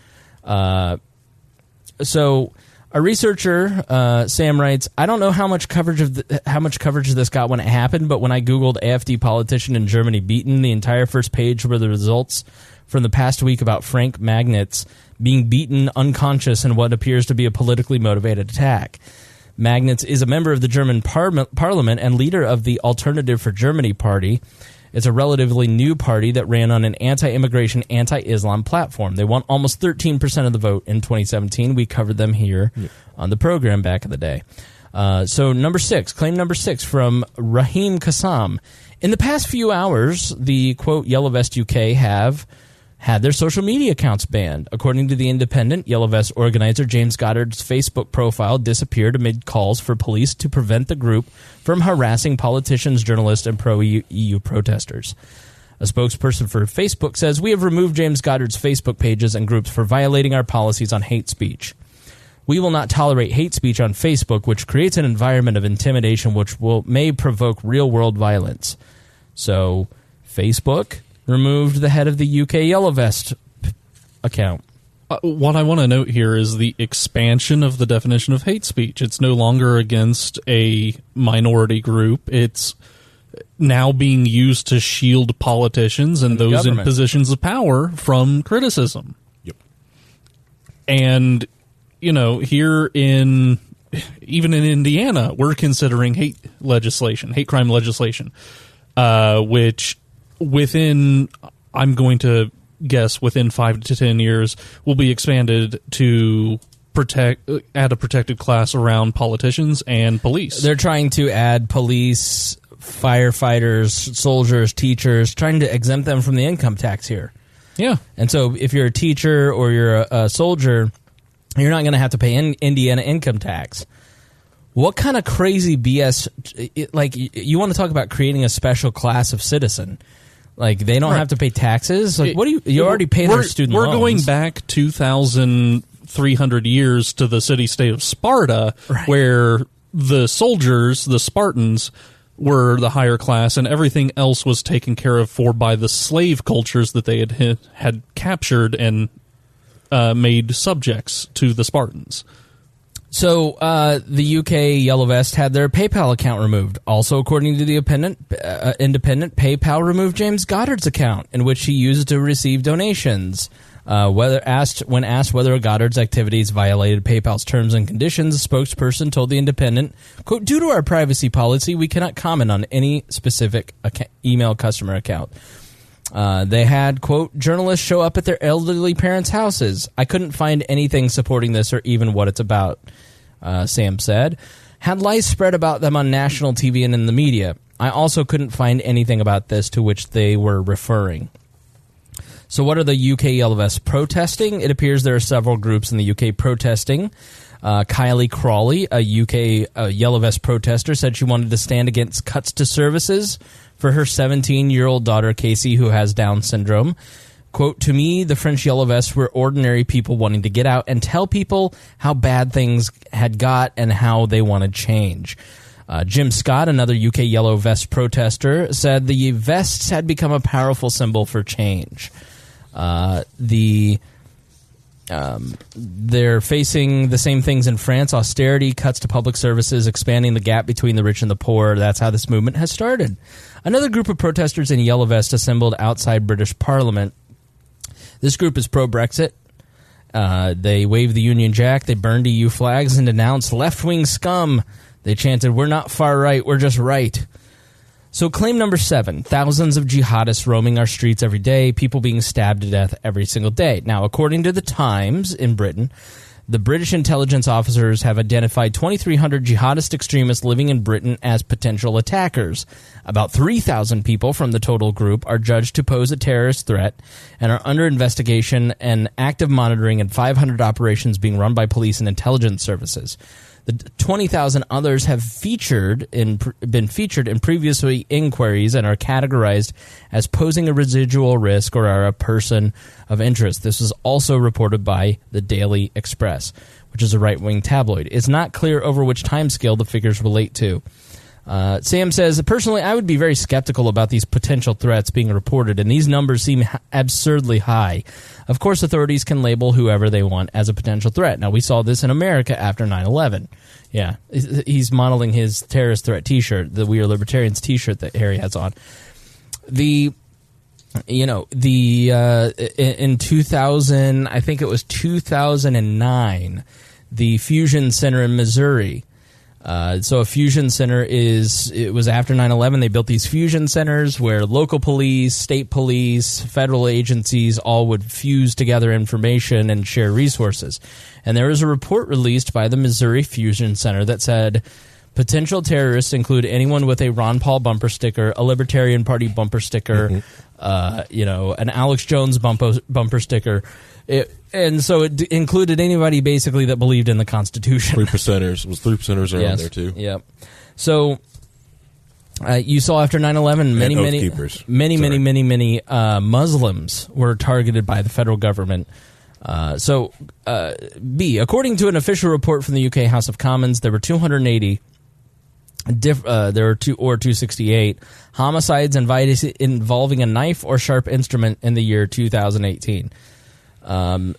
So a researcher, Sam, writes, I don't know how much coverage this got when it happened, but when I Googled AfD politician in Germany beaten, the entire first page were the results from the past week about Frank Magnitz being beaten unconscious in what appears to be a politically motivated attack. Magnitz is a member of the German parliament and leader of the Alternative for Germany party. It's a relatively new party that ran on an anti-immigration, anti-Islam platform. They won almost 13% of the vote in 2017. We covered them here on the program back in the day. So number 6, claim number 6 from Rahim Kassam. In the past few hours, the, quote, Yellow Vest UK have had their social media accounts banned. According to The Independent, Yellow Vest organizer James Goddard's Facebook profile disappeared amid calls for police to prevent the group from harassing politicians, journalists, and pro-EU protesters. A spokesperson for Facebook says, we have removed James Goddard's Facebook pages and groups for violating our policies on hate speech. We will not tolerate hate speech on Facebook, which creates an environment of intimidation which may provoke real-world violence. So, Facebook removed the head of the UK Yellow Vest account. What I want to note here is the expansion of the definition of hate speech. It's no longer against a minority group. It's now being used to shield politicians and those in positions of power from criticism. Yep. And, you know, even in Indiana, we're considering hate crime legislation, which I'm going to guess within 5 to 10 years will be expanded to add a protected class around politicians and police. They're trying to add police firefighters, soldiers, teachers, trying to exempt them from the income tax here. Yeah. And so if you're a teacher or you're a soldier, you're not going to have to pay Indiana income tax. What kind of crazy BS? You want to talk about creating a special class of citizen? Like they don't have to pay taxes. Like what do you already pay their student loans? We're going back 2,300 years to the city-state of Sparta, where the soldiers, the Spartans, were the higher class, and everything else was taken care of by the slave cultures that they had captured and made subjects to the Spartans. So the UK Yellow Vest had their PayPal account removed. Also, according to the Independent, PayPal removed James Goddard's account, in which he used to receive donations. When asked whether Goddard's activities violated PayPal's terms and conditions, a spokesperson told the Independent, quote, "Due to our privacy policy, we cannot comment on any specific email customer account." They had, quote, "journalists show up at their elderly parents' houses. I couldn't find anything supporting this or even what it's about," Sam said. "Had lies spread about them on national TV and in the media. I also couldn't find anything about this to which they were referring." So what are the UK Yellow Vests protesting? It appears there are several groups in the UK protesting. Kylie Crawley, a UK Yellow Vest protester, said she wanted to stand against cuts to services for her 17-year-old daughter, Casey, who has Down syndrome. Quote, "To me, the French Yellow Vests were ordinary people wanting to get out and tell people how bad things had got and how they wanted change." Jim Scott, another UK Yellow Vest protester, said the vests had become a powerful symbol for change. They're facing the same things in France: austerity, cuts to public services, expanding the gap between the rich and the poor. That's how this movement has started. Another group of protesters in Yellow Vest assembled outside British Parliament. This group is pro-Brexit. They waved the Union Jack, they burned EU flags, and denounced left-wing scum. They chanted, "We're not far right, we're just right." So claim number 7, thousands of jihadists roaming our streets every day, people being stabbed to death every single day. Now, according to the Times in Britain, the British intelligence officers have identified 2,300 jihadist extremists living in Britain as potential attackers. About 3,000 people from the total group are judged to pose a terrorist threat and are under investigation and active monitoring, and 500 operations being run by police and intelligence services. The 20,000 others have been featured in previous inquiries and are categorized as posing a residual risk or are a person of interest. This was also reported by the Daily Express, which is a right-wing tabloid. It's not clear over which timescale the figures relate to. Sam says, "Personally, I would be very skeptical about these potential threats being reported, and these numbers seem absurdly high. Of course, authorities can label whoever they want as a potential threat. Now, we saw this in America after 9/11. Yeah, he's modeling his terrorist threat T-shirt, the We Are Libertarians T-shirt that Harry has on. In 2000, I think it was 2009, the Fusion Center in Missouri. So a fusion center it was after 9/11, they built these fusion centers where local police, state police, federal agencies all would fuse together information and share resources. And there was a report released by the Missouri Fusion Center that said potential terrorists include anyone with a Ron Paul bumper sticker, a Libertarian Party bumper sticker, an Alex Jones bumper sticker. And so it included anybody basically that believed in the Constitution. 3%ers. Was 3%ers around there too? Yep. So you saw after 9/11, many Muslims were targeted by the federal government. According to an official report from the UK House of Commons, there were 280. There were 268 homicides involving a knife or sharp instrument in the year 2018.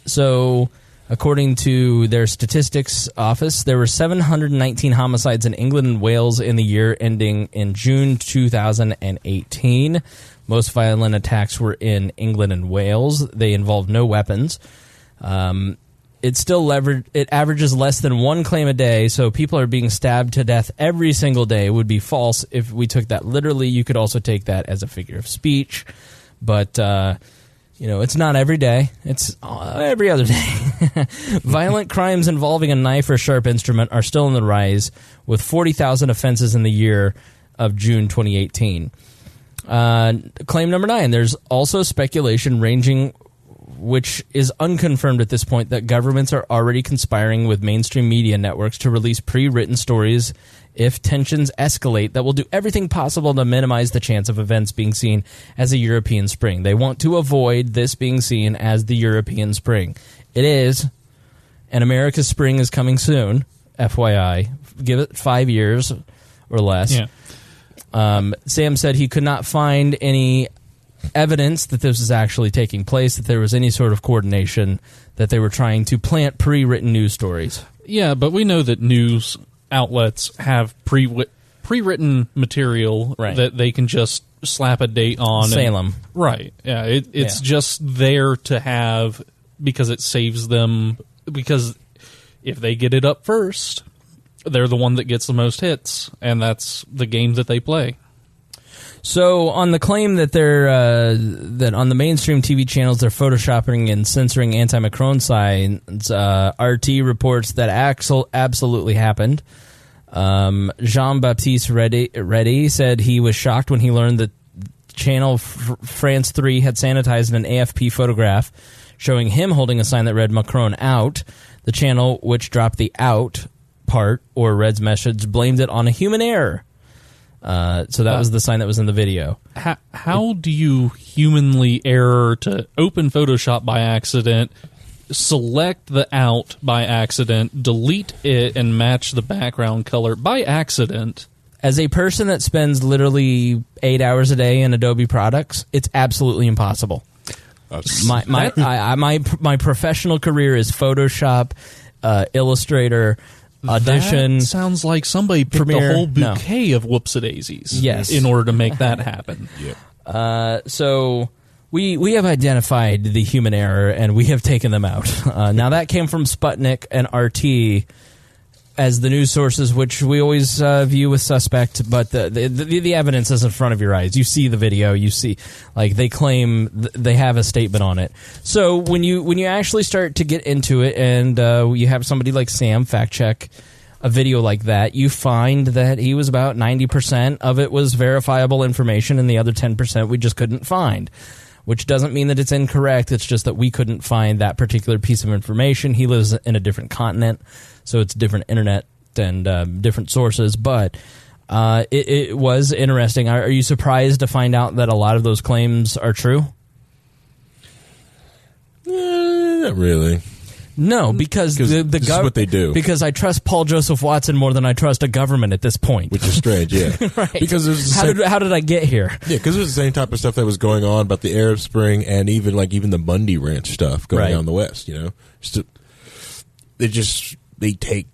So, according to their statistics office, there were 719 homicides in England and Wales in the year ending in June 2018. Most violent attacks were in England and Wales. They involved no weapons. It averages less than one claim a day, so people are being stabbed to death every single day. It would be false if we took that literally. You could also take that as a figure of speech, but it's not every day. It's every other day. Violent crimes involving a knife or sharp instrument are still on the rise, with 40,000 offenses in the year of June 2018. Claim number 9, there's also speculation ranging, which is unconfirmed at this point, that governments are already conspiring with mainstream media networks to release pre-written stories if tensions escalate that will do everything possible to minimize the chance of events being seen as a European Spring. They want to avoid this being seen as the European Spring. It is, and America's Spring is coming soon, FYI. Give it 5 years or less. Yeah. Sam said he could not find any evidence that this was actually taking place, that there was any sort of coordination, that they were trying to plant pre-written news stories. Yeah, but we know that news outlets have pre-written material that they can just slap a date on. Salem. Right. Yeah, it's just there to have because it saves them, because if they get it up first, they're the one that gets the most hits, and that's the game that they play. So, on the claim that they're that on the mainstream TV channels they're photoshopping and censoring anti-Macron signs, RT reports that absolutely happened. Jean-Baptiste Reddy said he was shocked when he learned that channel France 3 had sanitized an AFP photograph showing him holding a sign that read Macron out. The channel, which dropped the out part, or Red's message, blamed it on a human error. So that was the sign that was in the video. How do you humanly error to open Photoshop by accident, select the out by accident, delete it, and match the background color by accident? As a person that spends literally 8 hours a day in Adobe products, it's absolutely impossible. My professional career is Photoshop, Illustrator, Audition. That sounds like somebody picked Premiere, a whole bouquet of whoopsie-daisies in order to make that happen. So we have identified the human error, and we have taken them out. Now, that came from Sputnik and RT as the news sources, which we always view with suspect, but the evidence is in front of your eyes. You see the video, you see, like, they claim they have a statement on it. So when you actually start to get into it, and you have somebody like Sam fact check a video like that, you find that he was about 90% of it was verifiable information, and the other 10% we just couldn't find. Which doesn't mean that it's incorrect. It's just that we couldn't find that particular piece of information. He lives in a different continent, so it's different internet and different sources. But it was interesting. Are you surprised to find out that a lot of those claims are true? Not really. No, because this is what they do. Because I trust Paul Joseph Watson more than I trust a government at this point. Which is strange, yeah. Right. Because how did I get here? Yeah, because it was the same type of stuff that was going on about the Arab Spring and even the Bundy Ranch stuff going on in the West. They take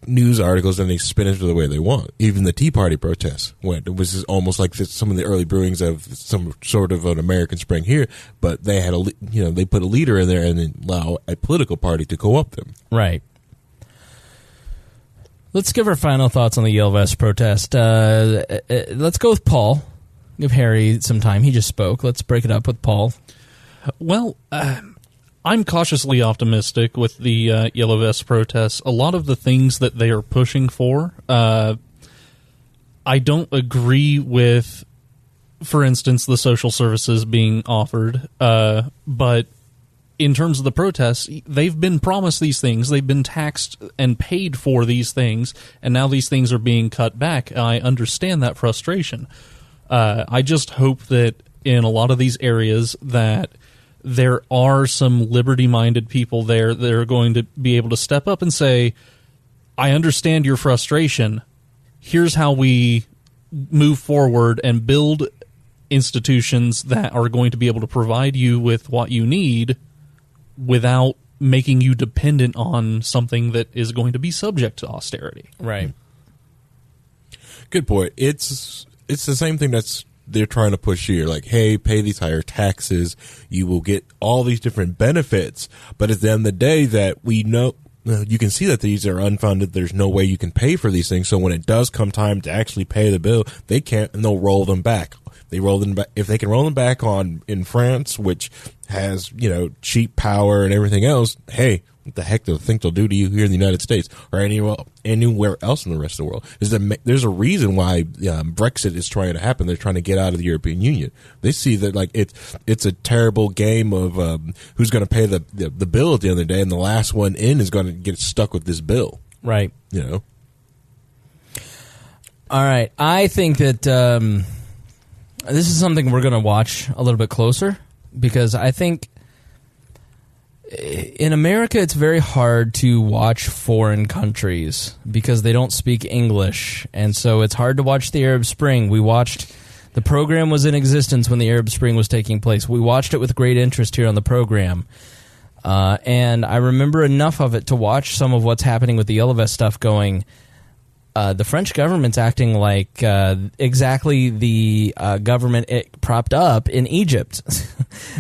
news articles and they spin it the way they want. Even the Tea Party protests went. It was almost like some of the early brewings of some sort of an American Spring here, but they had they put a leader in there and then allow a political party to co-opt them. Right. Let's give our final thoughts on the Yale Vest protest. Let's go with Paul. Give Harry some time. He just spoke. Let's break it up with Paul. Well, I'm cautiously optimistic with the Yellow Vest protests. A lot of the things that they are pushing for, I don't agree with, for instance, the social services being offered. But in terms of the protests, they've been promised these things. They've been taxed and paid for these things, and now these things are being cut back. I understand that frustration. I just hope that in a lot of these areas that there are some liberty-minded people there that are going to be able to step up and say, I understand your frustration. Here's how we move forward and build institutions that are going to be able to provide you with what you need without making you dependent on something that is going to be subject to austerity. Right. Good point. It's the same thing they're trying to push here, like, hey, pay these higher taxes, you will get all these different benefits, but at the end of the day that we know, you can see that these are unfunded, there's no way you can pay for these things, so when it does come time to actually pay the bill, they can't, and they'll roll them back. They roll them back, if they can roll them back in France, which has, cheap power and everything else, hey, What the heck do they think they'll do to you here in the United States or anywhere else in the rest of the world? There's a reason why Brexit is trying to happen. They're trying to get out of the European Union. They see that like it's a terrible game of who's going to pay the bill at the end of the day, and the last one in is going to get stuck with this bill. Right. You know. All right. I think that this is something we're going to watch a little bit closer because I think in America it's very hard to watch foreign countries because they don't speak English, and so it's hard to watch the Arab Spring. The program was in existence when the Arab Spring was taking place. We watched it with great interest here on the program, and I remember enough of it to watch some of what's happening with the Yellow Vest stuff going, the French government's acting like exactly the government it propped up in Egypt.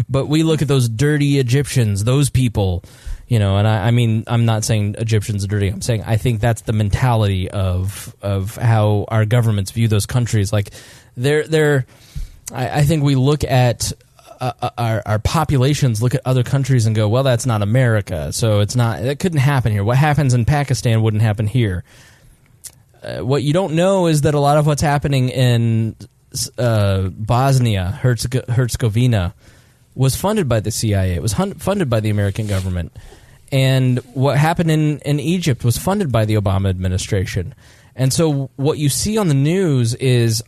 But we look at those dirty Egyptians, those people, you know, and I mean, I'm not saying Egyptians are dirty. I'm saying I think that's the mentality of how our governments view those countries. Like, I think we look at our populations, look at other countries and go, well, that's not America, so that couldn't happen here. What happens in Pakistan wouldn't happen here. What you don't know is that a lot of what's happening in Bosnia, Herzegovina, was funded by the CIA. It was funded by the American government. And what happened in Egypt was funded by the Obama administration. And so what you see on the news is,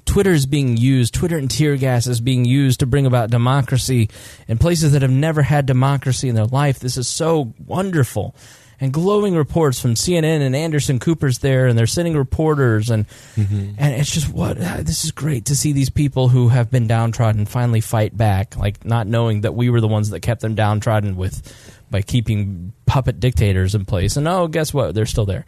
Twitter is being used, Twitter and tear gas is being used to bring about democracy in places that have never had democracy in their life. This is so wonderful. And glowing reports from CNN and Anderson Cooper's there, and they're sending reporters, and it's just this is great to see these people who have been downtrodden finally fight back, like not knowing that we were the ones that kept them downtrodden by keeping puppet dictators in place. And guess what? They're still there.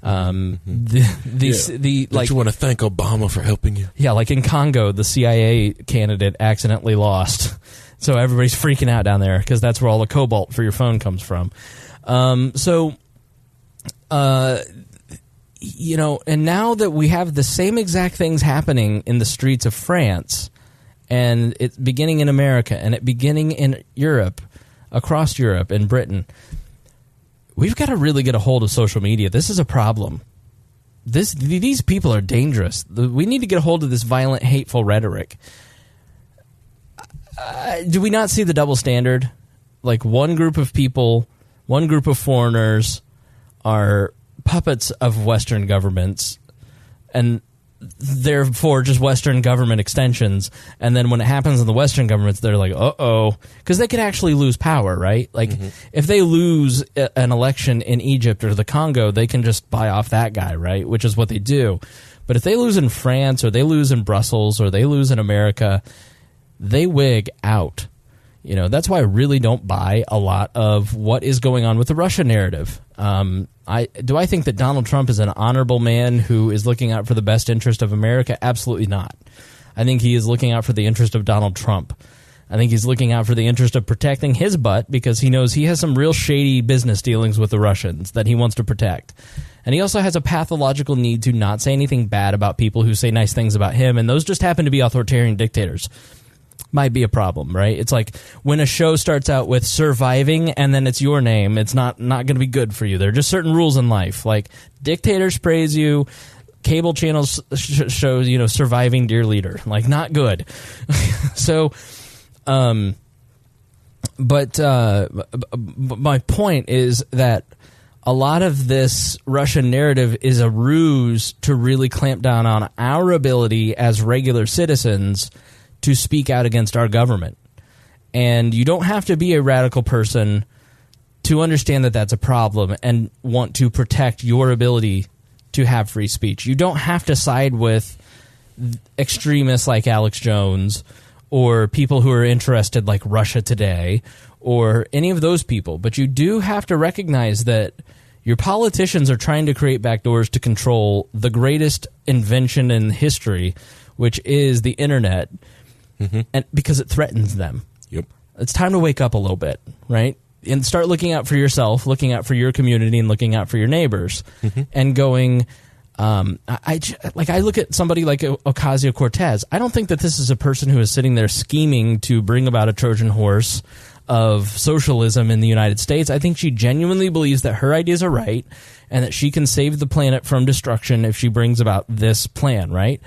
Don't you want to thank Obama for helping you? Yeah, like in Congo, the CIA candidate accidentally lost, so everybody's freaking out down there because that's where all the cobalt for your phone comes from. And now that we have the same exact things happening in the streets of France, and it's beginning in America, and it beginning in Europe, across Europe and Britain, we've got to really get a hold of social media. This is a problem. These people are dangerous. We need to get a hold of this violent, hateful rhetoric. Do we not see the double standard? Like one group of people, one group of foreigners are puppets of Western governments and therefore just Western government extensions. And then when it happens in the Western governments, they're like, uh-oh. Because they could actually lose power, right? Like, if they lose an election in Egypt or the Congo, they can just buy off that guy, right? Which is what they do. But if they lose in France or they lose in Brussels or they lose in America, they wig out. You know, that's why I really don't buy a lot of what is going on with the Russia narrative. Do I think that Donald Trump is an honorable man who is looking out for the best interest of America? Absolutely not. I think he is looking out for the interest of Donald Trump. I think he's looking out for the interest of protecting his butt because he knows he has some real shady business dealings with the Russians that he wants to protect. And he also has a pathological need to not say anything bad about people who say nice things about him, and those just happen to be authoritarian dictators. Might be a problem, right? It's like when a show starts out with surviving and then it's your name, it's not going to be good for you. There are just certain rules in life. Like dictators praise you, cable channels show, surviving dear leader. Like not good. So, but my point is that a lot of this Russian narrative is a ruse to really clamp down on our ability as regular citizens to speak out against our government. And you don't have to be a radical person to understand that that's a problem and want to protect your ability to have free speech. You don't have to side with extremists like Alex Jones or people who are interested like Russia Today or any of those people. But you do have to recognize that your politicians are trying to create backdoors to control the greatest invention in history, which is the internet. And because it threatens them. Yep. It's time to wake up a little bit, right? And start looking out for yourself, looking out for your community, and looking out for your neighbors. And going, I look at somebody like Ocasio-Cortez. I don't think that this is a person who is sitting there scheming to bring about a Trojan horse of socialism in the United States. I think she genuinely believes that her ideas are right and that she can save the planet from destruction if she brings about this plan, right?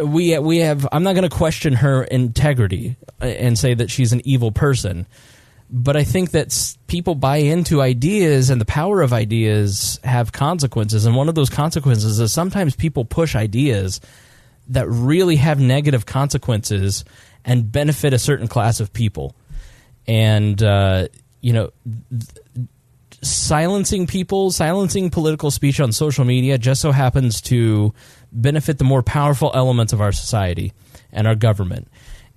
We have. I'm not going to question her integrity and say that she's an evil person, but I think that people buy into ideas, and the power of ideas have consequences. And one of those consequences is sometimes people push ideas that really have negative consequences and benefit a certain class of people. And silencing people, silencing political speech on social media just so happens to benefit the more powerful elements of our society and our government.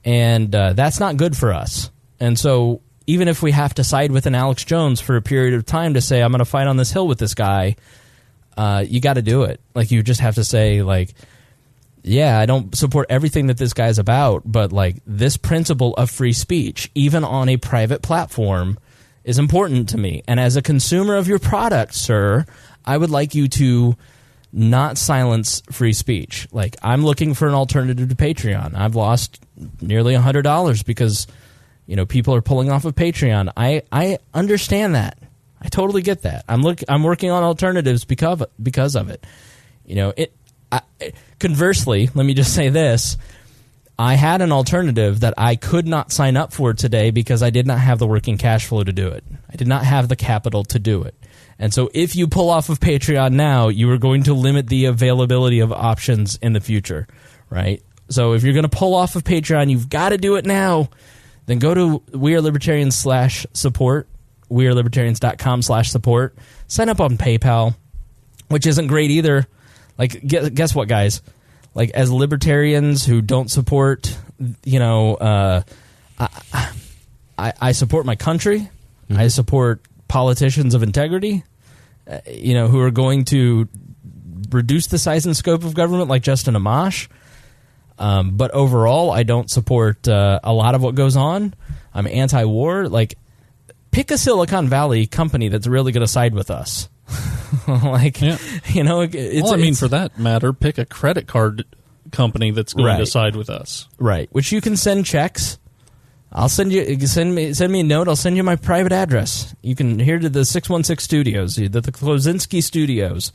And that's not good for us. And so even if we have to side with an Alex Jones for a period of time to say, I'm going to fight on this hill with this guy, you got to do it. Like, you just have to say, like, yeah, I don't support everything that this guy's about, but like this principle of free speech, even on a private platform, is important to me. And as a consumer of your product, sir, I would like you to not silence free speech. Like, I'm looking for an alternative to Patreon. I've lost nearly $100 because, people are pulling off of Patreon. I understand that. I totally get that. I'm working on alternatives because of it. Conversely, let me just say this. I had an alternative that I could not sign up for today because I did not have the working cash flow to do it. I did not have the capital to do it. And so if you pull off of Patreon now, you are going to limit the availability of options in the future, right? So if you're going to pull off of Patreon, you've got to do it now. Then go to wearelibertarians/support, wearelibertarians.com/support. Sign up on PayPal, which isn't great either. Like, guess what, guys? Like, as libertarians who don't support, I support my country. Mm-hmm. I support politicians of integrity, who are going to reduce the size and scope of government, like Justin Amash. But overall, I don't support a lot of what goes on. I'm anti-war. Like, pick a Silicon Valley company that's really going to side with us. For that matter, pick a credit card company that's going to side with us. Right. Which you can send checks. I'll send me a note. I'll send you my private address. You can hear to the 616 Studios, the Klozinski Studios,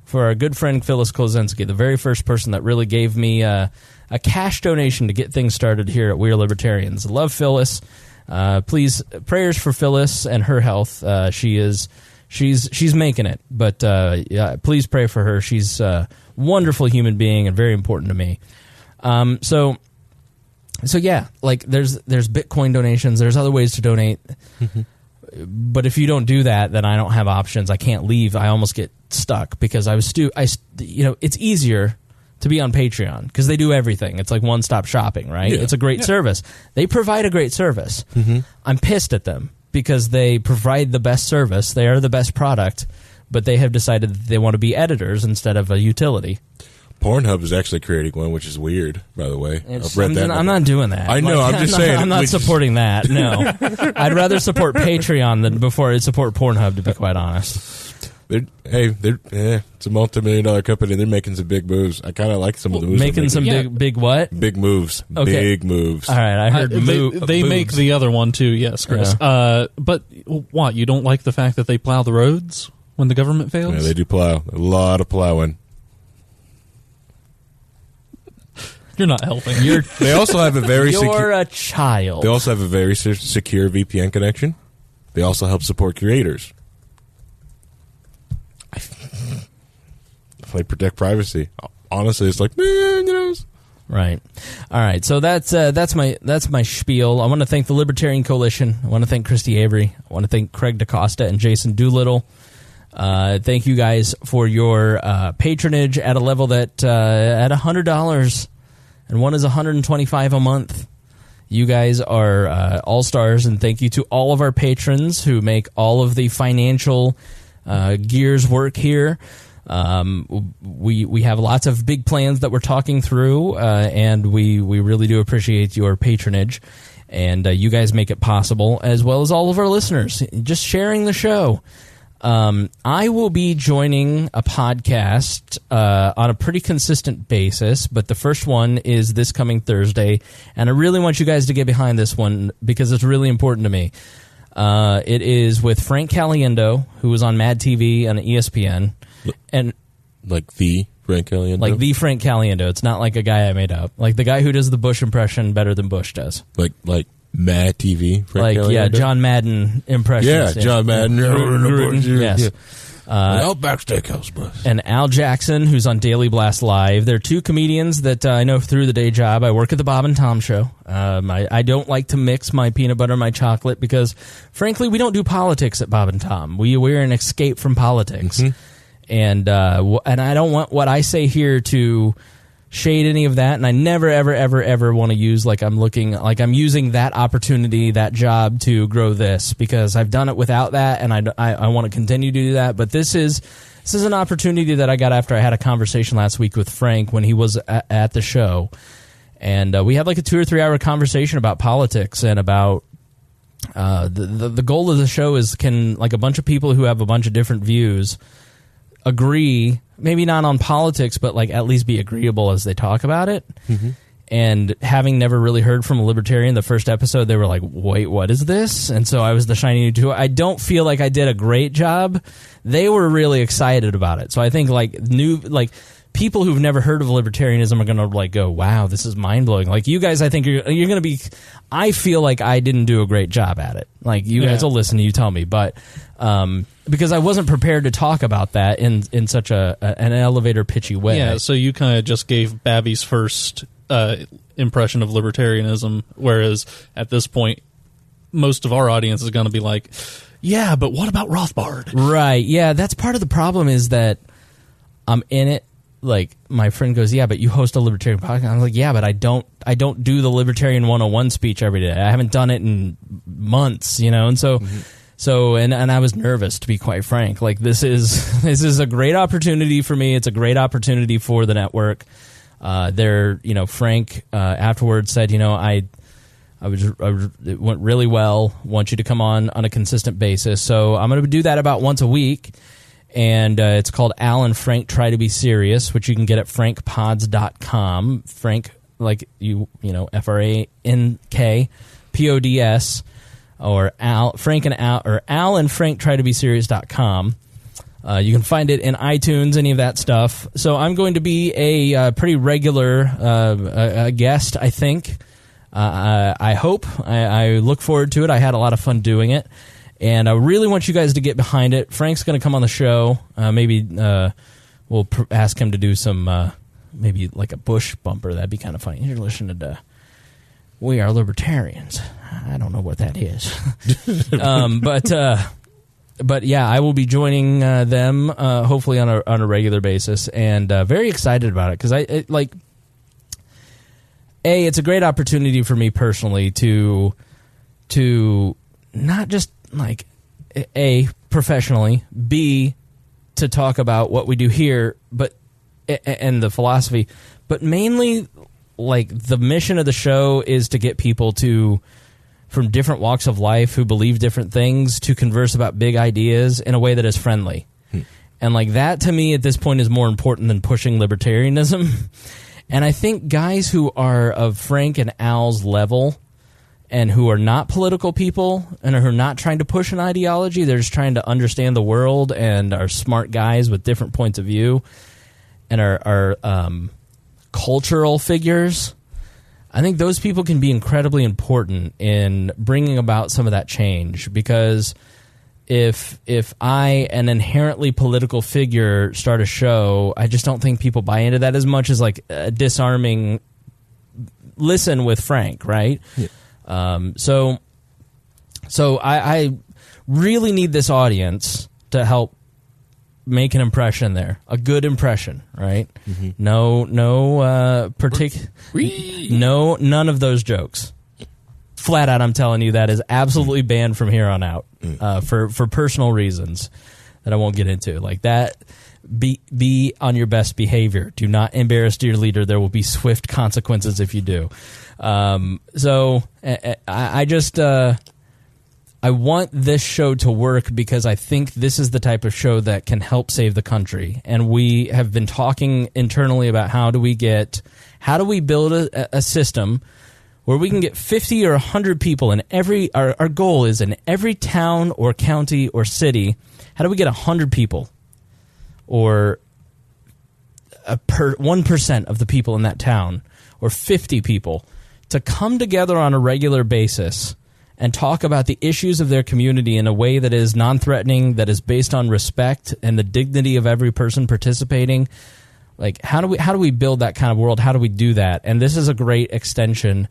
for our good friend Phyllis Klozinski, the very first person that really gave me a cash donation to get things started here at We Are Libertarians. Love Phyllis. Please, prayers for Phyllis and her health. She's making it, but please pray for her. She's a wonderful human being and very important to me. So yeah, like there's Bitcoin donations. There's other ways to donate. Mm-hmm. But if you don't do that, then I don't have options. I can't leave. I almost get stuck because it's easier to be on Patreon because they do everything. It's like one-stop shopping, right? Yeah. It's a great service. They provide a great service. Mm-hmm. I'm pissed at them because they provide the best service. They are the best product, but they have decided that they want to be editors instead of a utility. Pornhub is actually creating one, which is weird, by the way. I've read that. I'm not doing that. I know. I'm just saying. I'm not supporting that. No. I'd rather support Patreon than before I'd support Pornhub, to be quite honest. It's a multi-million-dollar company. They're making some big moves. I kind of like some of the moves. Making some big what? Big moves. Okay. Big moves. All right, I heard they make the other one too. Yes, Chris. But what? You don't like the fact that they plow the roads when the government fails? Yeah, they do plow. A lot of plowing. You're not helping. They also have a very You're a child. They also have a very secure VPN connection. They also help support creators. They protect privacy. Honestly, it's like, Right. All right. So that's my spiel. I want to thank the Libertarian Coalition. I want to thank Christy Avery. I want to thank Craig DaCosta and Jason Doolittle. Thank you guys for your patronage at a level that at $100, and one is $125 a month. You guys are all-stars, and thank you to all of our patrons who make all of the financial gears work here. We have lots of big plans that we're talking through, and we really do appreciate your patronage, and you guys make it possible, as well as all of our listeners just sharing the show. I will be joining a podcast on a pretty consistent basis, but the first one is this coming Thursday, and I really want you guys to get behind this one because it's really important to me. It is with Frank Caliendo, who was on Mad TV on ESPN, and like the Frank Caliendo, Frank Caliendo. It's not like a guy I made up, like the guy who does the Bush impression better than Bush does, like Mad TV, Frank Caliendo? Yeah, John Madden impressions. Yeah, John Madden. Yes. Yeah. Outback Steakhouse bus. And Al Jackson, who's on Daily Blast Live. They're two comedians that I know through the day job. I work at the Bob and Tom Show. I don't like to mix my peanut butter and my chocolate because, frankly, we don't do politics at Bob and Tom. We're an escape from politics. Mm-hmm. And I don't want what I say here to shade any of that, and I never, ever, ever, ever want to use I'm using that opportunity, that job to grow this, because I've done it without that, and I want to continue to do that. But this is an opportunity that I got after I had a conversation last week with Frank when he was at the show, and we had like a 2 or 3 hour conversation about politics and about the goal of the show is can like a bunch of people who have a bunch of different views agree, maybe not on politics, but like at least be agreeable as they talk about it. Mm-hmm. And having never really heard from a libertarian, the first episode, they were like, wait, what is this? And so I was the shiny new tool. I don't feel like I did a great job. They were really excited about it. So I think people who've never heard of libertarianism are going to like go, wow, this is mind blowing. Like you guys, I think you're going to be, I feel like I didn't do a great job at it. Like you guys will listen, you tell me, but, because I wasn't prepared to talk about that in such an elevator pitchy way. Yeah, so you kind of just gave Babby's first impression of libertarianism, whereas at this point, most of our audience is going to be like, yeah, but what about Rothbard? Right, yeah, that's part of the problem is that I'm in it. Like, my friend goes, yeah, but you host a libertarian podcast. I'm like, yeah, but I don't do the Libertarian 101 speech every day. I haven't done it in months, and so... Mm-hmm. So, and I was nervous, to be quite frank. Like, this is a great opportunity for me. It's a great opportunity for the network. Frank afterwards said, it went really well. Want you to come on a consistent basis. So I'm going to do that about once a week. And it's called Al and Frank Try to Be Serious, which you can get at frankpods.com. Frank, like FRANK or Al and Frank Try to Be Serious.com. You can find it in iTunes, any of that stuff. So I'm going to be a pretty regular guest, I think. I hope. I look forward to it. I had a lot of fun doing it. And I really want you guys to get behind it. Frank's going to come on the show. Maybe we'll ask him to do some, maybe like a Bush bumper. That'd be kind of funny. You're listening to We Are Libertarians. I don't know what that is. But yeah, I will be joining them hopefully on a regular basis, and very excited about it because it's a great opportunity for me personally to not just like professionally, B, to talk about what we do here, but and the philosophy, but mainly like the mission of the show is to get people from different walks of life who believe different things to converse about big ideas in a way that is friendly. And like that to me at this point is more important than pushing libertarianism. And I think guys who are of Frank and Al's level and who are not political people and who are not trying to push an ideology, they're just trying to understand the world and are smart guys with different points of view and are cultural figures. I think those people can be incredibly important in bringing about some of that change, because if I, an inherently political figure, start a show, I just don't think people buy into that as much as like a disarming listen with Frank, right? Yeah. So I really need this audience to help make an impression there, a good impression, right? Mm-hmm. None of those jokes. Flat out, I'm telling you, that is absolutely banned from here on out for personal reasons that I won't get into. Like that, be on your best behavior. Do not embarrass your leader. There will be swift consequences if you do. So I just I want this show to work because I think this is the type of show that can help save the country. And we have been talking internally about how do we build a system where we can get 50 or 100 people in every, our goal is in every town or county or city, how do we get 100 people or 1% of the people in that town or 50 people to come together on a regular basis and talk about the issues of their community in a way that is non-threatening, that is based on respect and the dignity of every person participating. Like, how do we build that kind of world? How do we do that? And this is a great extension.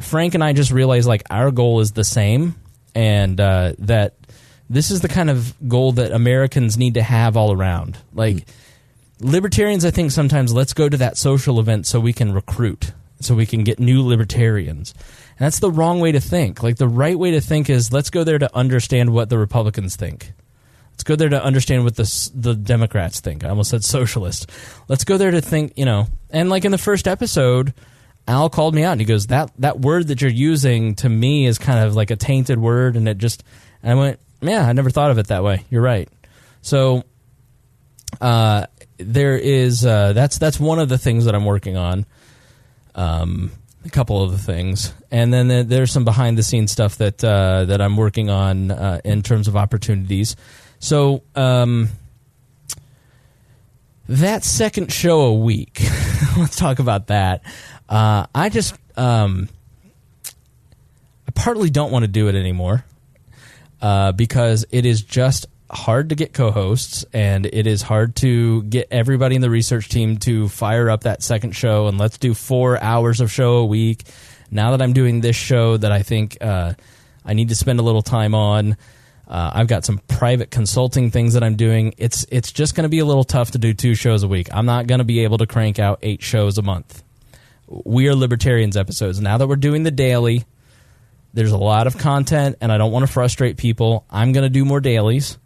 Frank and I just realized, like, our goal is the same, and that this is the kind of goal that Americans need to have all around. Like, libertarians, I think sometimes let's go to that social event so we can recruit, so we can get new libertarians. And that's the wrong way to think. Like, the right way to think is let's go there to understand what the Republicans think. Let's go there to understand what the Democrats think. I almost said socialist. Let's go there to think, and like in the first episode, Al called me out and he goes, that word that you're using to me is kind of like a tainted word, and I went, yeah, I never thought of it that way. You're right. So there is that's one of the things that I'm working on. A couple of the things, and then there's some behind the scenes stuff that I'm working on in terms of opportunities. So that second show a week, let's talk about that. I partly don't want to do it anymore because it is just hard to get co-hosts, and it is hard to get everybody in the research team to fire up that second show and let's do 4 hours of show a week. Now that I'm doing this show that I think I need to spend a little time on, I've got some private consulting things that I'm doing. It's just going to be a little tough to do 2 shows a week. I'm not going to be able to crank out 8 shows a month. We Are Libertarians episodes. Now that we're doing the daily, there's a lot of content, and I don't want to frustrate people. I'm going to do more dailies.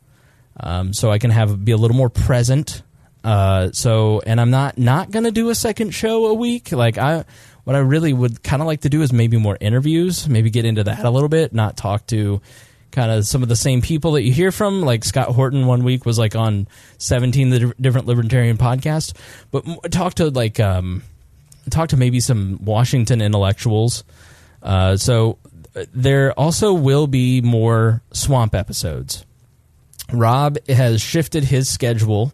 So I can be a little more present. And I'm not going to do a second show a week. Like, what I really would kind of like to do is maybe more interviews, maybe get into that a little bit, not talk to kind of some of the same people that you hear from. Like Scott Horton one week was like on 17 different libertarian podcasts, but talk to maybe some Washington intellectuals. So there also will be more Swamp episodes. Rob has shifted his schedule,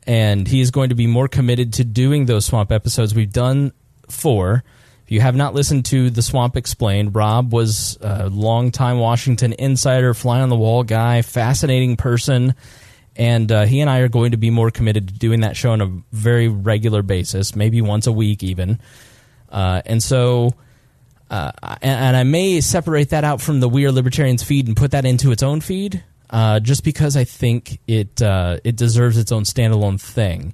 and he's going to be more committed to doing those Swamp episodes. We've done 4. If you have not listened to The Swamp Explained, Rob was a longtime Washington insider, fly-on-the-wall guy, fascinating person, and he and I are going to be more committed to doing that show on a very regular basis, maybe once a week even. And I may separate that out from the We Are Libertarians feed and put that into its own feed, just because I think it deserves its own standalone thing.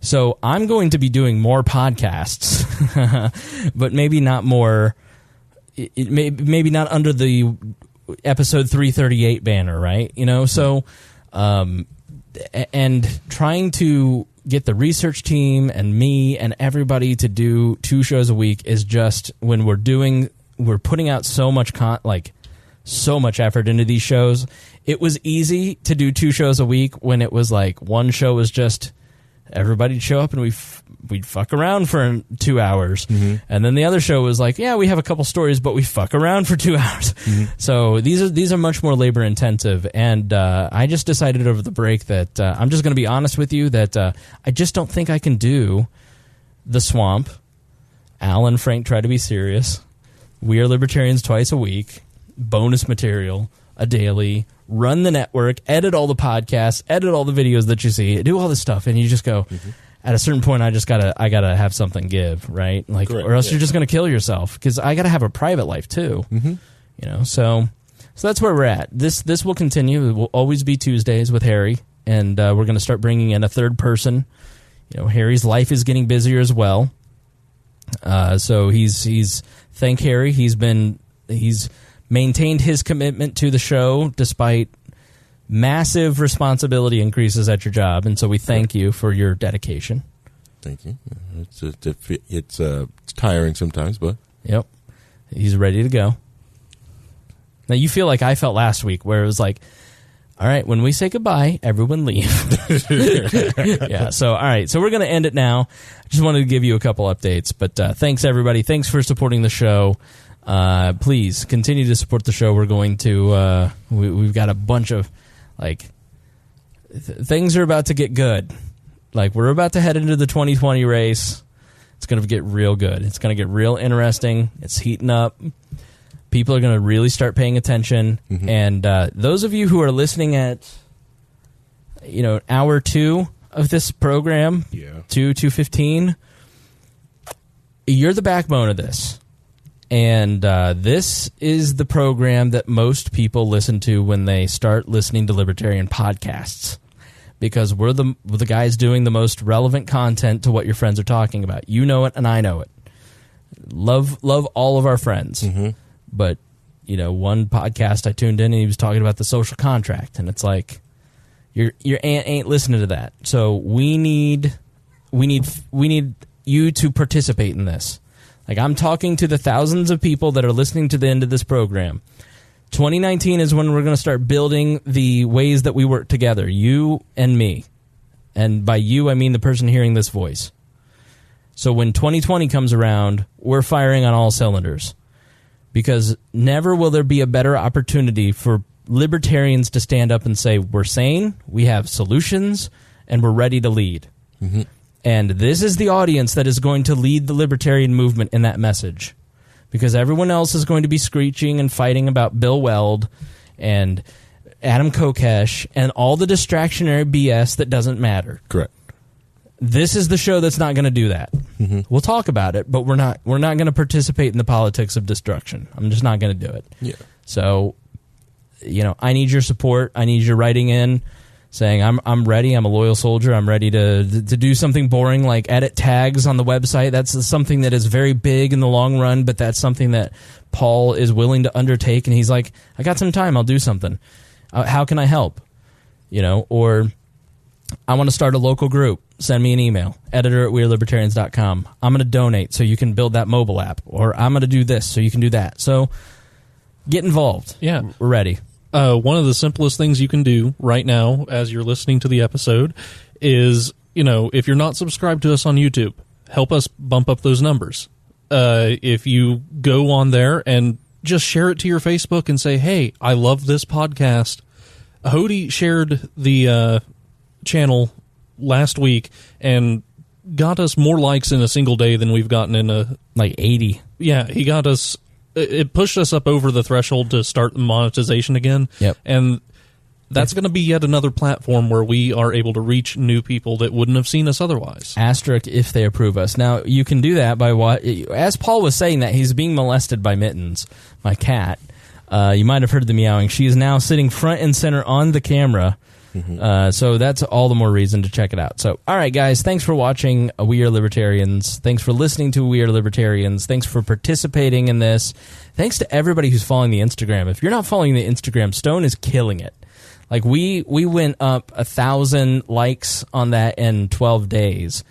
So I'm going to be doing more podcasts, but maybe not more. Maybe not under the episode 338 banner, right? So, and trying to get the research team and me and everybody to do 2 shows a week is just, when we're putting out so much so much effort into these shows. It was easy to do 2 shows a week when it was like one show was just everybody'd show up and we'd fuck around for 2 hours. Mm-hmm. And then the other show was like, yeah, we have a couple stories, but we fuck around for 2 hours. Mm-hmm. So these are much more labor intensive. And I just decided over the break that I'm just going to be honest with you that I just don't think I can do The Swamp. Al and Frank try to be serious. We Are Libertarians twice a week. Bonus material, a daily, run the network, edit all the podcasts, edit all the videos that you see, do all this stuff, and you just go, at a certain point, I gotta have something give, right? Like, correct, or else you're just gonna kill yourself, because I gotta have a private life too, So that's where we're at. This will continue. It will always be Tuesdays with Harry, and we're gonna start bringing in a third person. Harry's life is getting busier as well, so he's thank Harry. He's maintained his commitment to the show despite massive responsibility increases at your job, and so we thank you for your dedication. Thank you. It's tiring sometimes, but yep, he's ready to go. Now, you feel like I felt last week, where it was like, all right, when we say goodbye, everyone leave. Yeah, so, all right. So we're going to end it now. Just wanted to give you a couple updates. But thanks, everybody. Thanks for supporting the show. Please continue to support the show. We're going to, we've got a bunch of, like, things are about to get good. Like, we're about to head into the 2020 race. It's going to get real good. It's going to get real interesting. It's heating up. People are going to really start paying attention. Mm-hmm. And those of you who are listening at, hour 2 of this program, 2:15, you're the backbone of this. And this is the program that most people listen to when they start listening to libertarian podcasts, because we're the guys doing the most relevant content to what your friends are talking about. You know it, and I know it. Love all of our friends. Mm-hmm. But, one podcast I tuned in and he was talking about the social contract, and it's like, your aunt ain't listening to that. So we need you to participate in this. Like, I'm talking to the thousands of people that are listening to the end of this program. 2019 is when we're going to start building the ways that we work together, you and me. And by you, I mean the person hearing this voice. So when 2020 comes around, we're firing on all cylinders. Because never will there be a better opportunity for libertarians to stand up and say, we're sane, we have solutions, and we're ready to lead. Mm-hmm. And this is the audience that is going to lead the libertarian movement in that message. Because everyone else is going to be screeching and fighting about Bill Weld and Adam Kokesh and all the distractionary BS that doesn't matter. Correct. This is the show that's not going to do that. Mm-hmm. We'll talk about it, but we're not going to participate in the politics of destruction. I'm just not going to do it. Yeah. So, I need your support. I need your writing in, saying I'm ready. I'm a loyal soldier. I'm ready to do something boring like edit tags on the website. That's something that is very big in the long run, but that's something that Paul is willing to undertake. And he's like, I got some time. I'll do something. How can I help? Or I want to start a local group. Send me an email, editor@wearelibertarians.com. I'm going to donate so you can build that mobile app, or I'm going to do this so you can do that. So get involved. Yeah. We're ready. One of the simplest things you can do right now as you're listening to the episode is, if you're not subscribed to us on YouTube, help us bump up those numbers. If you go on there and just share it to your Facebook and say, hey, I love this podcast. Hody shared the channel last week and got us more likes in a single day than we've gotten in like 80. Yeah, he got us. It pushed us up over the threshold to start monetization again. Yep. And that's going to be yet another platform where we are able to reach new people that wouldn't have seen us otherwise. Asterisk if they approve us. Now, you can do that by what? As Paul was saying that, he's being molested by Mittens, my cat. You might have heard the meowing. She is now sitting front and center on the camera. Mm-hmm. So that's all the more reason to check it out. So, all right, guys, thanks for watching We Are Libertarians. Thanks for listening to We Are Libertarians. Thanks for participating in this. Thanks to everybody who's following the Instagram. If you're not following the Instagram, Stone is killing it. Like, we went up 1,000 likes on that in 12 days,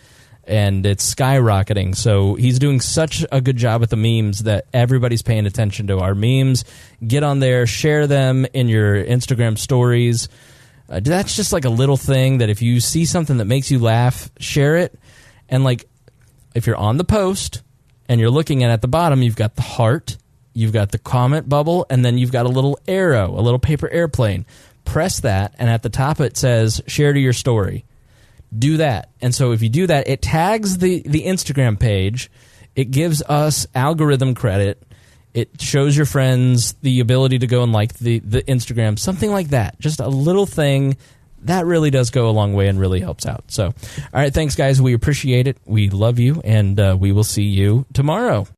and it's skyrocketing. So he's doing such a good job with the memes that everybody's paying attention to our memes. Get on there, share them in your Instagram stories. That's just like a little thing that if you see something that makes you laugh, share it. And like, if you're on the post and you're looking at the bottom, you've got the heart, you've got the comment bubble, and then you've got a little arrow, a little paper airplane. Press that, and at the top it says, share to your story. Do that. And so if you do that, it tags the Instagram page. It gives us algorithm credit. It shows your friends the ability to go and like the Instagram, something like that. Just a little thing that really does go a long way and really helps out. So, all right, thanks, guys. We appreciate it. We love you, and we will see you tomorrow.